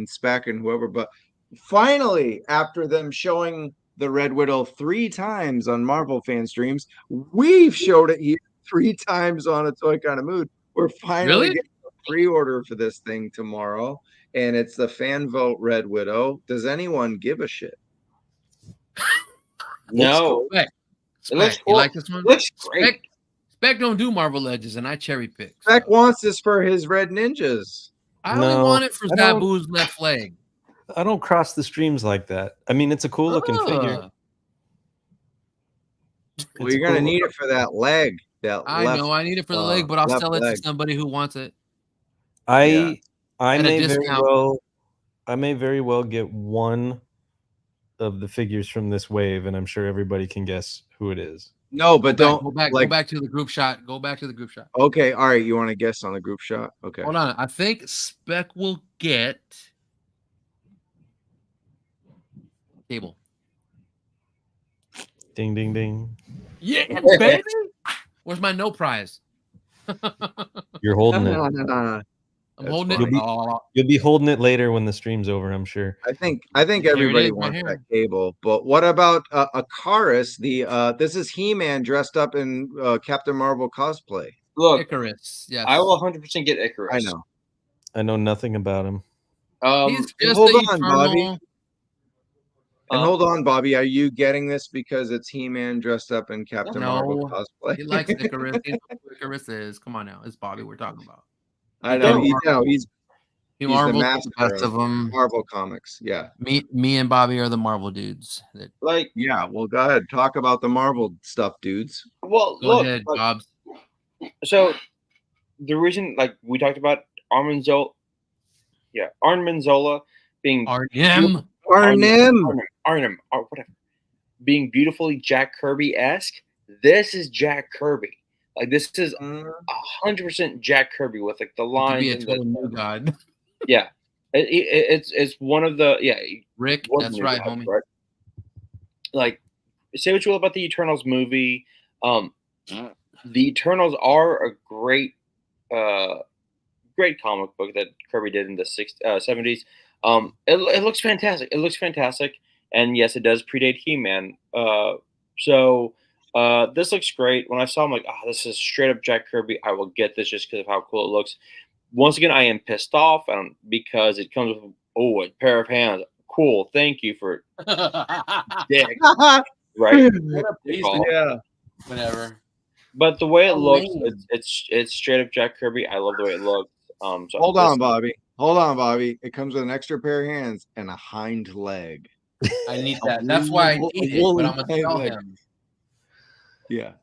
Spec and whoever, but finally, after them showing the Red Widow 3 times on Marvel fan streams, we've showed it here 3 times on a Toy Kind of Mood. We're finally Really? getting a pre-order for this thing tomorrow. And it's the fan vote Red Widow. Does anyone give a shit? No. Spec. It looks You cool. like this one? It looks great. Spec don't do Marvel Legends, and I cherry pick. Spec so. wants this for his red ninjas. I only No, want it for I don't- Zabu's left leg. I don't cross the streams like that. I mean, it's a cool looking figure. Ah, Well, It's a you're gonna cool need it for that leg. That I left. know I need it for the leg, but I'll left sell it leg. to somebody who wants it. Yeah. I At a may very discount. well get one of the figures from this wave, and I'm sure everybody can guess who it is. No, but don't Go back to the group shot. Go back to the group shot. Okay, all right. You want to guess on the group shot? Okay. Hold on. I think Spec will get Cable. Ding ding ding. Yeah, baby. Where's my no prize? You're holding it. No. I'm That's holding funny. it. Oh, You'll be holding it later when the stream's over, I'm sure. I think Here it everybody is, right wants here. that cable. But what about Akaris? This is He-Man dressed up in Captain Marvel cosplay. Look, Icarus. Yes. I will 100% get Icarus. I know. I know nothing about him. He's just hold the on, Bobby. eternal. And hold on, Bobby. Are you getting this because it's He-Man dressed up in Captain Marvel cosplay? He likes Icarus. He knows who Icarus is. Come on now. It's Bobby we're talking about. I know. He's He the Marvel's master the best of them. Marvel comics. Yeah. Me and Bobby are the Marvel dudes. Like, Yeah. Well, go ahead. Talk about the Marvel stuff, dudes. well, Go look. ahead, like, Bobs. so the reason, like, we talked about Armanzola being RDM. Arnim. or whatever, being beautifully Jack Kirby-esque. This is Jack Kirby. Like, this is 100% Jack Kirby with like the To lines. be a and total new god. yeah, it's one of the Rick, one that's new right, gods, homie. right? Like, say what you will about the Eternals movie. The Eternals are a great comic book that Kirby did in the 70s. It looks fantastic. It looks fantastic, and yes, it does predate He-Man. So this looks great. When I saw him, like, this is straight up Jack Kirby. I will get this just because of how cool it looks. Once again, I am pissed off because it comes with a pair of hands. Cool, thank you for dick. Right? Yeah. Whatever. But the way it looks, lame. it's straight up Jack Kirby. I love the way it looks. So Hold on, Bobby. It comes with an extra pair of hands and a hind leg. I need that. That's why I need it, but I'm gonna tell him. Yeah.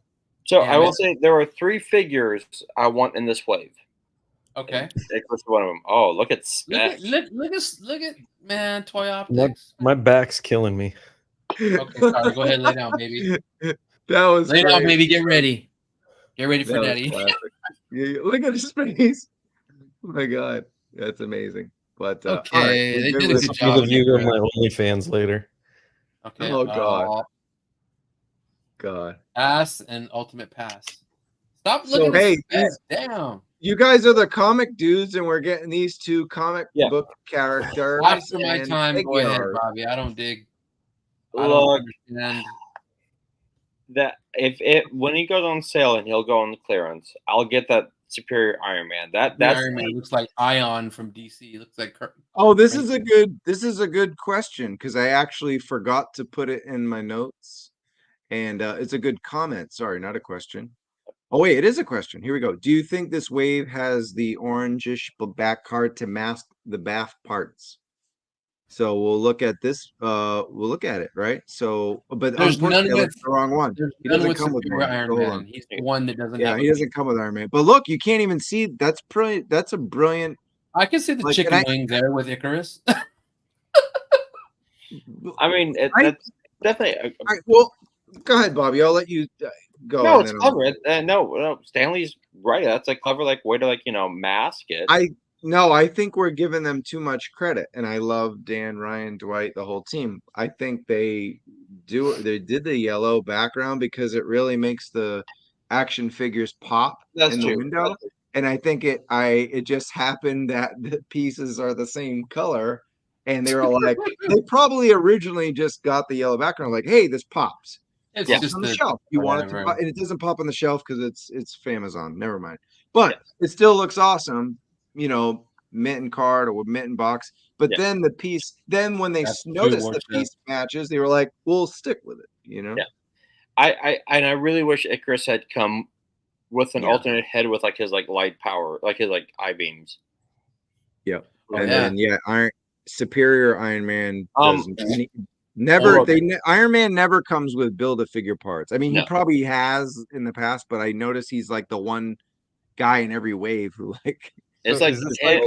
So Damn I will it. say there are 3 figures I want in this wave. Okay. Icarus is one of them. Oh, look at Spec. Look at man, Toy Optics. My back's killing me. Okay, sorry. Go ahead, lay down, baby. That was Lay down, great. baby. Get ready. Get ready for That was daddy. classic. Yeah, look at his face. Oh my god, that's amazing. But all Okay, right, they we're did a with good this. job. For the view of my OnlyFans later. Okay. Oh, God. Pass and ultimate pass. Stop So, looking hey, at down. You guys are the comic dudes, and we're getting these 2 comic book characters. After my and time, go ahead, figures. Bobby. I don't dig. I Look, don't understand. that when he goes on sale and he'll go on the clearance, I'll get that Superior Iron Man. That's Iron Man looks like Ion from DC. Looks like Oh, this is a good question because I actually forgot to put it in my notes, and it's a good comment. Sorry, not a question. Oh wait, it is a question. Here we go. Do you think this wave has the orangish back card to mask the BAF parts? So we'll look at this. We'll look at it, right? So, but There's unfortunately, none I with- looked at the wrong one. there's He none doesn't with come with Superior one. Iron Hold Man. on. He's the one that doesn't Yeah, have. he doesn't come with Iron Man. But look, you can't even see. That's brilliant. That's a brilliant. I can see the Like, chicken and I- wing there with Icarus. I mean, that's definitely. All right, well, go ahead, Bobby. I'll let you go. No, and it's then I'll- clever. No, Stanley's right. That's a clever way to mask it. I think we're giving them too much credit, and I love Dan, Ryan, Dwight, the whole team. I think they did the yellow background because it really makes the action figures pop That's in true. the window. And I think it just happened that the pieces are the same color, and they were like, they probably originally just got the yellow background, like, hey, this pops. It's Yeah. just On the shelf. You want it to whatever. pop, and it doesn't pop on the shelf because it's Famazon. Never mind. But it still looks awesome, mitten card or mitten box. But Yeah. then when they That's noticed true, the Chef. piece matches, they were like, we'll stick with it, Yeah. I really wish Icarus had come with an Yeah. alternate head with his light power, his eye beams. Yeah. Oh, And yeah. then Superior Iron Man doesn't Oh, Iron Man never comes with build-a-figure parts. I mean, he No. probably has in the past, but I notice he's like the one guy in every wave who It's So like is this it- like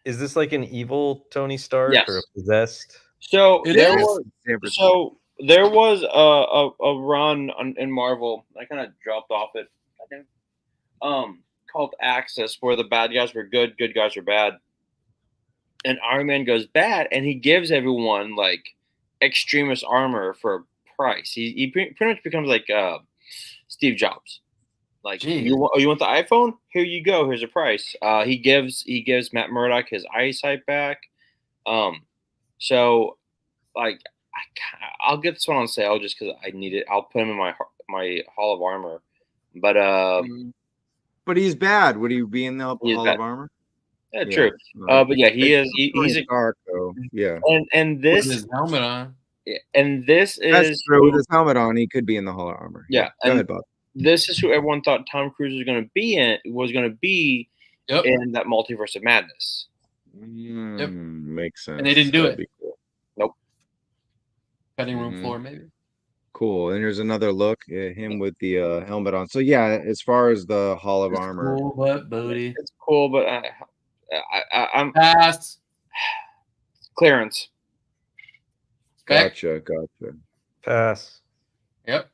is this like an evil Tony Stark Yes. or a possessed? so It there is. was San Francisco. so there was a run in Marvel. I kind of dropped off it. I think called Axis, where the bad guys were good guys were bad, and Iron Man goes bad, and he gives everyone extremist armor for a price. He pretty much becomes like Steve Jobs. Gee. You want the iPhone? Here you go. Here's a price. He gives Matt Murdock his eyesight back. So I'll get this one on sale just because I need it. I'll put him in my Hall of Armor. But But he's bad. Would he be in the Hall He is of bad. Armor? yeah, true. But yeah, he is. He's a Stark, though. Yeah. and With this his helmet on. is That's true. With his helmet on, he could be in the Hall of Armor. Yeah, Go and- ahead, Bob. this is who everyone thought Tom Cruise was going to be Yep. in that Multiverse of Madness. Makes sense. And they didn't do That'd it. be cool. Cutting room Mhm. floor, maybe. Cool. And there's another look at him with the helmet on. So yeah, as far as the Hall of It's Armor, cool, but booty. It's cool, but I'm Pass. clearance. Spec. gotcha. Pass. Yep.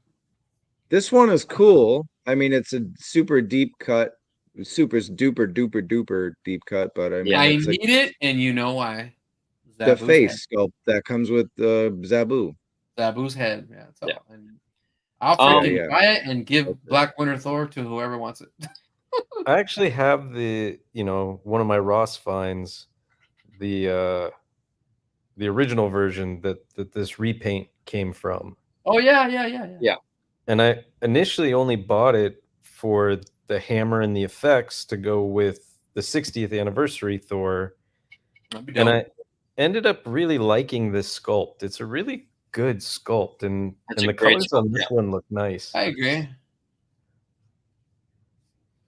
This one is cool. I mean, it's a super deep cut, super duper deep cut. But I mean, I it's need it, and you know why. the Zabu's face sculpt that comes with Zabu. Head. Zabu's head. Yeah. That's all. Yeah. And I'll freaking Yeah. buy it and give Okay. Black Winter Thor to whoever wants it. I actually have one of my Ross finds, the original version that this repaint came from. Oh yeah. And I initially only bought it for the hammer and the effects to go with the 60th anniversary Thor. That'd be And dope. I ended up really liking this sculpt. It's a really good sculpt, and It's a the great colors on sculpt, this one look nice. I agree.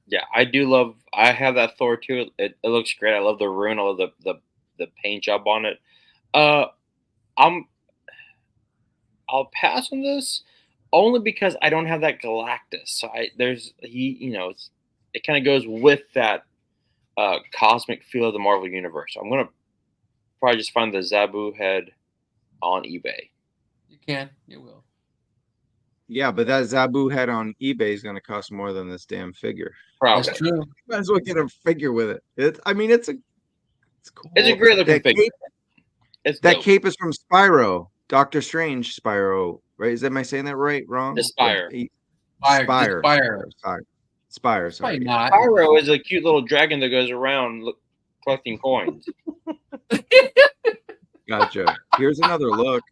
Yeah, I do love. I have that Thor too. It looks great. I love the rune. I love the paint job on it. I'll pass on this only because I don't have that Galactus. So it kind of goes with that cosmic feel of the Marvel universe. I'm gonna probably just find the Zabu head on eBay. You can. You will. Yeah, but that Zabu head on eBay is going to cost more than this damn figure. Probably. That's true. Might as well get a figure with it. It's cool. It's a great looking That figure. cape- It's That dope. cape is from Spyro, Doctor Strange Spyro, right? Am I saying that right? Wrong? Spire. Spire. Spire. Sorry. Probably not. Pyro is a cute little dragon that goes around collecting coins. Gotcha. Here's another look.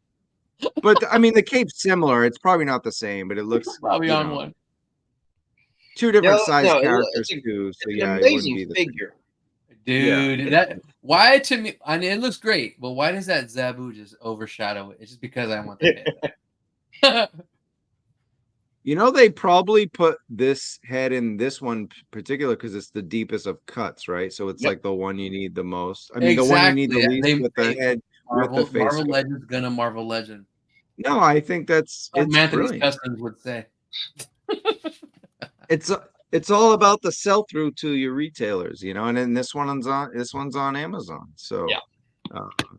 But I mean, the cape's similar. It's probably not the same, but it looks Probably you on know. one. two different No, size no, characters it's too. So an yeah, it wouldn't amazing be the same. figure. Dude, that why to me? I mean, it looks great, but why does that Zabu just overshadow it? It's just because I want the head. You know, they probably put this head in this one particular because it's the deepest of cuts, right? So it's Yep. like the one you need the most. I mean, the one you need the Exactly. least with the head with the face. Marvel sculpt. Legend's gonna Marvel Legend. No, I think it's Anthony's brilliant. Customs would say. It's all about the sell through to your retailers, you know. And then this one's on Amazon, so Yeah.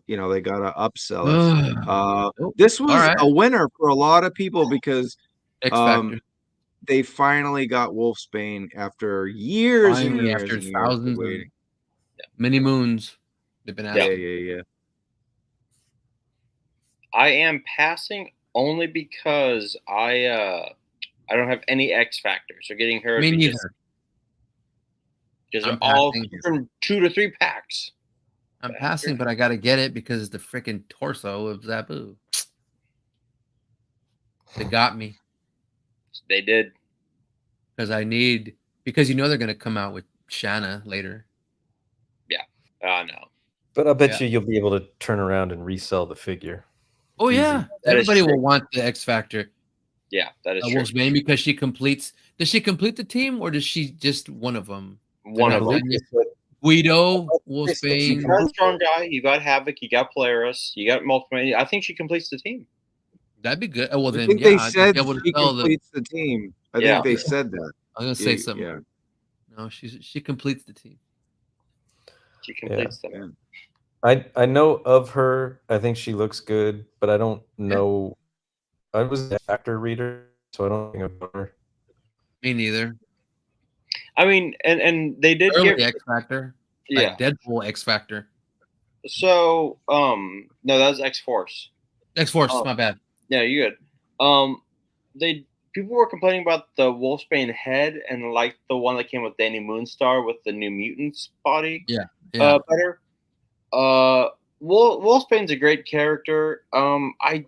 you know, they gotta upsell it. This was All right. a winner for a lot of people because X Factor. they finally got Wolfsbane after years and Finally, years after and years of thousands of waiting. many moons, they've been Yeah, asking. yeah. I am passing only because I don't have any X Factor, so getting her Me would be neither. just I'm all passing. from 2 to 3 packs. I'm passing, but I gotta get it because it's the freaking torso of Zabu. They got me They did. because you know they're gonna come out with Shanna later. No. But I bet you'll be able to turn around and resell the figure. Oh Easy. yeah, That is everybody true. will want the X Factor. Yeah, that is true. Wolfsbane because she completes. Does she complete the team or does she just one of them? One I of them. believe they said- Guido, You Wolfsbane. got a strong guy. You got Havoc. You got Polaris. You got multiple. I think she completes the team. That'd be good. Oh, well, I then think yeah, they I'd said be able to she sell the. completes the team. I Yeah. think they said that. I'm gonna say something. Yeah. No, she completes the team. She completes them. Yeah. I know of her. I think she looks good, but I don't know. I was an actor reader, so I don't think about her. Me neither. I mean, and they did Early give X Factor. yeah. Like Deadpool X Factor. So no, that was X Force. X Force. Oh. My bad. Yeah, you good. People were complaining about the Wolfsbane head and like the one that came with Danny Moonstar with the New Mutants body. Yeah. Better. Wolfsbane's a great character. I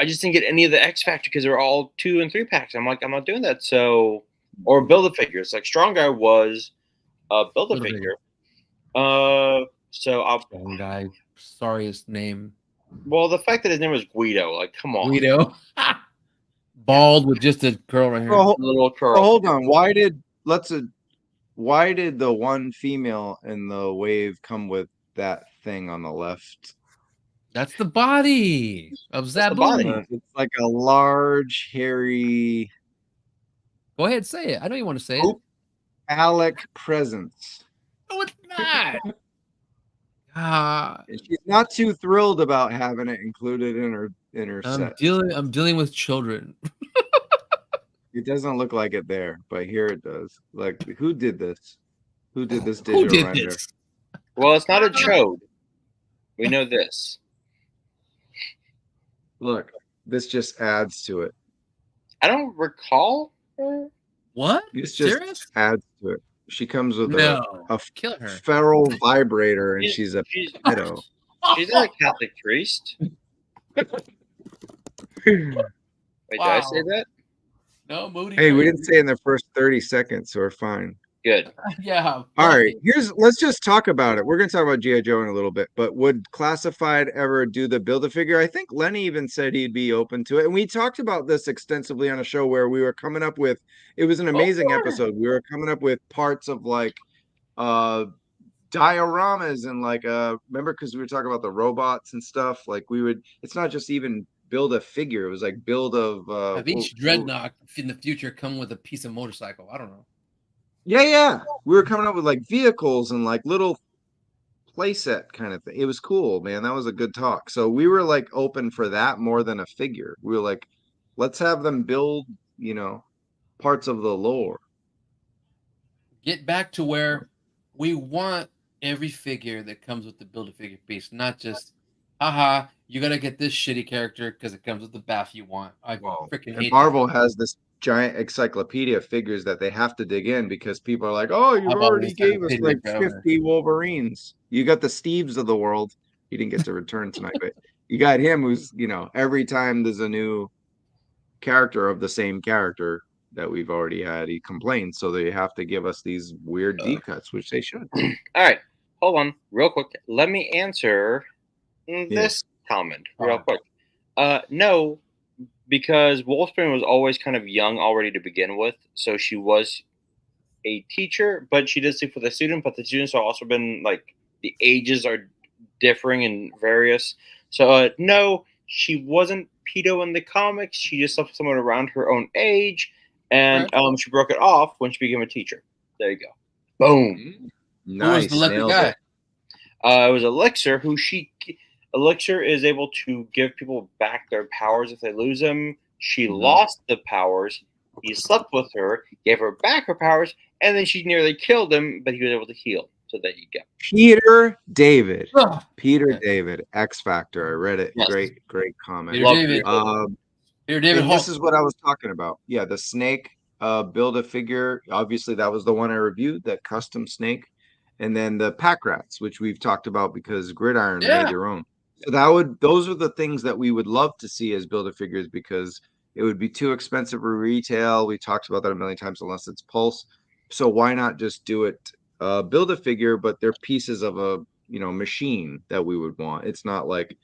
just didn't get any of the X Factor because they're all 2 and 3 packs. I'm like, I'm not doing that. So, or build a figures. Like Strong Guy was build a figure. So I'll. Strong guy. Sorry, his name. Well, the fact that his name was Guido, like, come on, Guido. Bald with just a curl right here. Well, little curl. so hold on. Why did the one female in the wave come with that thing on the left? That's the body of That's the body. Zabu. It's like a large, hairy, Go ahead, say it. I know you want to say it. Oh. phallic presence. No, it's not. Ah, And she's not too thrilled about having it included in her I'm set. dealing with children. It doesn't look like it there, but here it does. Like, who did this? Who did this Who digital did render? this? Well, it's not a chode. We know this. Look, this just adds to it. I don't recall her. What? This just Serious? adds to it. She comes with No. a Kill her. feral vibrator, and she's a She's pedo. she's not a Catholic priest. Wait, did I say Wow. that? No, Moody. Hey, we didn't say in the first 30 seconds, so we're fine. Good. Yeah. All right, let's just talk about it. We're gonna talk about G.I. Joe in a little bit, but would Classified ever do the Build-A-Figure? I think Lenny even said he'd be open to it. And we talked about this extensively on a show where we were coming up with, it was an amazing episode. We were coming up with parts of like dioramas and like remember, because we were talking about the robots and stuff. Like it's not just even build a figure, it was like build of Have each dreadnought in the future come with a piece of motorcycle? I don't know. Yeah. We were coming up with like vehicles and like little playset kind of thing. It was cool, man. That was a good talk. So we were like open for that more than a figure. We were like, let's have them build, parts of the lore. Get back to where we want every figure that comes with the Build-A-Figure piece, not just, haha, you gotta get this shitty character because it comes with the bath you want. I freaking And hate Marvel has this giant encyclopedia of figures that they have to dig in because people are like, oh, you've I've already always gave had us a like figure 50 Wolverines. You got the Steves of the world. He didn't get to return tonight, but you got him who's, every time there's a new character of the same character, that we've already had. He complained, so they have to give us these weird deep cuts, which they should. All right, hold on, real quick. Let me answer this comment real quick. No, because Wolfsbane was always kind of young already to begin with, so she was a teacher, but she did sleep with a student. But the students have also been like the ages are differing and various. So no, she wasn't pedo in the comics. She just slept with someone around her own age, and she broke it off when she became a teacher. There you go. Boom. Nice. Who was the lucky Nailed guy? it. It was Elixir, Elixir is able to give people back their powers if they lose them. She lost the powers. He slept with her, gave her back her powers, and then she nearly killed him, but he was able to heal. So there you go. Peter David. Oh, Peter okay. David, X Factor. I read it. Yes. Great comment. Peter David. Peter David. And this is what I was talking about. Yeah, the snake build a figure. Obviously, that was the one I reviewed, that custom snake. And then the pack rats, which we've talked about because Gridiron made their own. So those are the things that we would love to see as build a figures, because it would be too expensive for retail. We talked about that a million times, unless it's Pulse. So why not just do it? Build a figure, but they're pieces of a machine that we would want. It's not like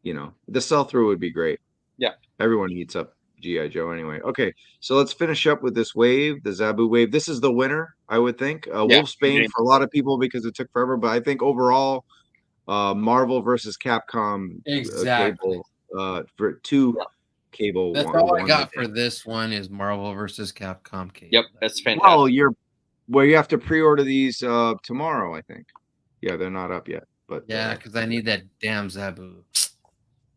the sell through would be great. Yeah, everyone eats up GI Joe anyway. Okay, so let's finish up with this wave, the Zabu wave. This is the winner, I would think. Wolfsbane for a lot of people because it took forever, but I think overall, Marvel versus Capcom Exactly. Cable for two Cable. That's all I got for this one is Marvel versus Capcom Cable. Yep, that's fantastic. Well, you have to pre-order these tomorrow, I think. Yeah, they're not up yet, but yeah, because I need that damn Zabu.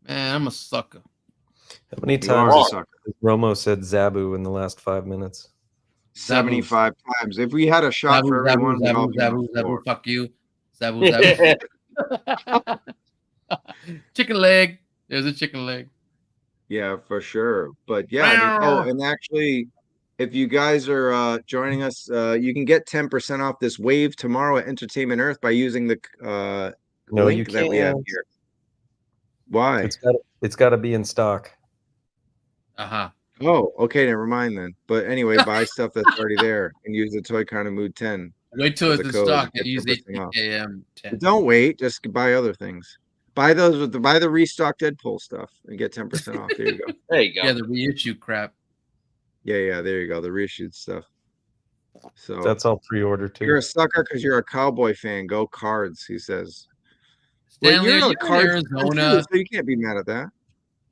Man, I'm a sucker. How many times Romo said Zabu in the last 5 minutes? 75 times. If we had a shot for everyone, Zabu, fuck you. Zabu. Chicken leg. There's a chicken leg. Yeah, for sure. But yeah, and actually, if you guys are joining us, you can get 10% off this wave tomorrow at Entertainment Earth by using the link that we have here. Why? It's got to be in stock. Oh, okay, never mind then. But anyway, buy stuff that's already there and use the Toy Kind of Mood 10. Wait till it's in stock and use ATKM 10. Don't wait, just buy other things. Buy the restock Deadpool stuff and get 10% off. There you go. There you go. Yeah, the reissue crap. Yeah, there you go. The reissued stuff. So that's all pre-order too. You're a sucker because you're a Cowboy fan. Go Cards, he says. Stanley, you're in Arizona, so you can't be mad at that.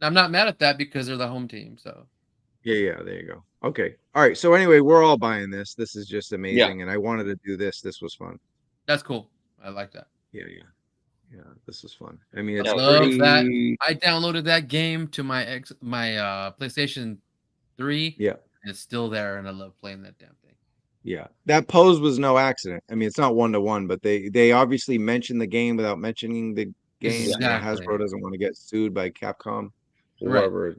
I'm not mad at that because they're the home team. So yeah, there you go. Okay, all right. So anyway, we're all buying this. This is just amazing, and I wanted to do this. This was fun. That's cool. I like that. Yeah. This is fun. I mean, it's I love that. I downloaded that game to my PlayStation 3. Yeah, and it's still there, and I love playing that damn thing. Yeah, that pose was no accident. I mean, it's not 1-to-1, but they obviously mentioned the game without mentioning the game. Exactly. Hasbro doesn't want to get sued by Capcom, whoever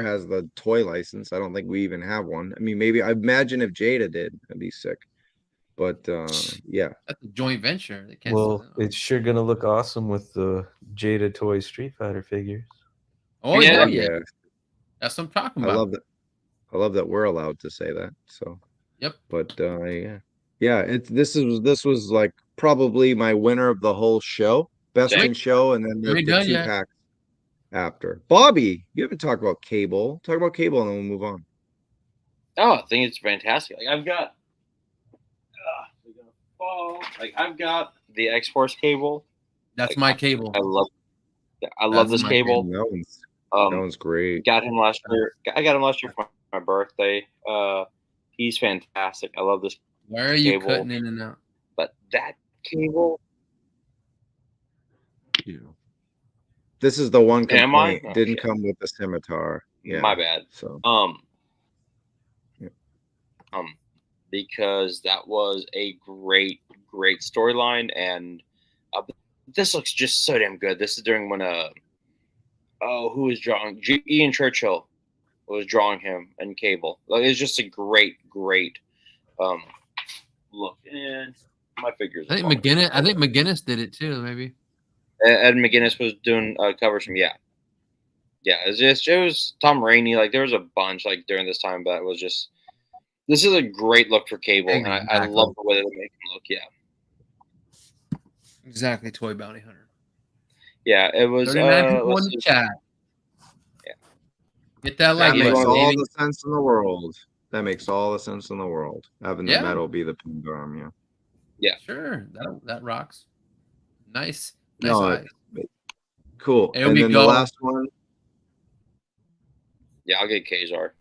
has the toy license. I don't think we even have one. I mean, maybe I imagine if Jada did, that'd be sick. But yeah, that's a joint venture. It's sure gonna look awesome with the Jada Toy Street Fighter figures. Oh yeah. That's what I'm talking about. I love that we're allowed to say that. So. Yep. But this was like probably my winner of the whole show, best in show, and then the 2 packs after. Bobby, you haven't talked about Cable. Talk about Cable, and then we'll move on. Oh, I think it's fantastic. Like I've got the X-Force Cable. That's my Cable. I love this Cable. That one's great. Got him last year. I got him last year for my birthday. He's fantastic. I love this. Why are you cutting in and out? But that Cable. This is the one complaint. Didn't come with the scimitar. Yeah. My bad. So. Because that was a great storyline, and this looks just so damn good. This is during when who was drawing? Ian Churchill was drawing him and Cable. Like, it's just a great look. And my figures. I think McGinnis did it too. Maybe Ed McGinnis was doing covers from it was Tom Rainey. Like there was a bunch like during this time, but it was just This is a great look for Cable, and I Exactly. love the way they make him look. Yeah, Exactly, Toy Bounty Hunter. yeah. It was. 39 people in Let's the see. chat. Yeah. Get that That like makes button, all baby. the sense in the world. That makes all the sense in the world. Having the Yeah. metal be the pin arm, yeah. Yeah. Sure, that rocks. Nice No, eyes. cool. Here And we then go. the last one. Yeah, I'll get Kazar.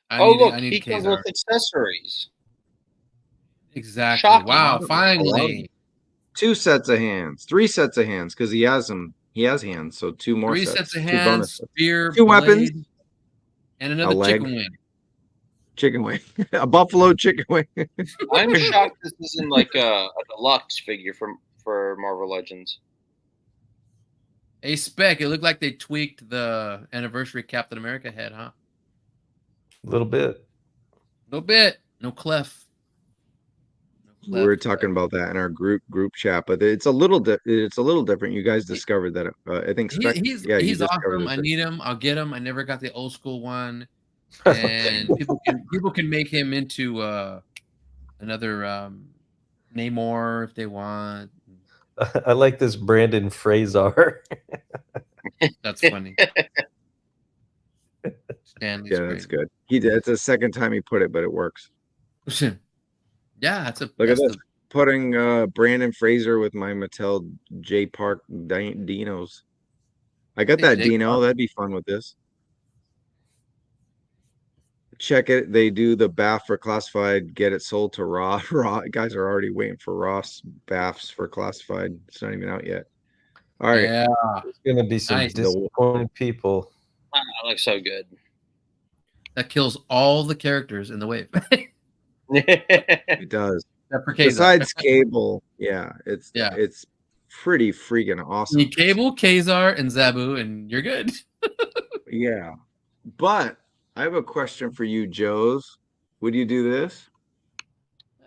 I Look, need he comes Kazar. with accessories. Exactly. Shocking. Wow, I finally. 2 sets of hands, 3 sets of hands, because he has them. He has hands, so 2 more 3 sets. sets of 2 hands, bonus sets. spear, 2 weapons, blade, and another leg. chicken wing. Chicken wing, a buffalo chicken wing. I'm shocked this isn't like a deluxe figure for Marvel Legends. Hey, Spec, it looked like they tweaked the anniversary Captain America head, huh? A little bit. A little bit. No clef. We were talking about that in our group chat, but it's a little different. You guys discovered that. I think Spec. He's you discovered awesome. I it. need him. I'll get him. I never got the old school one, and people can make him into another Namor if they want. I like this Brandon Fraser. That's funny. Stanley's Yeah, that's good. He did. It's the second time he put it, but it works. Yeah, that's a Look at this. Putting Brandon Fraser with my Mattel J Park Dinos. I got that Dino. That'd be fun with this. Check it. They do the BAF for classified. Get it sold to Raw. Raw guys are already waiting for Ross BAFs for classified. It's not even out yet. All right. Yeah, There's gonna be some disappointed people. That looks so good. That kills all the characters in the wave. It does. Besides Cable, yeah, it's pretty freaking awesome. You Cable, Kazar, and Zabu, and you're good. Yeah, but I have a question for you, Joes. Would you do this?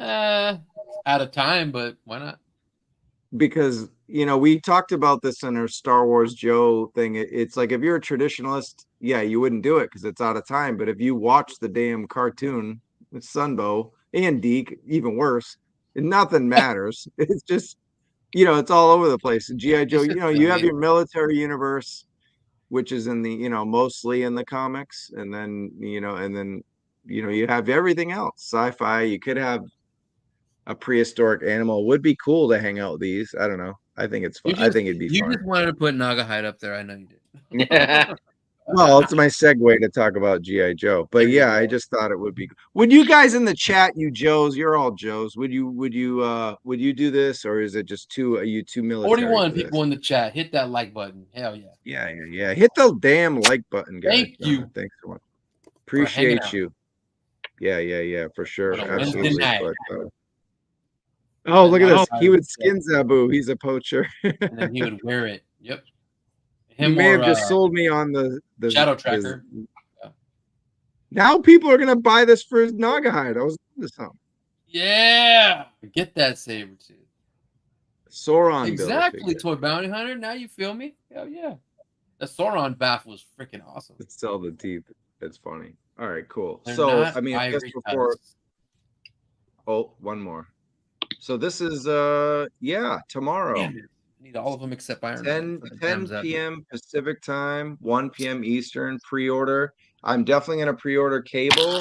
Out of time, but why not? Because we talked about this in our Star Wars Joe thing. It's like if you're a traditionalist, yeah, you wouldn't do it because it's out of time. But if you watch the damn cartoon with Sunbow and Deke, even worse, nothing matters. It's just it's all over the place. G.I. Joe, you have your military universe, which is in the mostly in the comics, and then you have everything else. Sci-fi. You could have a prehistoric animal. Would be cool to hang out with these. I don't know. I think it's fun. I think it'd be fun. You just wanted to put Naga Hide up there. I know you did. Yeah. Well, it's my segue to talk about G.I. Joe. But yeah, I just thought it would be. Would you guys in the chat, you Joes, you're all Joes. Would you do this, or is it just two military? 41 people in the chat. Hit that like button. Hell yeah. Yeah. Hit the damn like button, guys. Thank you. Thanks so much. Appreciate you. Yeah, for sure. Absolutely. Oh, look at this. He would skin Zabu. He's a poacher. And then he would wear it. Yep. You may have just sold me on the Shadow Tracker. Now people are gonna buy this for his Naga Hide. I was into something. Yeah. Get that saber tooth. Sauron. Exactly, Toy Bounty Hunter. Now you feel me? Hell yeah. The Sauron bath was freaking awesome. Let's sell the teeth. It's funny. All right, cool. They're so not I mean, I guess before. Oh, one more. So this is tomorrow. Damn it. I need all of them except Iron 10 p.m. Pacific time, 1 p.m. Eastern pre-order. I'm definitely gonna pre-order Cable.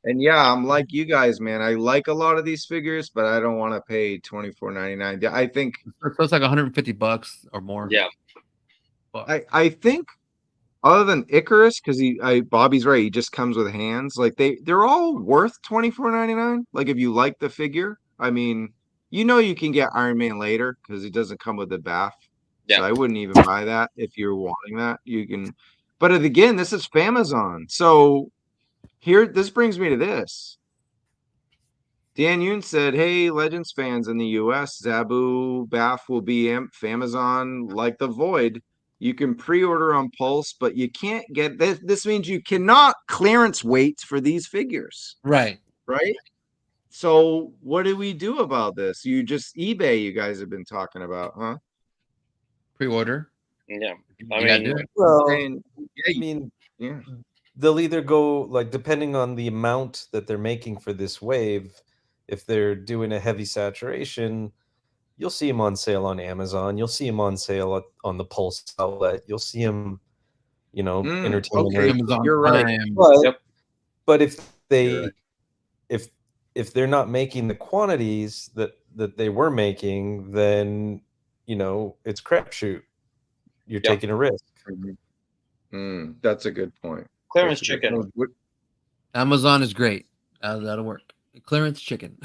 And yeah, I'm like you guys, man. I like a lot of these figures, but I don't want to pay $24.99. I think so it's like $150 or more. Yeah. I think other than Icarus, because Bobby's right, he just comes with hands. Like they're all worth $24.99. Like if you like the figure, I mean, you can get Iron Man later because it doesn't come with the bath. Yeah. So I wouldn't even buy that if you're wanting that. You can, but again, this is Famazon. So this brings me to this. Dan Yoon said, "Hey, Legends fans in the U.S., Zabu Bath will be Famazon like the Void. You can pre-order on Pulse, but you can't get this. This means you cannot clearance wait for these figures. Right. So what do we do about this? You just eBay. You guys have been talking about, huh? Pre-order. Yeah. they'll either go like, depending on the amount that they're making for this wave, if they're doing a heavy saturation, you'll see them on sale on Amazon. You'll see them on sale on the Pulse outlet. You'll see them, Entertainment okay, Earth. Amazon you're right. Prime. But, Yep. but if they You're right. if they're not making the quantities that they were making, then it's crapshoot. You're Yep. taking a risk. That's a good point. Clearance That's a good chicken. point. What- Amazon is great. That'll work. Clearance chicken.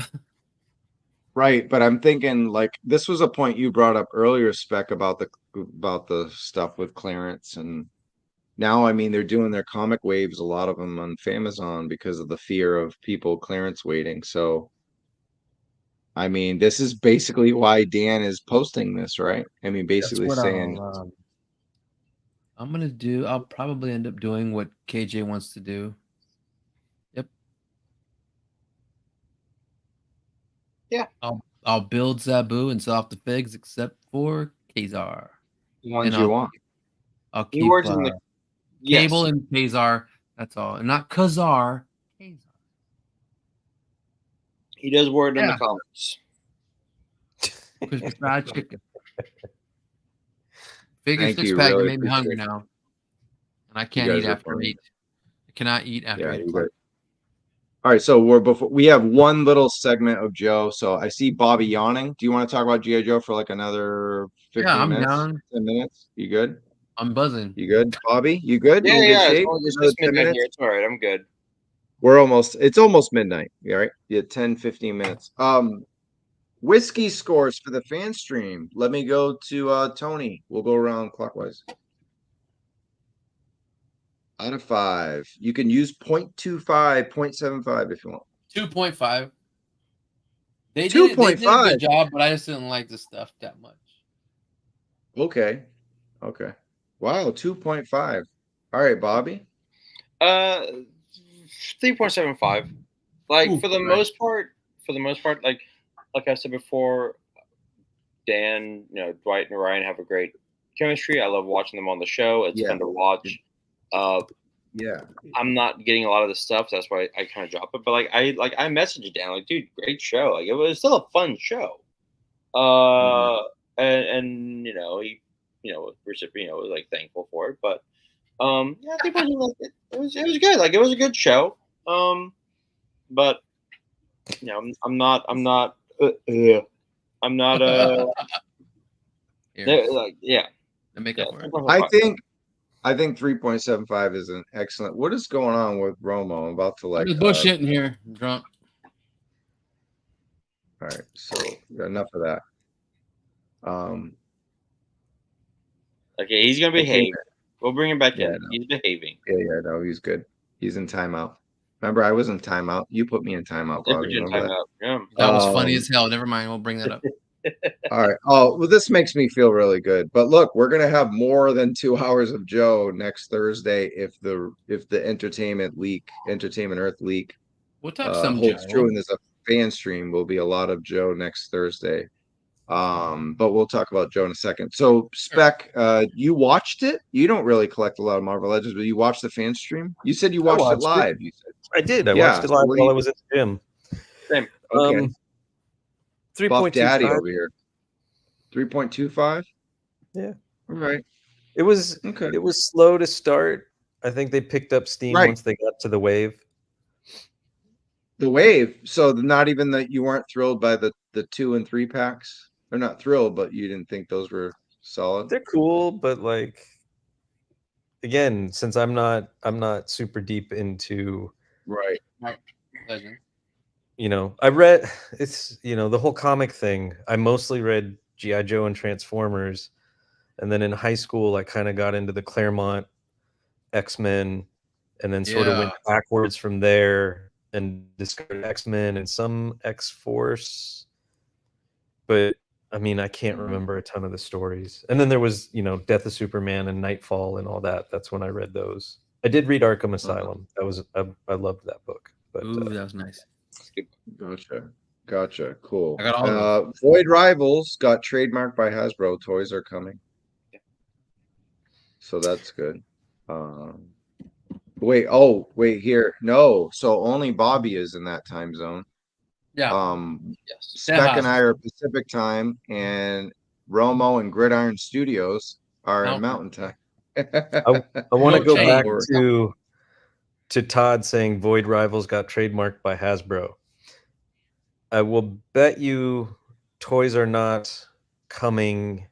Right, but I'm thinking like this was a point you brought up earlier, Spec, about the stuff with clearance, and now I mean they're doing their comic waves, a lot of them on Amazon because of the fear of people clearance waiting. So I mean, this is basically why Dan is posting this, right? I mean, basically What saying, I'll probably end up doing what KJ wants to do. Yep. Yeah. I'll build Zabu and sell off the figs except for Kazar. the ones And you want. I'll He keep works in the Cable and Kazar. That's all. And not Kazar. Kazar. He does word in Yeah. the comments. Crispy fried chicken. Figure Thank six you, pack really made me hungry appreciate it. now. And I can't guys eat are after funny. 8. I cannot eat after Yeah, 8 you o'clock. guys. All right, so we have one little segment of Joe. So I see Bobby yawning. Do you want to talk about G.I. Joe for like another 15 Yeah, I'm minutes? down. 10 minutes? You good? I'm buzzing. You good, Bobby? You good? Yeah, You in yeah. good It's shape? just Another 10 midnight minutes? here. It's all right. I'm good. It's almost midnight. All right. Yeah, 10, 15 minutes. Whiskey scores for the fan stream. Let me go to Tony. We'll go around clockwise. Out of 5. You can use 0.25, 0.75 if you want. 2.5. They did a 2.5. good job, but I just didn't like the stuff that much. Okay. Wow, 2.5. All right, Bobby. 3.75. Like Ooh, for the most part, like I said before, Dan, Dwight and Ryan have a great chemistry. I love watching them on the show. It's fun to watch. Yeah. I'm not getting a lot of the stuff, so that's why I kind of drop it. But I messaged Dan like, dude, great show. Like it was still a fun show. And he recipient was like thankful for it. But yeah, I think it was good. Like it was a good show. But I'm not Here. like yeah. To make up for it. I think 3.75 is an excellent. What is going on with Romo? I'm about to I'm just bullshitting here. I'm drunk. All right, so enough of that. Okay, he's gonna behave. We'll bring him back in. No. He's behaving. Yeah, no, he's good. He's in timeout. Remember, I was in timeout. You put me in timeout, Bobby. Remember that? Yeah. That was funny as hell. Never mind. We'll bring that up. All right. Oh, well, this makes me feel really good. But look, we're gonna have more than 2 hours of Joe next Thursday if the Entertainment Earth leak We'll talk some holds Joe. true, and there's a fan stream. Will be a lot of Joe next Thursday. But we'll talk about Joe in a second. So Spec, you watched it? You don't really collect a lot of Marvel Legends, but you watched the fan stream? You said you watched it live. You said I did. I Yeah, watched it live what do while you- I was at the gym. Same. okay. 3.25. Buff Daddy over here. 3.25? Yeah. All right. It was Okay. It was slow to start. I think they picked up steam Right. once they got to the wave. The wave. So not even that you weren't thrilled by the 2 and 3 packs? They're not thrilled, but you didn't think those were solid? They're cool, but like again, since I'm not super deep into Right. Legend. I read it's the whole comic thing. I mostly read G.I. Joe and Transformers, and then in high school I kind of got into the Claremont X-Men, and then sort of went backwards from there and discovered X-Men and some X-Force. But I mean, I can't remember a ton of the stories. And then there was, Death of Superman and Nightfall and all that. That's when I read those. I did read Arkham Asylum. That was I loved that book. But Ooh, that was nice. Gotcha. Cool. I got all of them. Void Rivals got trademarked by Hasbro. Toys are coming. So that's good. Wait, oh, wait here. No, so only Bobby is in that time zone. Yeah. Yes. Spec and I are Pacific time, and Romo and Gridiron Studios are in Mountain Time. I want to No go change. back to Todd saying Void Rivals got trademarked by Hasbro. I will bet you toys are not coming,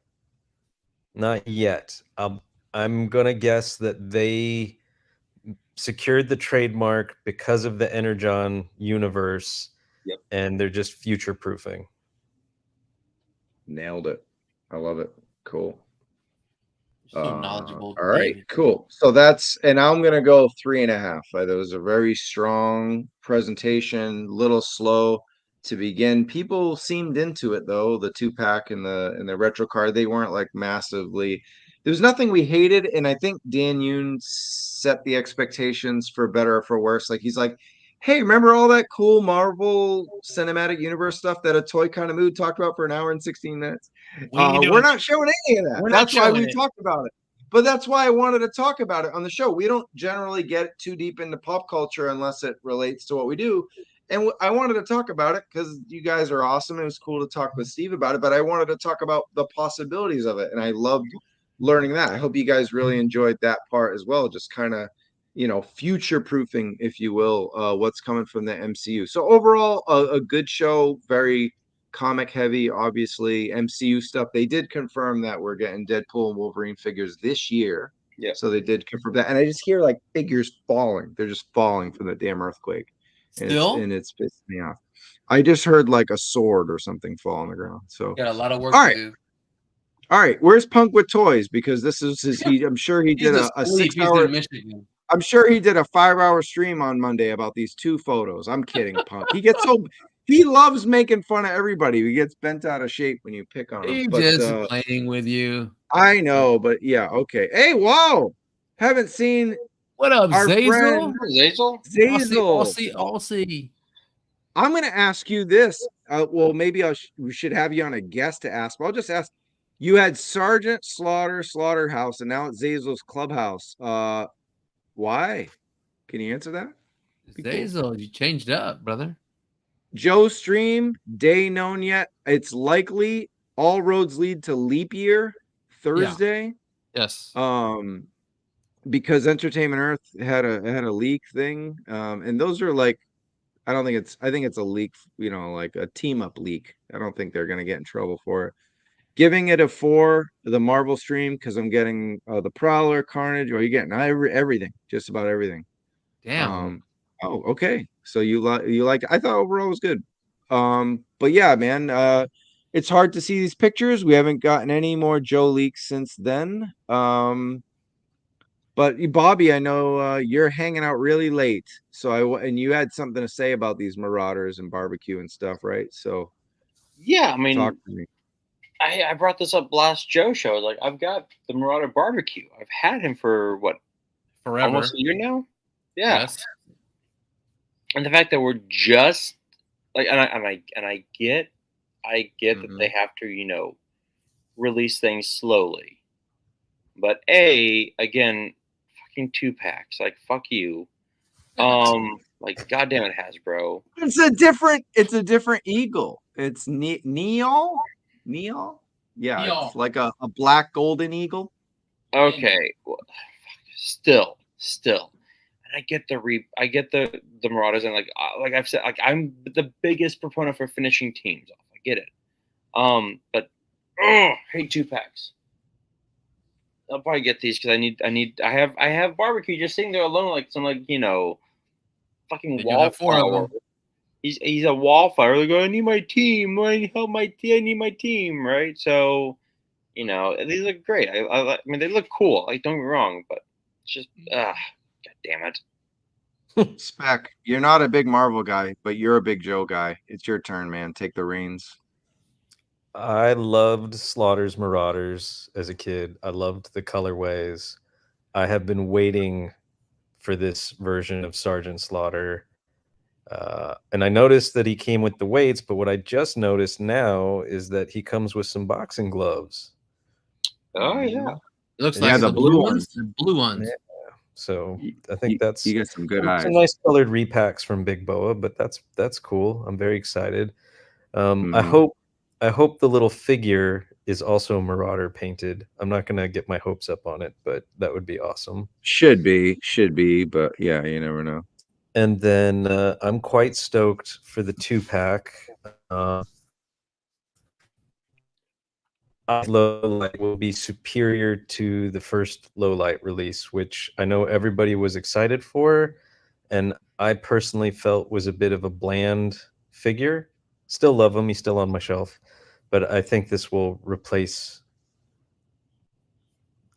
not yet. I'm gonna guess that they secured the trademark because of the Energon universe. Yep. And they're just future proofing. Nailed it. I love it. Cool. So knowledgeable. All right, David. cool. So that's, and I'm gonna go 3.5. That was a very strong presentation, little slow to begin. People seemed into it though. The 2-pack and the retro card, they weren't like massively. There was nothing we hated, and I think Dan Yoon set the expectations for better or for worse. Like he's like, hey, remember all that cool Marvel Cinematic Universe stuff that a Toy Kind of Mood talked about for an hour and 16 minutes? We're not showing any of that. That's why we talked about it. But that's why I wanted to talk about it on the show. We don't generally get too deep into pop culture unless it relates to what we do. And I wanted to talk about it because you guys are awesome. It was cool to talk with Steve about it, but I wanted to talk about the possibilities of it. And I loved learning that. I hope you guys really enjoyed that part as well. Just kind of, future proofing, if you will, what's coming from the MCU. So overall, a good show, very comic heavy, obviously. MCU stuff. They did confirm that we're getting Deadpool and Wolverine figures this year. Yeah. So they did confirm that. And I just hear like figures falling. They're just falling from the damn earthquake. And it's pissed me off. I just heard like a sword or something fall on the ground. So got a lot of work to do. All right, where's Punk with Toys? Because this is his. I'm sure he did a 6-hour. I'm sure he did a 5-hour stream on Monday about these 2 photos. I'm kidding, Punk. He loves making fun of everybody. He gets bent out of shape when you pick on him. He's just playing with you. I know, but yeah, okay. Hey, whoa! Haven't seen. What up, our Zazel? friend Zazel. I'll see. I'm going to ask you this. Well, maybe we should have you on a guest to ask. But I'll just ask. You had Sergeant Slaughterhouse, and now it's Zazel's Clubhouse. Why? Can you answer that? Zazel, you changed up, brother. Joe Stream, day known yet? It's likely all roads lead to leap year Thursday. Yeah. Yes. Because Entertainment Earth had a leak thing. And those are like, I think it's a leak, like a team up leak. I don't think they're gonna get in trouble for it. Giving it a 4, the Marvel stream, because I'm getting the Prowler, Carnage, or you're getting everything, just about everything. Damn. Oh, okay. So you liked it. I thought overall it was good. But yeah, man, it's hard to see these pictures. We haven't gotten any more Joe leaks since then. But Bobby, I know you're hanging out really late. So and you had something to say about these Marauders and barbecue and stuff, right? So yeah, I mean, talk to me. I brought this up last Joe show. Like, I've got the Marauder barbecue. I've had him for what, forever, almost a year now. Yeah, yes. And the fact that we're just like, and I get that they have to, release things slowly. But again, fucking 2-packs. Like, fuck you. Like, goddamn it, Hasbro. It's a different eagle. It's Neol. Yeah, Neol. It's like a black golden eagle. Okay, well, still, and I get the Marauders, and like I've said, like I'm the biggest proponent for finishing teams off. I get it, but hate 2-packs. I'll probably get these because I have barbecue just sitting there alone, like some fucking wallflower. He's a wallflower. Like, I need my team. I need my team, right? So, these look great. I mean, they look cool. Like, don't get me wrong, but it's just, god damn it. Spec, you're not a big Marvel guy, but you're a big Joe guy. It's your turn, man. Take the reins. I loved Slaughter's Marauders as a kid. I loved the colorways. I have been waiting for this version of Sergeant Slaughter. And I noticed that he came with the weights, but what I just noticed now is that he comes with some boxing gloves. Oh, yeah. It looks like the blue ones. The blue ones. Yeah. So I think that's you got some good eyes. some nice colored repacks from Big Boa, but that's cool. I'm very excited. I hope the little figure is also Marauder painted. I'm not gonna get my hopes up on it, but that would be awesome. Should be, but yeah, you never know. And then I'm quite stoked for the 2-pack. Low light will be superior to the first low light release, which I know everybody was excited for, and I personally felt was a bit of a bland figure. Still love him; he's still on my shelf, but I think this will replace.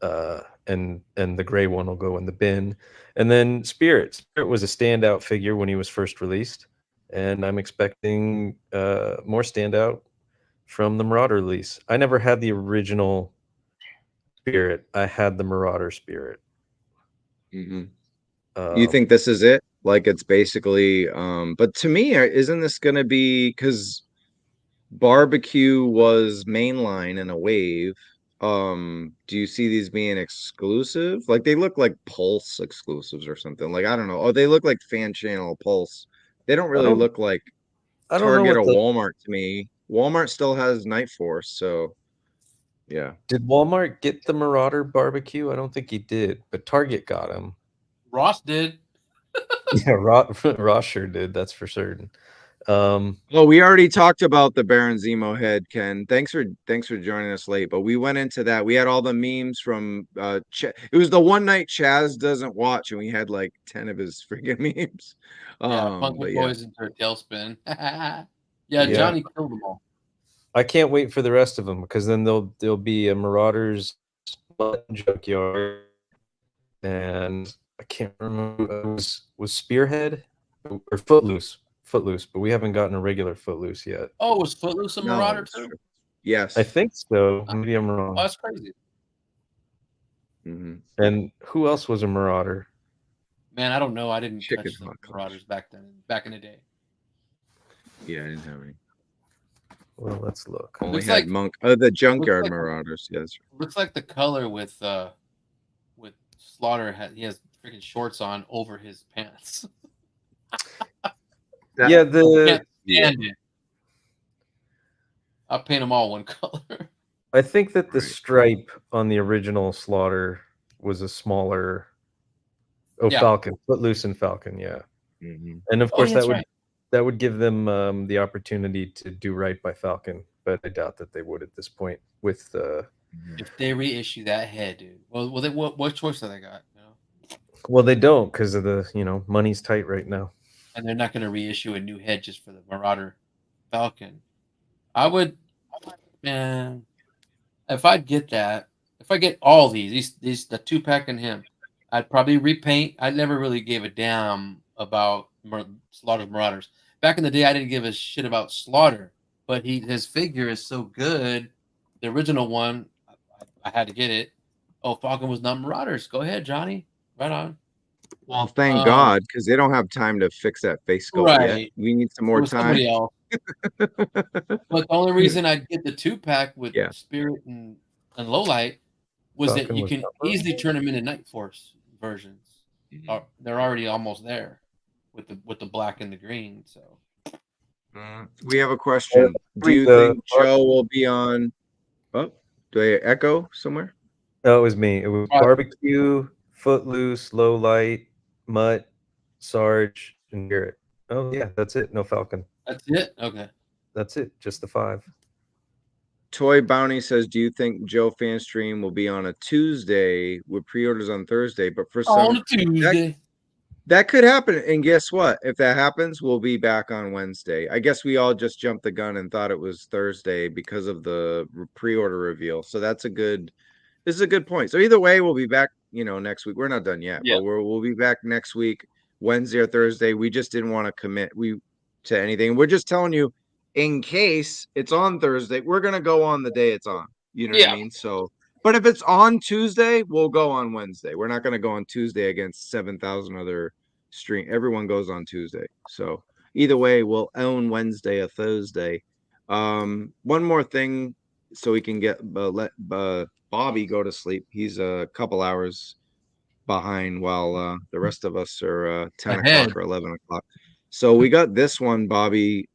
And the gray one will go in the bin. And then Spirit was a standout figure when he was first released, and I'm expecting more standout from the Marauder release. I never had the original Spirit. I had the Marauder Spirit. You think this is it? Like it's basically but to me, isn't this gonna be, because Barbecue was mainline in a wave? Do you see these being exclusive? Like they look like Pulse exclusives or something. Like I don't know. Oh, they look like fan channel Pulse. They don't really look like I don't know Target what or Walmart to me. Walmart still has Night Force, so yeah. Did Walmart get the Marauder Barbecue? I don't think he did, but Target got him. Ross did. Yeah, Ross sure did. That's for certain. Well, we already talked about the Baron Zemo head, Ken. Thanks for joining us late, but we went into that. We had all the memes from it was the one night Chaz doesn't watch, and we had like 10 of his freaking memes. Yeah, But Funko yeah. Boys into a tailspin. Yeah, Johnny killed them all. I can't wait for the rest of them, because then there'll be a Marauders Junkyard, and I can't remember, was Spearhead or Footloose, but we haven't gotten a regular Footloose yet. Oh, was Footloose a Marauder too? Yes, I think so. Maybe I'm wrong. Oh, that's crazy. And who else was a Marauder? Man, I don't know. I didn't Chicken touch the hot Marauders back in the day. Yeah, I didn't have any. Well, let's look. Only Looks had like- Monk. The Junkyard like- Marauders. Yes. Looks like the color with Slaughter. He has freaking shorts on over his pants. Yeah, Can't stand it. I'll paint them all one color. I think that the Right. stripe on the original Slaughter was a smaller. Oh, Yeah. Falcon, Footloose and Falcon, yeah. And of Oh, course, yeah, that's right. that would give them the opportunity to do right by Falcon, but I doubt that they would at this point. With If they reissue that head, dude. Well, what choice have they got? You know? well, they don't, because of the money's tight right now. And they're not going to reissue a new head just for the Marauder Falcon. I would, man. If I get that, if I get all these the 2-pack and him, I'd probably repaint. I never really gave a damn about Slaughter's Marauders. Back in the day, I didn't give a shit about Slaughter, but his figure is so good. The original one, I had to get it. Oh, Falcon was not Marauders. Go ahead, Johnny. Right on. Well, thank God, because they don't have time to fix that face sculpt yet. Right. We need some more time. Somebody else. But the only reason I'd get the 2-pack with Yeah. Spirit and Lowlight was Falcon that you was can number. easily turn them into Night Force versions. They're already almost there with the black and the green. So We have a question. Do you think Joe will be on? Oh, do I echo somewhere? No, it was me. It was Barbecue, Footloose, Low Light, Mutt, Sarge, and Garrett. Oh yeah, that's it. No Falcon. that's it. Okay. That's it. Just the 5. Toy Bounty says, "Do you think Joe Fanstream will be on a Tuesday with pre-orders on Thursday?" But for On some, a Tuesday. that could happen. And guess what? If that happens, we'll be back on Wednesday. I guess we all just jumped the gun and thought it was Thursday because of the pre-order reveal. So this is a good point. So either way, we'll be back, next week. We're not done yet, Yeah. but we'll be back next week, Wednesday or Thursday. We just didn't want to commit to anything. We're just telling you, in case it's on Thursday, we're gonna go on the day it's on. You know what I mean? So, but if it's on Tuesday, we'll go on Wednesday. We're not gonna go on Tuesday against 7,000 other stream. Everyone goes on Tuesday. So either way, we'll own Wednesday or Thursday. One more thing, so we can let Bobby go to sleep. He's a couple hours behind while the rest of us are 10 Ahead. o'clock or 11 o'clock. So we got this one, Bobby.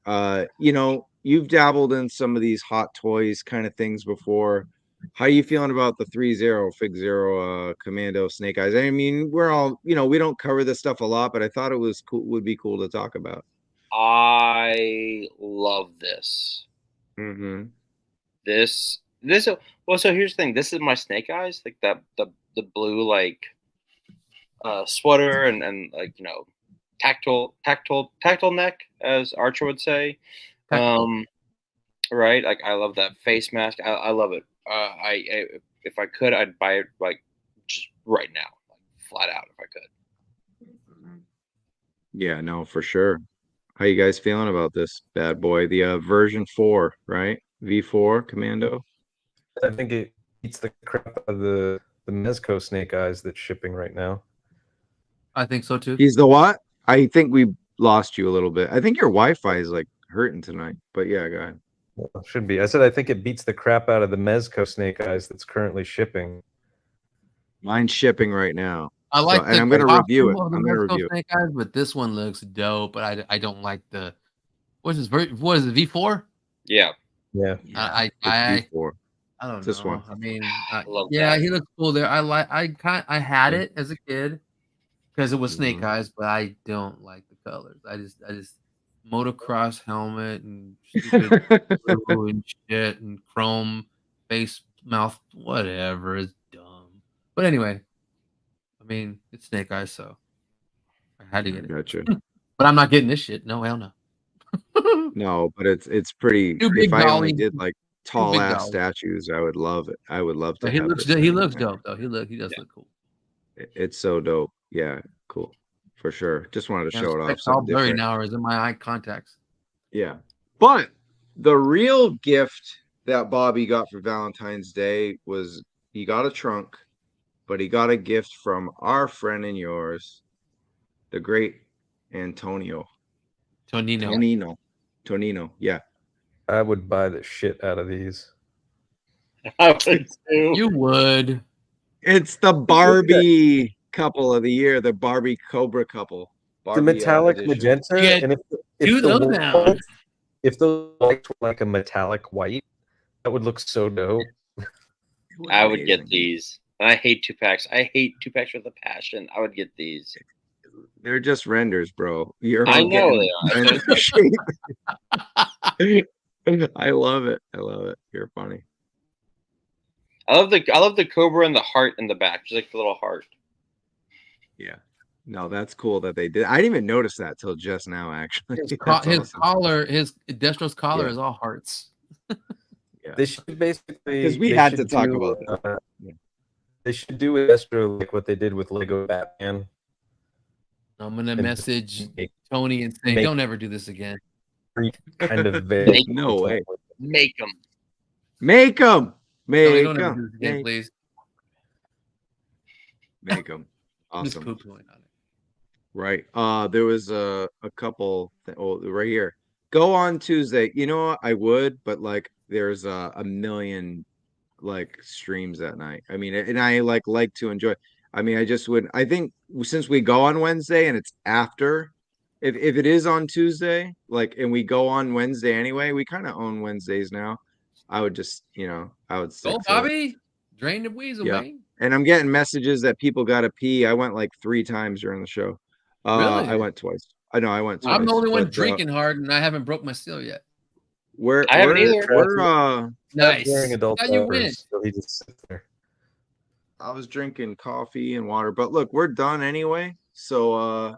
You know, you've dabbled in some of these hot toys kind of things before. How you feeling about the 3-0 Fig Zero Commando Snake Eyes? I mean, we're all, you know, we don't cover this stuff a lot, but I thought it was cool, would be cool to talk about. I love this. Mm-hmm. This well, so here's the thing. This is my Snake Eyes, like the blue like sweater and like, you know, tactile neck, as Archer would say. Right, like I love that face mask. I love it. I if I could, I'd buy it like just right now, like flat out if I could. Yeah, no, for sure. How you guys feeling about this bad boy? The version 4, right? V4 Commando. I think it eats the crap out of the Mezco Snake Eyes that's shipping right now. I think so too. He's the what? I think we lost you a little bit. I think your Wi-Fi is like hurting tonight. But yeah, go ahead. Well, should be. I said I think it beats the crap out of the Mezco Snake Eyes that's currently shipping. Mine's shipping right now. I like and I'm going to review it. I'm going to review it. Snake Eyes, but this one looks dope. But I don't like the what is it? V4? Yeah. Yeah. I V4. I don't know. This one. I mean, love yeah, that. he looks cool there. I had it as a kid because it was Snake Eyes, but I don't like the colors. I just motocross helmet and stupid blue and shit and chrome face mouth, whatever is dumb. But anyway, I mean, it's Snake Eyes, so I had to get it. Gotcha. But I'm not getting this shit. No, hell no. No, but it's pretty. Too big If I only dolly. did like tall big ass dolly. statues, I would love it. I would love to. But he have looks this he thing. looks dope though. He does look cool. It's so dope. Yeah, cool for sure. Just wanted to show it off. It's all Something blurry different. now, or is it my eye contacts? Yeah, but the real gift that Bobby got for Valentine's Day was he got a trunk, but he got a gift from our friend and yours, the great Antonio. Tonino. Yeah. I would buy the shit out of these. I would too. You would. It's the Barbie couple of the year, the Barbie Cobra couple. The Barbie, metallic You magenta, get and two the of those now. whites- if those lights were like a metallic white, that would look so dope. I would get these. And I hate 2-packs. I hate 2-packs with a passion. I would get these. They're just renders, bro. You're I all know getting they are. render shape. I love it. You're funny. I love the Cobra and the heart in the back, just like the little heart. Yeah. No, that's cool that they did. I didn't even notice that till just now, actually. His That's awesome. collar, his Destro's collar Yeah. is all hearts. Yeah. They should basically Because we they had to should talk do, about that. Yeah. They should do with Destro like what they did with Lego Batman. I'm gonna And message make Tony and say, make- "Don't ever do this again." kind of vague. No way. Make them. Make them. Tony, Make don't ever do them. this again, please. Make them. I'm just Awesome. poo-pooing on it. Right. There was a couple. Right here. Go on Tuesday. You know what? I would, but like, there's a million like streams that night. I mean, and I like to enjoy. I mean, I just would. I think since we go on Wednesday and it's after, if it is on Tuesday, like, and we go on Wednesday anyway, we kind of own Wednesdays now. I would just, I would stick Go, to it. Bobby. Drain the weasel, Yeah. man. And I'm getting messages that people got to pee. I went like 3 times during the show. Really? I went twice. I know I went twice. I'm the only one but, drinking hard, and I haven't broke my seal yet. I haven't either. We're Nice. Wearing adult How you win? diapers, so he just sits there. I was drinking coffee and water, but look, we're done anyway. So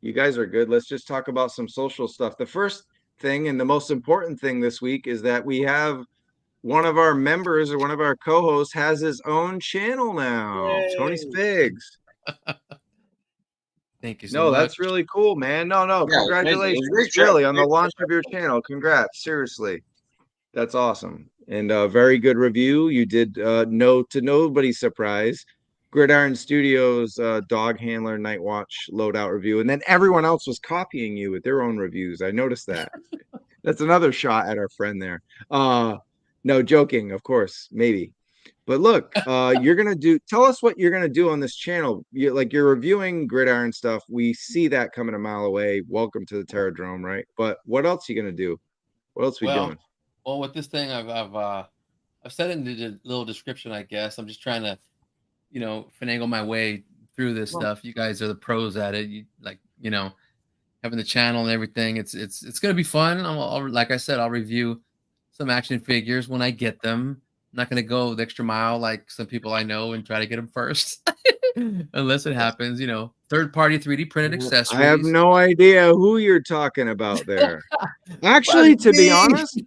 you guys are good. Let's just talk about some social stuff. The first thing and the most important thing this week is that we have one of our members or one of our co-hosts has his own channel now. Yay. Tony's Figs. Thank you so No, much. that's really cool, man. No, Yeah, congratulations. great job. Really, on the Great launch of your channel. Congrats. Seriously. That's awesome. And very good review. You did to nobody's surprise. Gridiron Studios dog handler night watch loadout review. And then everyone else was copying you with their own reviews. I noticed that. That's another shot at our friend there. No, joking, of course, maybe. But look, you're gonna do. Tell us what you're gonna do on this channel. You're reviewing Gridiron stuff. We see that coming a mile away. Welcome to the Terradrome, right? But what else are you gonna do? What else are we doing? Well, with this thing, I've said it in the little description. I guess I'm just trying to, finagle my way through this stuff. You guys are the pros at it. You having the channel and everything. It's gonna be fun. Like I said, I'll review some action figures when I get them. I'm not gonna go the extra mile like some people I know and try to get them first, unless it happens. Third-party 3D printed accessories. I have no idea who you're talking about there. Actually, to be honest,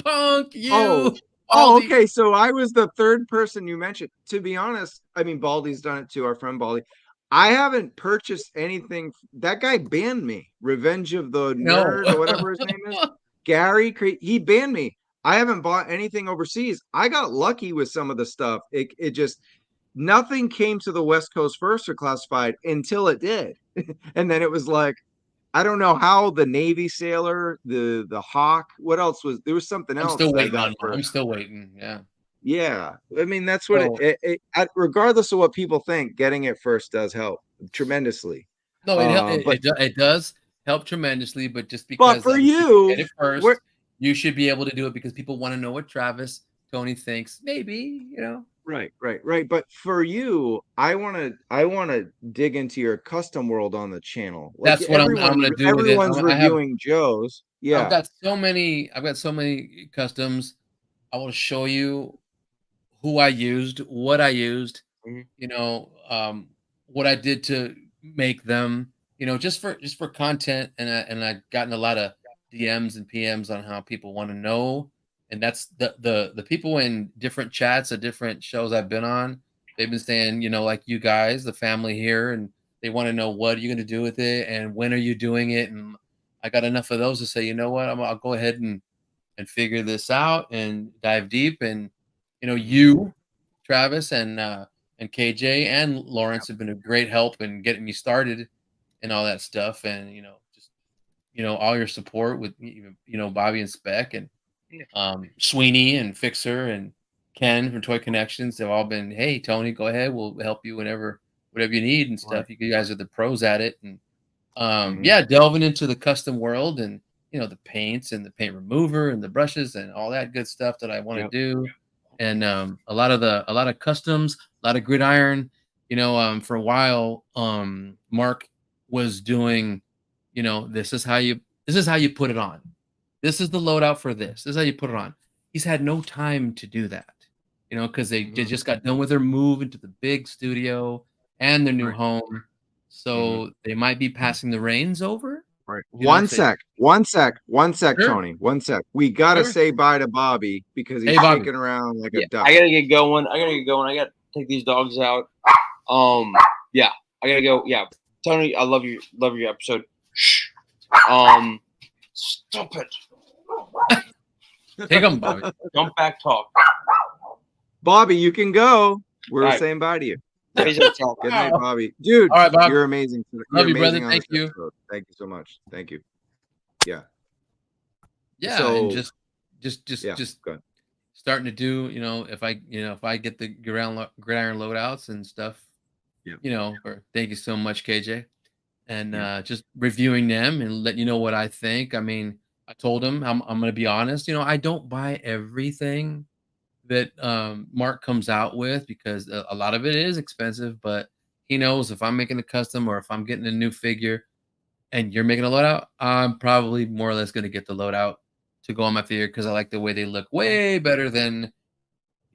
punk you. Okay. So I was the third person you mentioned. To be honest, I mean, Baldy's done it too. Our friend Baldy. I haven't purchased anything. That guy banned me. Revenge of the Nerd or whatever his name is. Gary, he banned me. I haven't bought anything overseas. I got lucky with some of the stuff. It just nothing came to the West Coast first or classified until it did. And then it was like, I don't know how the Navy sailor, the Hawk, what else was there was something else. I'm still waiting. Yeah. Yeah. I mean, that's what regardless of what people think, getting it first does help tremendously. No, it does help tremendously, but just because for you get it first, you should be able to do it because people want to know what Tony thinks. Maybe, Right. But for you, I want to dig into your custom world on the channel. That's what I'm going to do. Everyone's reviewing Joe's. Yeah, I've got so many customs. I will show you who I used, what I used. What I did to make them. Just for content, and I've gotten a lot of DMs and PMs on how people want to know. And that's the people in different chats of different shows I've been on. They've been saying, like you guys, the family here, and they want to know what are you going to do with it and when are you doing it. And I got enough of those to say, you know what, I'll go ahead and figure this out and dive deep. And you, Travis, and KJ and Lawrence have been a great help in getting me started and all that stuff. And all your support with Bobby and Spec and Sweeney and Fixer and Ken from Toy Connections have all been, hey Tony, go ahead, we'll help you whatever you need and stuff. You guys are the pros at it. And delving into the custom world and the paints and the paint remover and the brushes and all that good stuff that I want to do. And a lot of customs, a lot of gridiron. For a while, Mark was doing, this is how you put it on. This is the loadout for this. This is how you put it on. He's had no time to do that, because they just got done with their move into the big studio and their new home. So they might be passing the reins over. Right. One sec, sure. Tony. 1 sec. We got to say bye to Bobby because he's shaking around like a duck. I got to get going. I got to take these dogs out. I got to go. Yeah. Tony, I love your episode. Shh. Stop it. Take them, Bobby. Don't back talk. Bobby, you can go. We're saying bye to you. Good night, Bobby. Dude, all right, Bob. You're amazing. Love you, brother. Thank you. Episode. Thank you so much. Thank you. Yeah. Yeah. So, and just starting to do, if I get the gridiron loadouts and stuff, thank you so much, KJ. And just reviewing them and letting you know what I think. I mean, I told him I'm going to be honest. I don't buy everything that Mark comes out with because a lot of it is expensive. But he knows if I'm making a custom or if I'm getting a new figure and you're making a loadout, I'm probably more or less going to get the loadout to go on my figure because I like the way they look way better than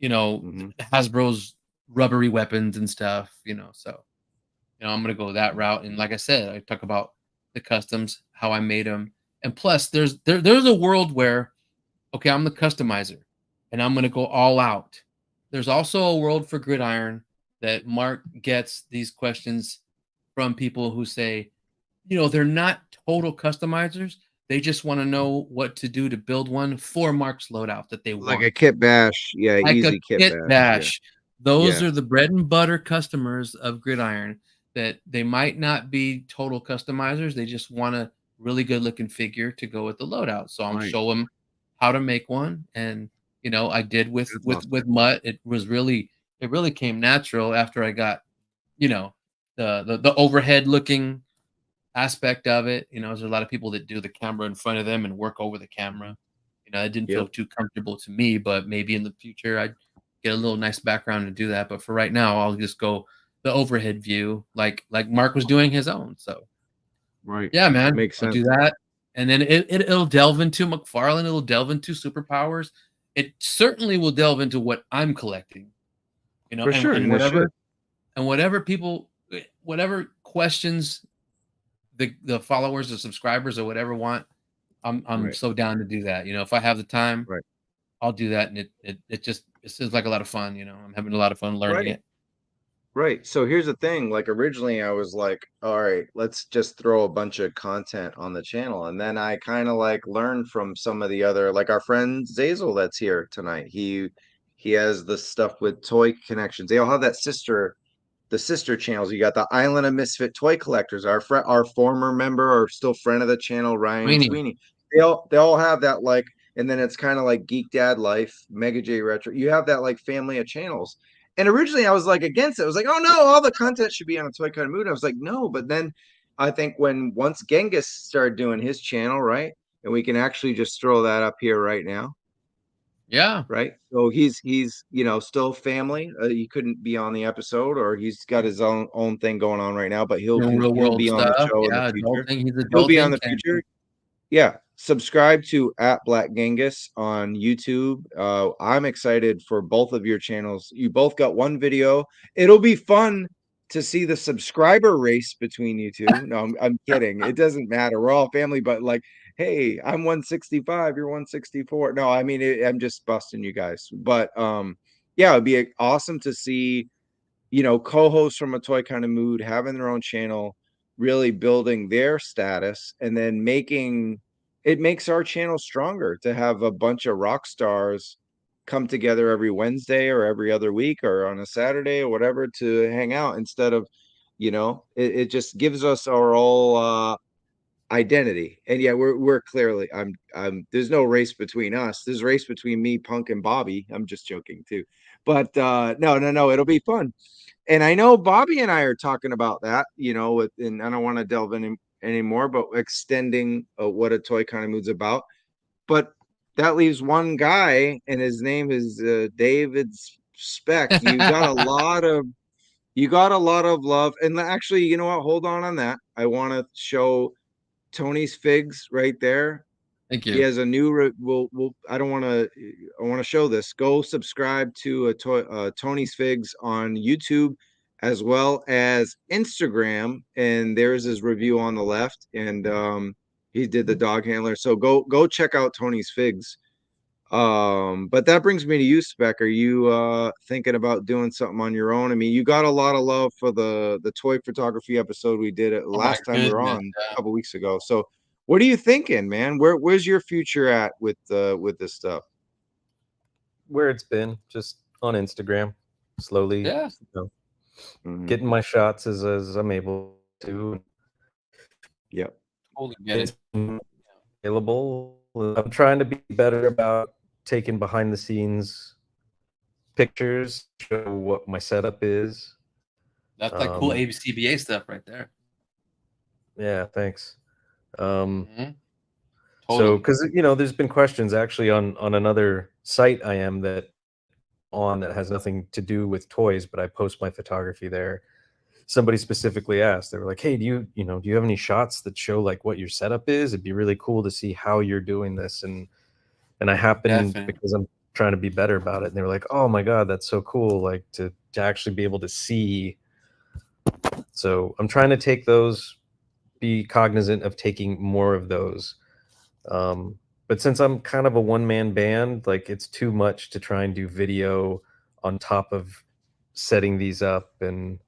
Hasbro's rubbery weapons and stuff. So. I'm going to go that route. And like I said, I talk about the customs, how I made them. And plus, there's a world where, okay, I'm the customizer and I'm going to go all out. There's also a world for gridiron that Mark gets these questions from people who say, they're not total customizers. They just want to know what to do to build one for Mark's loadout that they want. Like a kit bash. Yeah, like easy kit bash. Yeah. Those are the bread and butter customers of gridiron. That they might not be total customizers. They just want a really good looking figure to go with the loadout. So I'm show them how to make one and I did with That's with awesome. with Mutt. It really came natural after I got, the overhead looking aspect of it. There's a lot of people that do the camera in front of them and work over the camera. It didn't feel Yep. too comfortable to me, but maybe in the future I'd get a little nice background to do that. But for right now, I'll just go the overhead view, like Mark was doing his own. So Right. yeah, man, Makes I'll sense. do that, and then it'll delve into McFarlane. It'll delve into superpowers. It certainly will delve into what I'm collecting. For sure, And and it should. whatever people, whatever questions the followers or subscribers or whatever want, I'm Right. so down to do that. If I have the time, Right. I'll do that, and it seems like a lot of fun. I'm having a lot of fun learning Right. it. Right. So here's the thing. Like originally I was like, all right, let's just throw a bunch of content on the channel. And then I kind of like learned from some of the other, like our friend Zazel that's here tonight. He has the stuff with Toy Connections. They all have the sister channels. You got the Island of Misfit Toy Collectors. Our former member or still friend of the channel, Ryan Sweeney. Sweeney. They all have that, like, and then it's kind of like Geek Dad Life, Mega J Retro. You have that like family of channels. And originally I was like against it. I was like, oh no, all the content should be on a Toy Kind of Mood. I was like, no, but then I think once Genghis started doing his channel, right? And we can actually just throw that up here right now. Yeah. Right. So he's still family. He couldn't be on the episode, or he's got his own thing going on right now, but he'll Real he'll world be on the stuff. show in the Yeah, future. adulting. He's He'll be on adulting. the future. Yeah. Subscribe to @Black Genghis on YouTube. I'm excited for both of your channels. You both got one video. It'll be fun to see the subscriber race between you two. No, I'm kidding. It doesn't matter. We're all family, but like, hey, I'm 165, you're 164. No, I mean, I'm just busting you guys. But yeah, it'd be awesome to see, co-hosts from A Toy Kind of Mood having their own channel, really building their status, and then it makes our channel stronger to have a bunch of rock stars come together every Wednesday or every other week or on a Saturday or whatever to hang out instead of, it just gives us our all identity. And yeah, we're clearly I'm there's no race between us. There's a race between me, Punk, and Bobby. I'm just joking too. But no, it'll be fun. And I know Bobby and I are talking about that, and I don't want to delve in anymore, but extending what A Toy Kind of Mood's about. But that leaves one guy, and his name is David Speck. You got a lot of love. And actually, you know what? Hold on that. I want to show Tony's Figs right there. Thank He you. has a new I want to show this. Go subscribe to Tony's Figs on YouTube as well as Instagram, and there's his review on the left, and he did the dog handler. So go check out Tony's Figs. But that brings me to you, Spec. Are you thinking about doing something on your own? I mean, you got a lot of love for the toy photography episode we did it Oh my last time we were goodness. on a couple weeks ago. So what are you thinking, man? Where's your future at with this stuff? Where it's been, just on Instagram, slowly, Yeah. getting my shots as I'm able to. Yep. Totally get it. It's available. I'm trying to be better about taking behind the scenes pictures, show what my setup is. That's like cool ABCBA stuff right there. Yeah, thanks. Totally. So, because there's been questions actually on another site I am that has nothing to do with toys, but I post my photography there. Somebody specifically asked, they were like, hey, do you have any shots that show like what your setup is? It'd be really cool to see how you're doing this. And I happen, because I'm trying to be better about it. And they were like, oh my God, that's so cool. Like to actually be able to see. So I'm trying to take those, be cognizant of taking more of those. But since I'm kind of a one-man band, like it's too much to try and do video on top of setting these up. And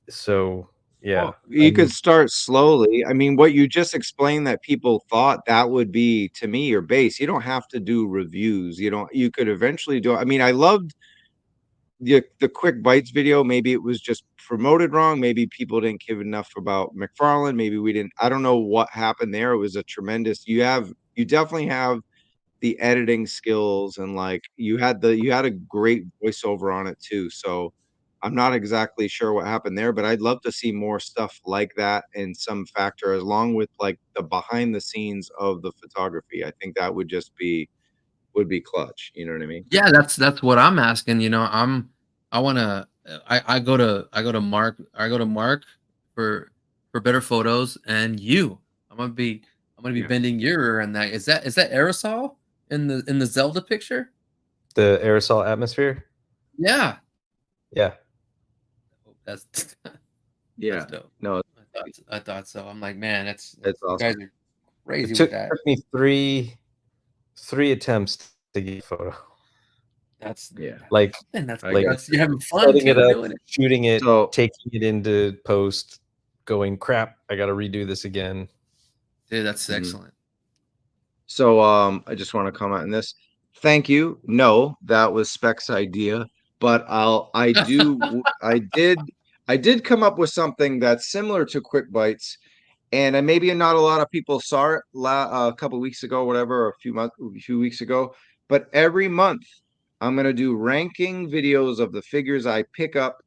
so, yeah. Well, you could start slowly. I mean, what you just explained that people thought that would be, to me, your base. You don't have to do reviews. You could eventually do. I mean, I loved the quick bites video. Maybe it was just promoted wrong. Maybe people didn't give enough about McFarlane. Maybe we didn't. I don't know what happened there. It was a tremendous. You definitely have the editing skills, and like you had a great voiceover on it too. So I'm not exactly sure what happened there, but I'd love to see more stuff like that in some factor, along with like the behind the scenes of the photography. I think that would just be clutch. You know what I mean? Yeah, that's what I'm asking. I want to. I go to Mark for better photos, and you. I'm gonna be Yeah. bending your ear, and that is that aerosol in the Zelda picture. The aerosol atmosphere. Yeah, Yeah. that's Yeah. that's dope. No, I thought so. I'm like, man, it's you awesome. guys are crazy It with took, that. took me three attempts to get a photo. That's Yeah. Like and that's I like guess. you're having fun setting too it up, doing it. shooting it, So taking it into post, going crap. I got to redo this again. Dude, that's Mhm. excellent. So I just want to comment on this. Thank you. No, that was Spec's idea, but I did come up with something that's similar to Quick Bites, and maybe not a lot of people saw it a couple weeks ago, whatever, a few weeks ago. But every month, I'm gonna do ranking videos of the figures I pick up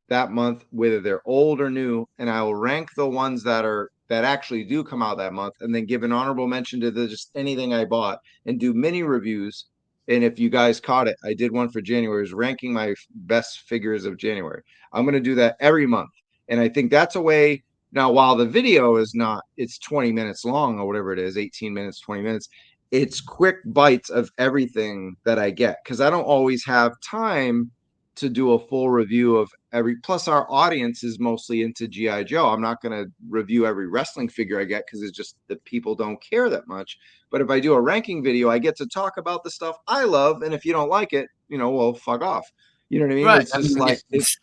that month, whether they're old or new, and I will rank the ones that actually do come out that month, and then give an honorable mention to just anything I bought, and do mini reviews. And if you guys caught it, I did one for January, is ranking my best figures of January. I'm going to do that every month, and I think that's a way. Now, while the video is not, it's 20 minutes long or whatever it is, 18 minutes, 20 minutes. It's quick bites of everything that I get, because I don't always have time to do a full review of every. Plus, our audience is mostly into GI Joe. I'm not going to review every wrestling figure I get, because it's just that people don't care that much. But if I do a ranking video, I get to talk about the stuff I love, and if you don't like it, well, fuck off. You know what I mean? Right. It's just like it's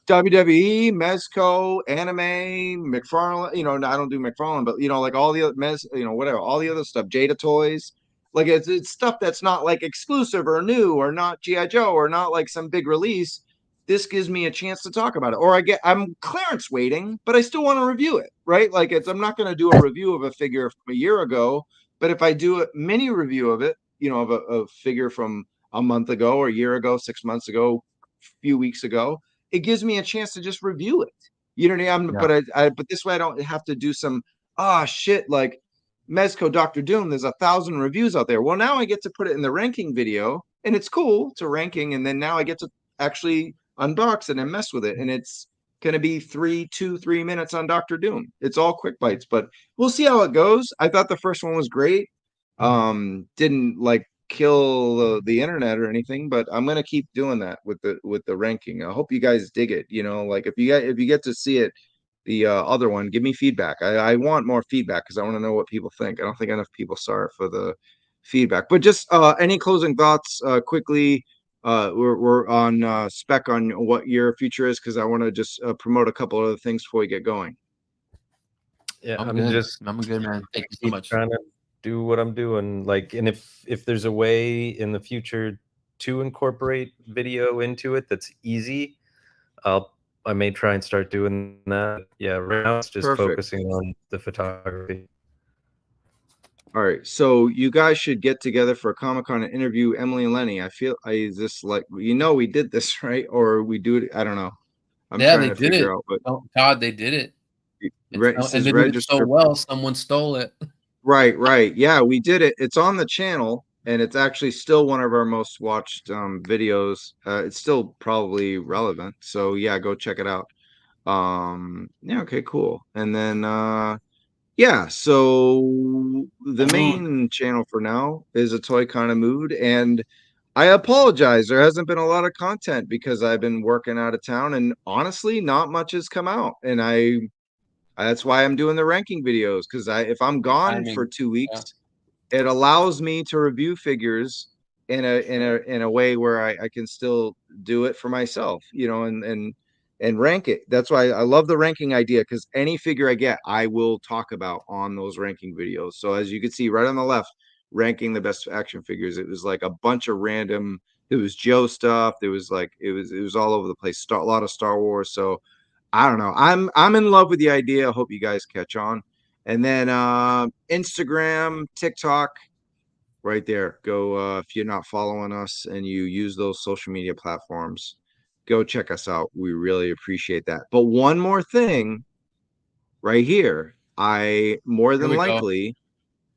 WWE, Mezco, anime, McFarlane. I don't do McFarlane, but like all the other whatever, all the other stuff, Jada Toys. Like it's stuff that's not like exclusive or new or not GI Joe or not like some big release. This gives me a chance to talk about it. Or I'm clearance waiting, but I still want to review it, right? Like I'm not going to do a review of a figure from a year ago, but if I do a mini review of it, of a figure from a month ago or a year ago, 6 months ago, a few weeks ago, it gives me a chance to just review it. You know what I mean? Yeah. But this way I don't have to do some shit like Mezco Doctor Doom. There's 1,000 reviews out there. Well, now I get to put it in the ranking video, and it's cool. It's a ranking, and then now I get to actually unbox it and mess with it, and it's going to be 3 minutes on Doctor Doom. It's all quick bites, but we'll see how it goes. I thought the first one was great. Didn't like kill the internet or anything, but I'm gonna keep doing that with the ranking. I hope you guys dig it. Like if you get to see it, the other one, give me feedback. I want more feedback, because I want to know what people think. I don't think enough people saw it for the feedback. But just any closing thoughts quickly. We're on spec on what your future is, because I want to just promote a couple other things before we get going. Yeah, I'm I'm good. just I'm good, man. Thank you so keep much. trying to do what I'm doing. Like, and if there's a way in the future to incorporate video into it that's easy, I may try and start doing that. Yeah, right now it's just Perfect. focusing on the photography. All right, so you guys should get together for a Comic-Con and interview Emily and Lenny. I feel is this like we did this, right? Or we do it? I don't know. I'm Yeah, trying they to did figure it. out. But Oh, God, they did it. it And says they did it so register. well, someone stole it. Right. Yeah, we did it. It's on the channel, and it's actually still one of our most watched videos. It's still probably relevant. So yeah, go check it out. Yeah, okay, cool. And then yeah, so the main channel for now is A Toy Kind of Mood, and I apologize. There hasn't been a lot of content because I've been working out of town, and honestly, not much has come out. And that's why I'm doing the ranking videos, because if I'm gone for 2 weeks, it allows me to review figures in a way where I can still do it for myself, and rank it. That's why I love the ranking idea, because any figure I get, I will talk about on those ranking videos. So as you can see right on the left, ranking the best action figures, it was like a bunch of random. It was Joe stuff. There was like it was all over the place. A lot of Star Wars. So I don't know. I'm in love with the idea. I hope you guys catch on. And then Instagram, TikTok, right there. Go if you're not following us and you use those social media platforms, go check us out. We really appreciate that. But one more thing right here, I more Here than we go. likely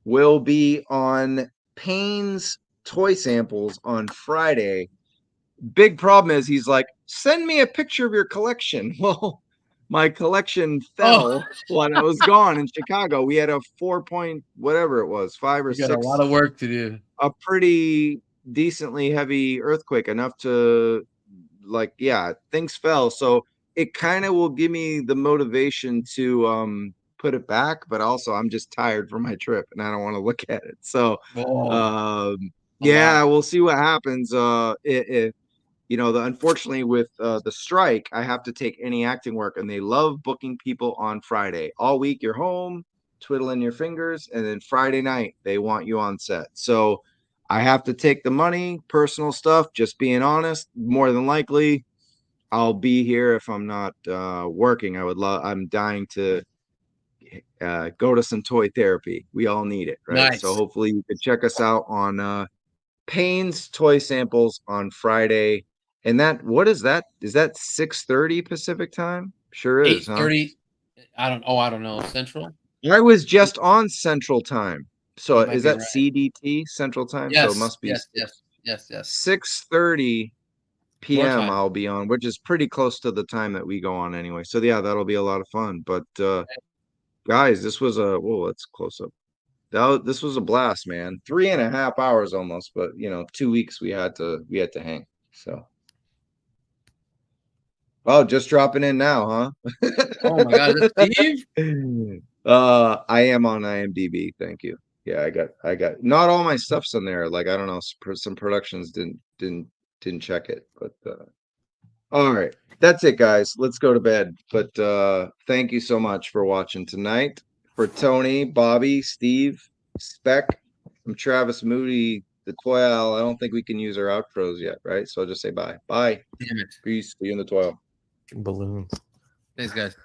will be on Payne's toy samples on Friday. Big problem is he's like, send me a picture of your collection. Well, my collection fell while I was gone in Chicago. We had a 4 point whatever it was, 5 or You got 6, a lot of work to do. a pretty decently heavy earthquake, enough to like, yeah, things fell. So it kind of will give me the motivation to put it back, but also I'm just tired from my trip and I don't want to look at it. So Oh, yeah, we'll see what happens. If you know, unfortunately with the strike, I have to take any acting work, and they love booking people on Friday. All week you're home, twiddling your fingers, and then Friday night they want you on set. So I have to take the money, personal stuff, just being honest. More than likely, I'll be here if I'm not working. I'm dying to go to some toy therapy. We all need it, right? nice. So hopefully you can check us out on Payne's toy samples on Friday. And that, what is that? Is that 6:30 Pacific time? Sure is, huh? 8:30. I don't know. Central. I was just on Central Time. So You might is be that right. CDT Central Time? So it must be Yes. 6:30 Your p.m. time. I'll be on, which is pretty close to the time that we go on anyway. So yeah, that'll be a lot of fun. But guys, this was let's close up. This was a blast, man. 3.5 hours almost, but 2 weeks we had to hang. So just dropping in now, huh? Oh my God, is that Steve? I am on IMDb. Thank you. Yeah, I got not all my stuff's in there. Like, I don't know, some productions didn't check it, but all right. That's it, guys. Let's go to bed. But thank you so much for watching tonight. For Tony, Bobby, Steve, Spec, I'm Travis Moody, the Toy Owl. I don't think we can use our outros yet, right? So I'll just say bye. Bye. Damn it. Peace. See you in the toil. Balloons. Thanks, guys.